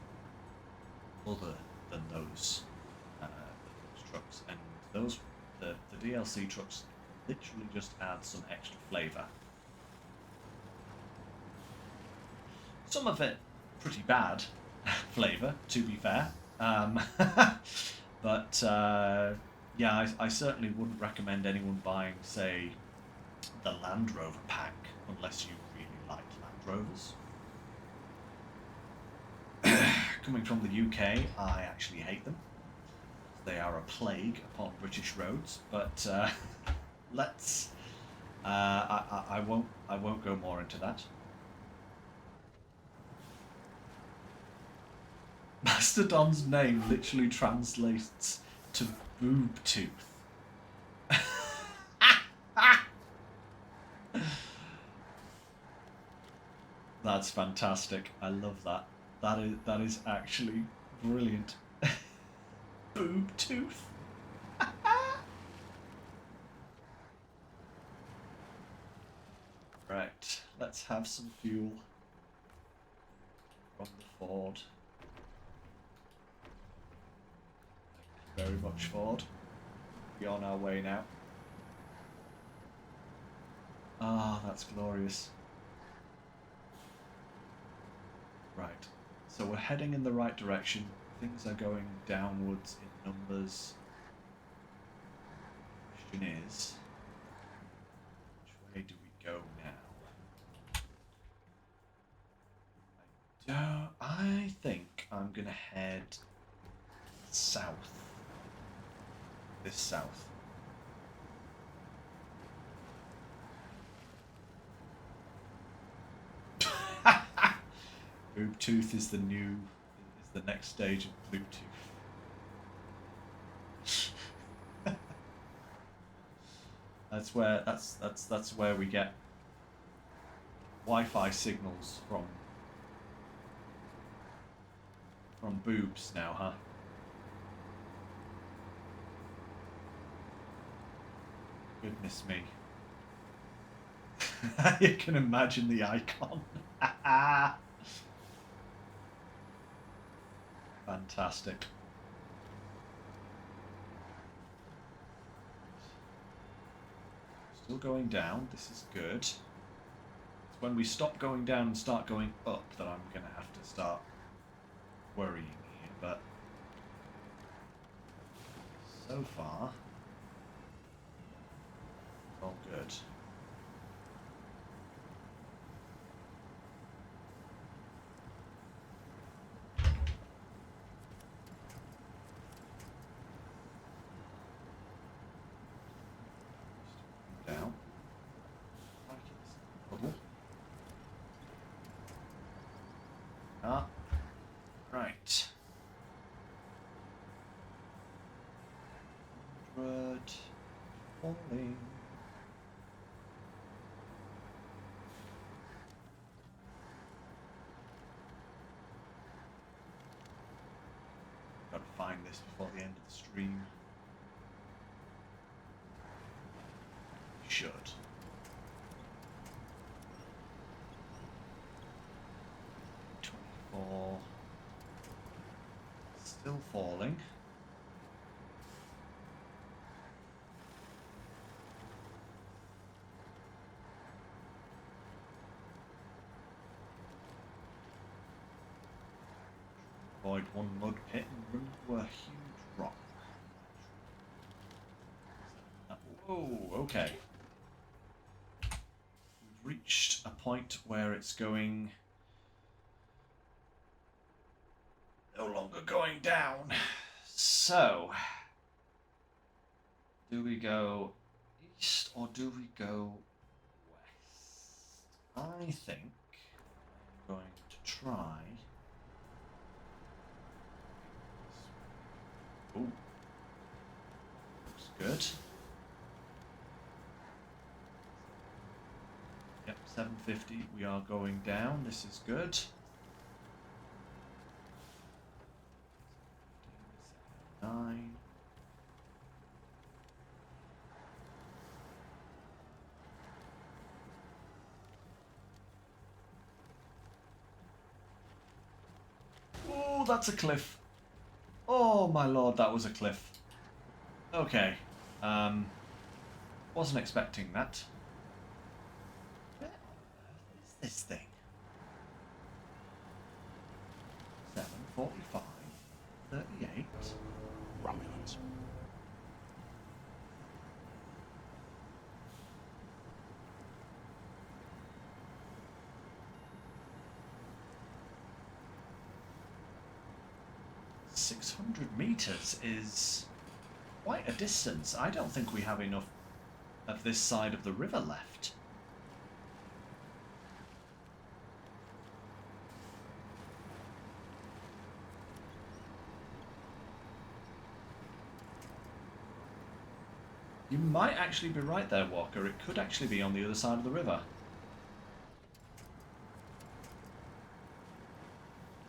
other than those trucks, and the DLC trucks literally just add some extra flavour. Some of it pretty bad flavour, to be fair. But yeah, I certainly wouldn't recommend anyone buying, say, the Land Rover pack unless you really like Land Rovers. Coming from the UK, I actually hate them. They are a plague upon British roads. But let's. I won't go more into that. Mastodon's name literally translates to boob tooth. That's fantastic. I love that. That is actually brilliant. Boob tooth. Right, let's have some fuel from the Ford. Thank you very much, Ford. We're on our way now. Ah, that's glorious. Right, so we're heading in the right direction. Things are going downwards in numbers. The question is, which way do we go now? I think I'm gonna head south. This south. Bluetooth is the next stage of Bluetooth. that's where we get Wi-Fi signals from boobs now, huh? Goodness me. You can imagine the icon. Fantastic. Still going down. This is good. It's when we stop going down and start going up that I'm going to have to start worrying here, but so far, all good. Down. Bubble. Ah. Right. 100. Falling. Gotta find this before the end of the stream. Should. Still falling. avoid one mud pit and run into a huge rock. Whoa, okay. We've reached a point where it's going... no longer going down. So... do we go east or do we go west? I think I'm going to try... ooh. Looks good. Yep, 750. We are going down. This is good. 9. Oh, that's a cliff. Oh my lord, that was a cliff. Okay. Wasn't expecting that. Where is this thing? 745, 38. Romulans. $600 is quite a distance. I don't think we have enough of this side of the river left. You might actually be right there, Walker. It could actually be on the other side of the river.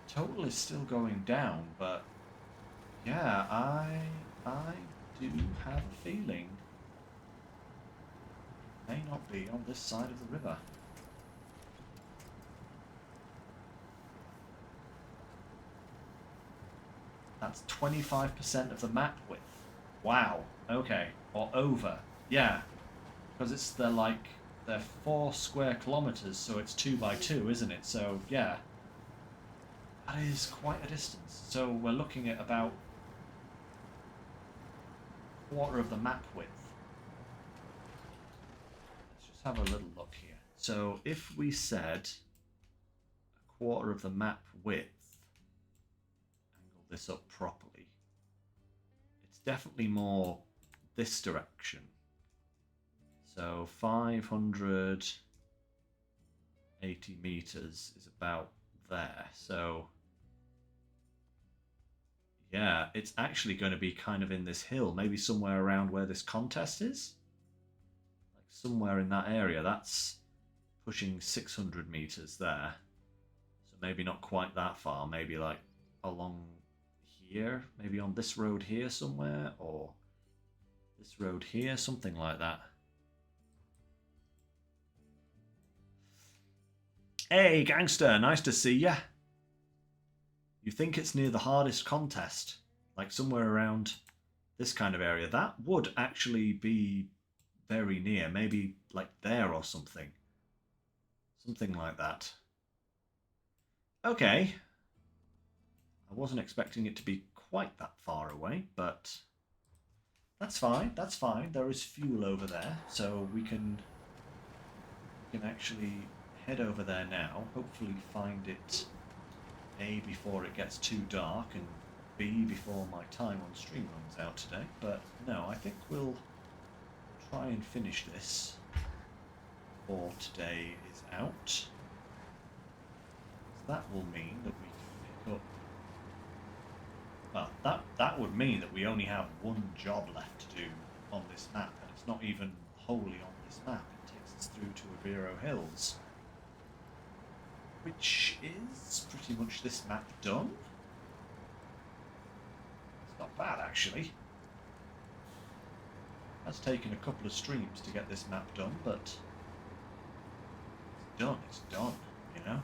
Total is still going down, but yeah, I do have a feeling it may not be on this side of the river. That's 25% of the map width. Wow. Okay. Or over. Yeah. Because they're 4 square kilometers, so it's 2 by 2, isn't it? So yeah. That is quite a distance. So we're looking at about a quarter of the map width. Let's just have a little look here. So if we said a quarter of the map width, angle this up properly, it's definitely more this direction. So 580 meters is about there. So yeah, it's actually going to be kind of in this hill, maybe somewhere around where this contest is. Like somewhere in that area. That's pushing 600 meters there. So maybe not quite that far, maybe like along here, maybe on this road here somewhere, or this road here, something like that. Hey, gangster, nice to see ya. You think it's near the hardest contest, like somewhere around this kind of area. That would actually be very near, maybe like there or something. Something like that. Okay. I wasn't expecting it to be quite that far away, but that's fine, that's fine. There is fuel over there, so we can actually head over there now, hopefully find it A, before it gets too dark, and B, before my time on stream runs out today. But no, I think we'll try and finish this before today is out. So that will mean that we can pick up... well, that would mean that we only have one job left to do on this map, and it's not even wholly on this map. It takes us through to Avero Hills, which is pretty much this map done. It's not bad, actually. It's taken a couple of streams to get this map done, but it's done, you know?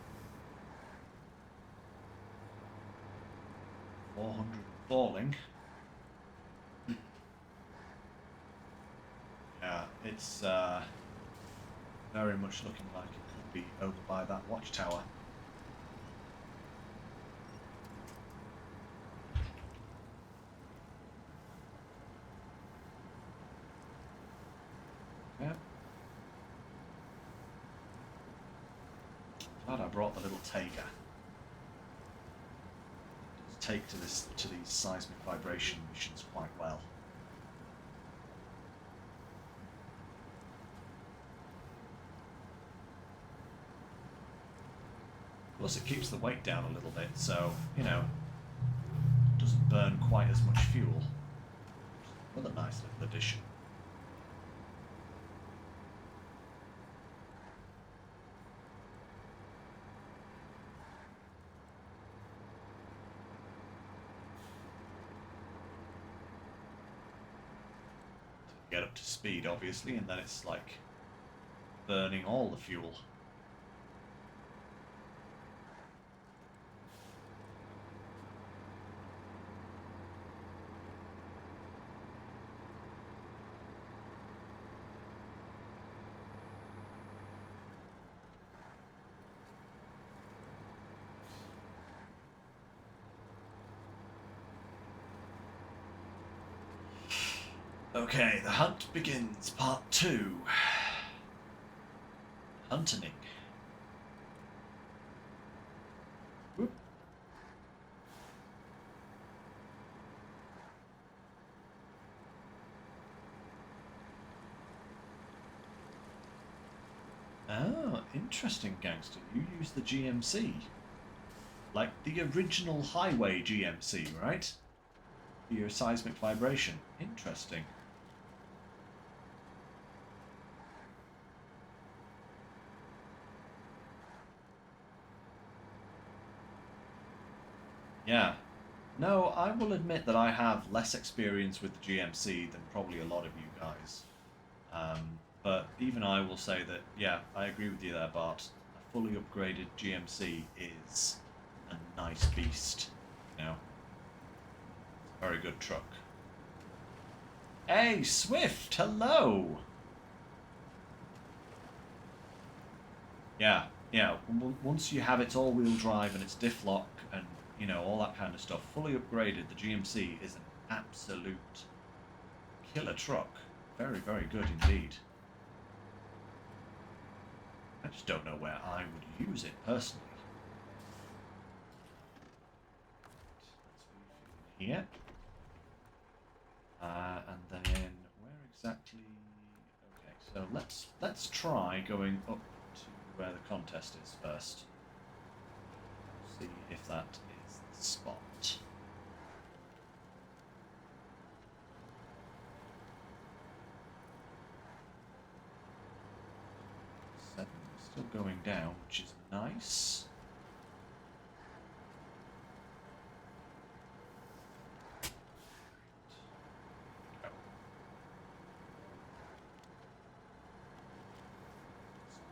400 falling. Yeah, it's very much looking like it could be over by that watchtower. Glad I brought the little Tega. It does take to these seismic vibration missions quite well. Plus, it keeps the weight down a little bit, so you know, doesn't burn quite as much fuel. Another nice little addition. Get up to speed, obviously, and then it's like burning all the fuel. Okay, the hunt begins, part 2. Hunting. Whoop. Oh, interesting, gangster. You use the GMC. Like the original highway GMC, right? For your seismic vibration. Interesting. Yeah. No, I will admit that I have less experience with the GMC than probably a lot of you guys. But even I will say that, yeah, I agree with you there, Bart. A fully upgraded GMC is a nice beast, you know. It's a very good truck. Hey, Swift, hello! Yeah, once you have its all-wheel drive and its diff lock and, you know, all that kind of stuff, fully upgraded, the GMC is an absolute killer truck. Very, very good indeed. I just don't know where I would use it personally. Let's be here. And then where exactly? Okay, so let's try going up to where the contest is first. See if that is the spot. 7 still going down, which is nice.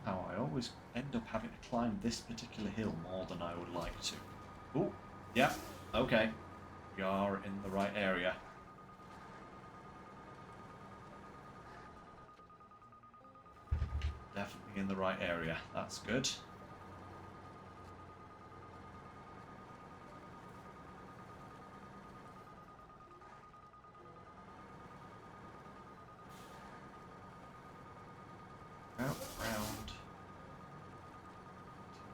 Somehow I always end up having to climb this particular hill more than I would like to. Oh, yeah, okay. We are in the right area. Definitely in the right area. That's good. Out round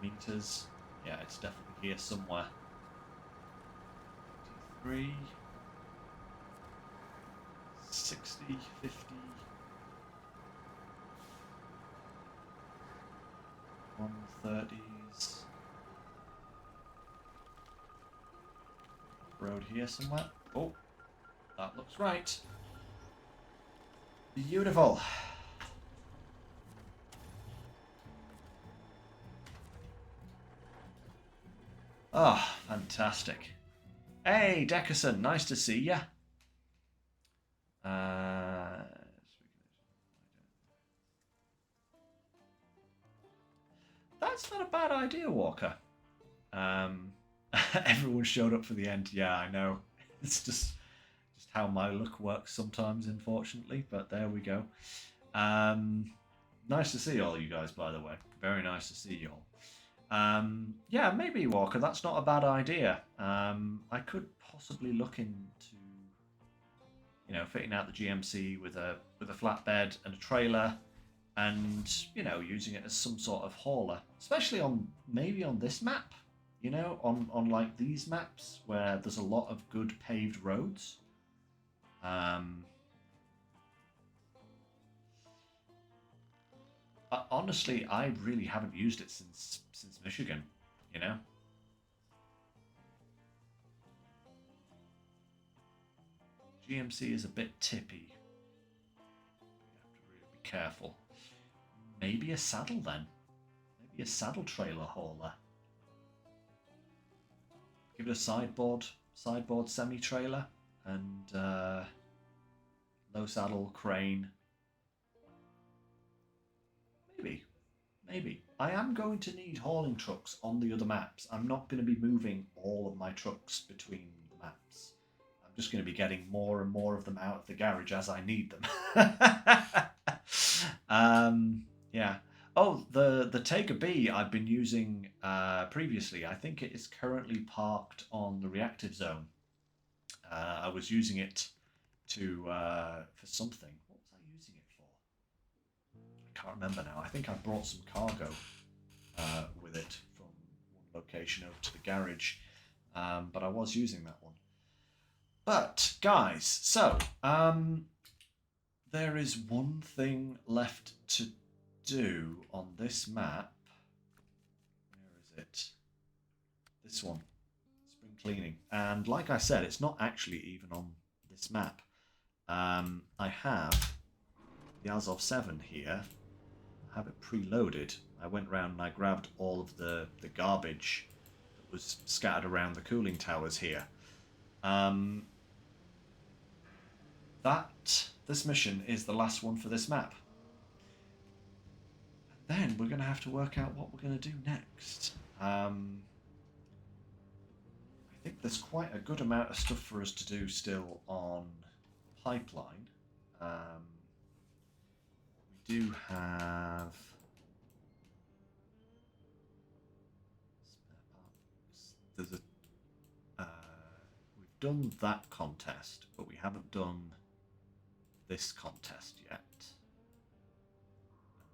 2 meters. Yeah, it's definitely here somewhere. 53, 60, 50, 130s. Road here somewhere. Oh, that looks right. Beautiful. Ah, oh, fantastic. Hey, Deckerson, nice to see ya. That's not a bad idea, Walker. Everyone showed up for the end. Yeah, I know. It's just how my luck works sometimes, unfortunately. But there we go. Nice to see all you guys, by the way. Very nice to see you all. Yeah, maybe, Walker. That's not a bad idea. I could possibly look into, you know, fitting out the GMC with a flatbed and a trailer, and you know, using it as some sort of hauler, especially on maybe on this map, you know, on like these maps where there's a lot of good paved roads. Honestly, I really haven't used it since Michigan, you know. GMC is a bit tippy. You have to really be careful. Maybe a saddle then. Maybe a saddle trailer hauler. Give it a sideboard semi-trailer and low saddle crane. Maybe. I am going to need hauling trucks on the other maps. I'm not going to be moving all of my trucks between the maps. I'm just going to be getting more and more of them out of the garage as I need them. Yeah. Oh, the Taker B I've been using previously. I think it is currently parked on the reactive zone. I was using it to for something. What was I using it for? I can't remember now. I think I brought some cargo with it from one location over to the garage, but I was using that one. But guys, so there is one thing left to do on this map. Where is it? This one. Spring cleaning. And like I said, it's not actually even on this map. I have the Azov 7 here. I have it preloaded. I went around and I grabbed all of the garbage that was scattered around the cooling towers here. This mission is the last one for this map. And then we're going to have to work out what we're going to do next. I think there's quite a good amount of stuff for us to do still on Pipeline. We do have spare parts. There's a we've done that contest, but we haven't done this contest yet.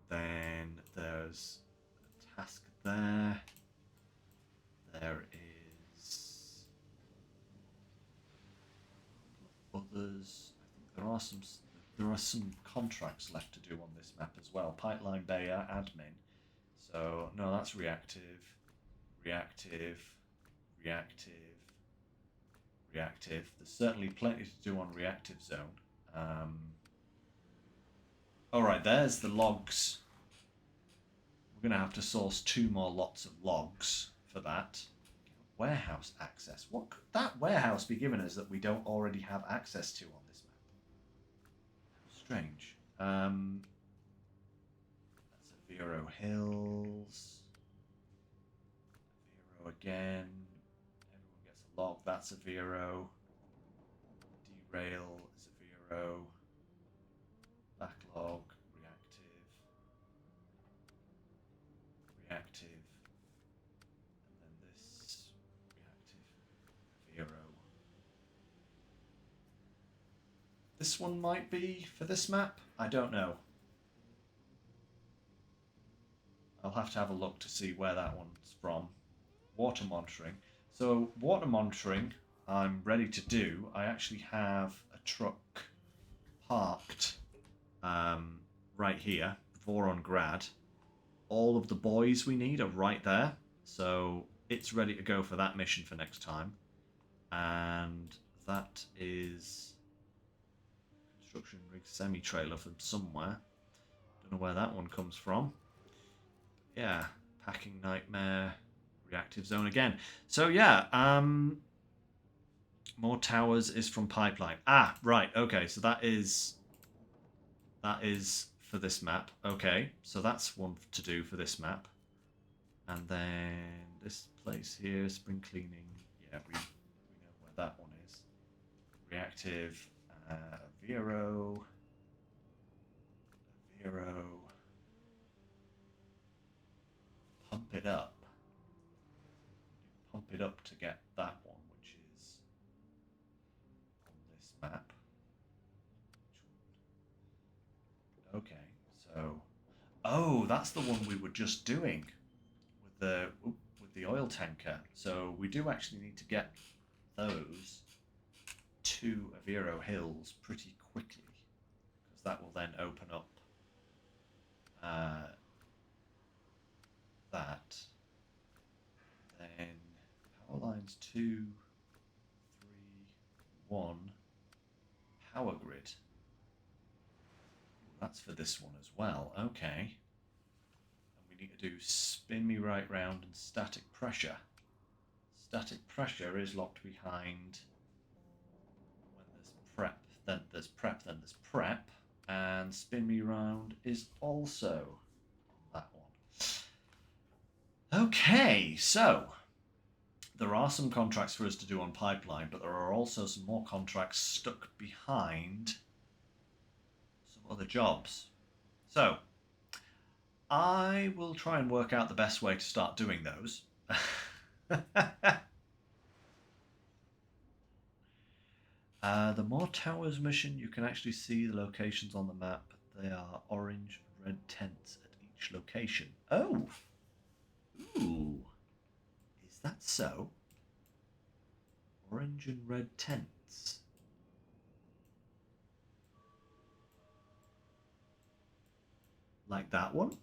Then there's a task there. There is others. I think there are some contracts left to do on this map as well. Pipeline Bay admin. So no, that's reactive. There's certainly plenty to do on reactive zone. Alright, there's the logs. We're going to have to source 2 more lots of logs for that. Warehouse access. What could that warehouse be giving us that we don't already have access to on this map? Strange. That's a Vero Hills. Vero again. Everyone gets a log. That's a Vero. Derail is a Vero. Backlog, reactive, and then this reactive Vero. This one might be for this map. I don't know. I'll have to have a look to see where that one's from. Water monitoring. So water monitoring, I'm ready to do. I actually have a truck parked right here, Voron Grad. All of the boys we need are right there, so it's ready to go for that mission for next time. And that is construction rig semi-trailer from somewhere. Don't know where that one comes from. Yeah, packing nightmare, reactive zone again. So yeah, more towers is from Pipeline. Ah, right, okay, so that is for this map. Okay, so that's one to do for this map. And then this place here, spring cleaning. Yeah, we know where that one is. Reactive, Vero. Pump it up. Pump it up to get that one, which is on this map. Okay, so Oh, that's the one we were just doing with the oil tanker. So we do actually need to get those to Avero Hills pretty quickly, because that will then open up that. Then power lines 2, 3, 1, power grid. That's for this one as well. Okay. And we need to do spin me right round and static pressure. Static pressure is locked behind when there's prep, then there's prep, then there's prep. And spin me round is also that one. Okay, so there are some contracts for us to do on pipeline, but there are also some more contracts stuck behind some other jobs. So I will try and work out the best way to start doing those. The more towers mission, you can actually see the locations on the map. They are orange and red tents at each location. Oh! Ooh! Is that so? Orange and red tents. Like that one?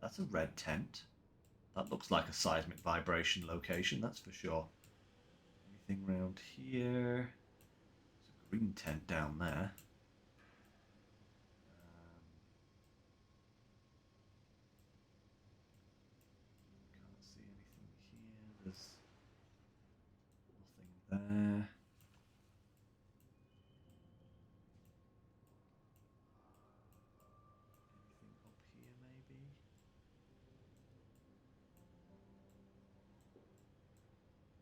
That's a red tent. That looks like a seismic vibration location, that's for sure. Anything around here? There's a green tent down there. Can't see anything here. There's nothing there. Anything up here, maybe?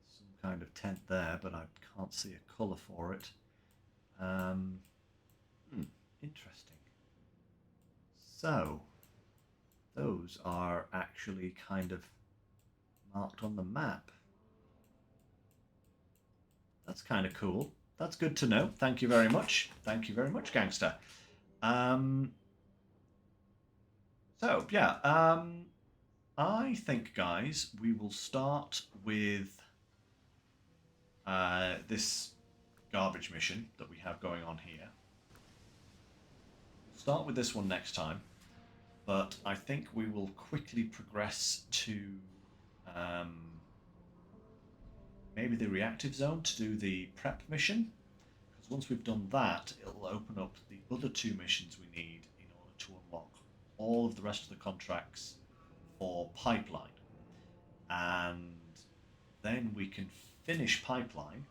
Some kind of tent there, but I can't see a colour for it. Interesting. So, those are actually kind of marked on the map. That's kind of cool. That's good to know. Thank you very much. Thank you very much, gangster. So, yeah. I think, guys, we will start with this garbage mission that we have going on here. We'll start with this one next time, but I think we will quickly progress to maybe the reactive zone to do the prep mission, because once we've done that, it'll open up the other 2 missions we need in order to unlock all of the rest of the contracts for pipeline, and then we can finish pipeline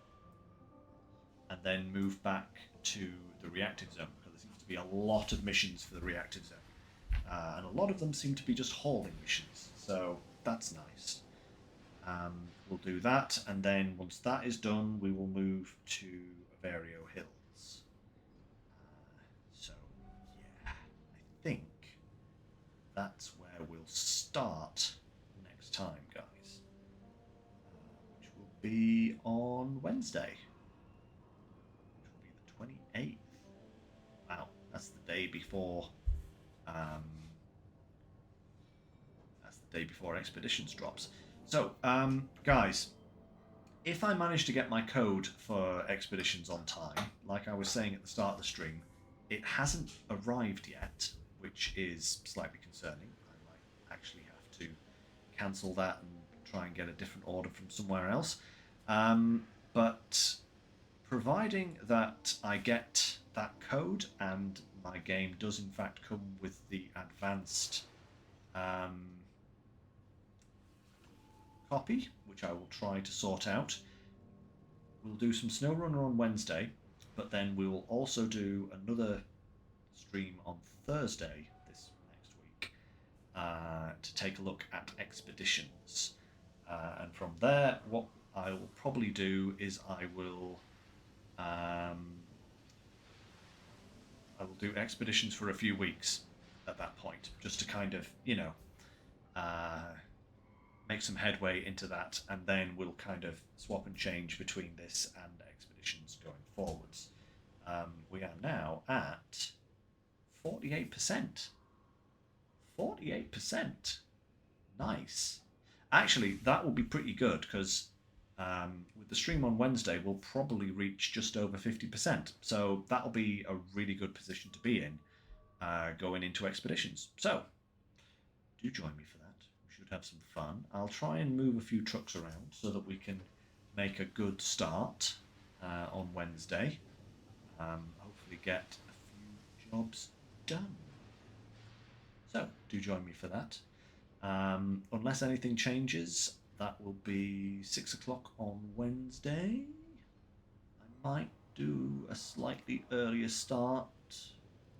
and then move back to the reactive zone, because there seems to be a lot of missions for the reactive zone, and a lot of them seem to be just hauling missions, so that's nice. We'll do that, and then once that is done, we will move to Avero Hills. So, yeah, I think that's where we'll start next time, guys, which will be on Wednesday, which will be the 28th. Wow, that's the day before. That's the day before Expeditions drops. So, guys, if I manage to get my code for Expeditions on time, like I was saying at the start of the stream, it hasn't arrived yet, which is slightly concerning. I might actually have to cancel that and try and get a different order from somewhere else. But providing that I get that code and my game does in fact come with the advanced copy, which I will try to sort out. We'll do some SnowRunner on Wednesday, but then we will also do another stream on Thursday this next week to take a look at Expeditions. And from there, what I will probably do is I will do Expeditions for a few weeks at that point, just to kind of, make some headway into that, and then we'll kind of swap and change between this and Expeditions going forwards. We are now at 48%. 48%. Nice. Actually, that will be pretty good because with the stream on Wednesday, we'll probably reach just over 50%. So that'll be a really good position to be in going into expeditions. So do join me for that. We should have some fun. I'll try and move a few trucks around so that we can make a good start on Wednesday. Hopefully get a few jobs done. So do join me for that. Unless anything changes, that will be 6 o'clock on Wednesday. I might do a slightly earlier start.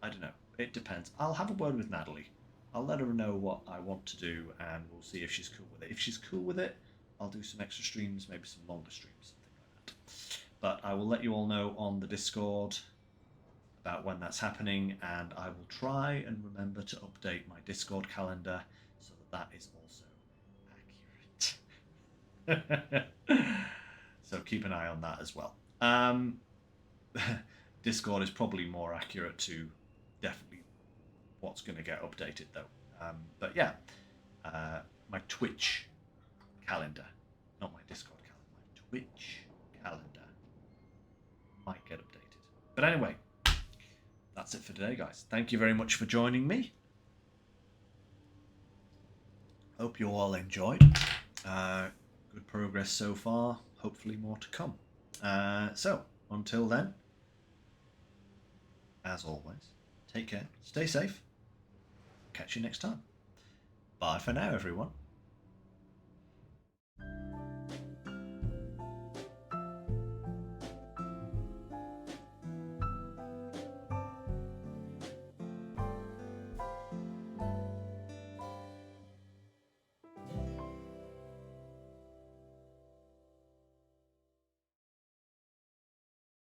I don't know. It depends. I'll have a word with Natalie. I'll let her know what I want to do, and we'll see if she's cool with it. If she's cool with it, I'll do some extra streams, maybe some longer streams, something like that. But I will let you all know on the Discord about when that's happening, and I will try and remember to update my Discord calendar so that is also accurate. So keep an eye on that as well. Discord is probably more accurate to definitely what's going to get updated though. But yeah, my Twitch calendar, not my Discord calendar, my Twitch calendar might get updated. But anyway, that's it for today, guys. Thank you very much for joining me. Hope you all enjoyed. Good progress so far. Hopefully more to come. So, until then, as always, take care, stay safe. Catch you next time. Bye for now, everyone.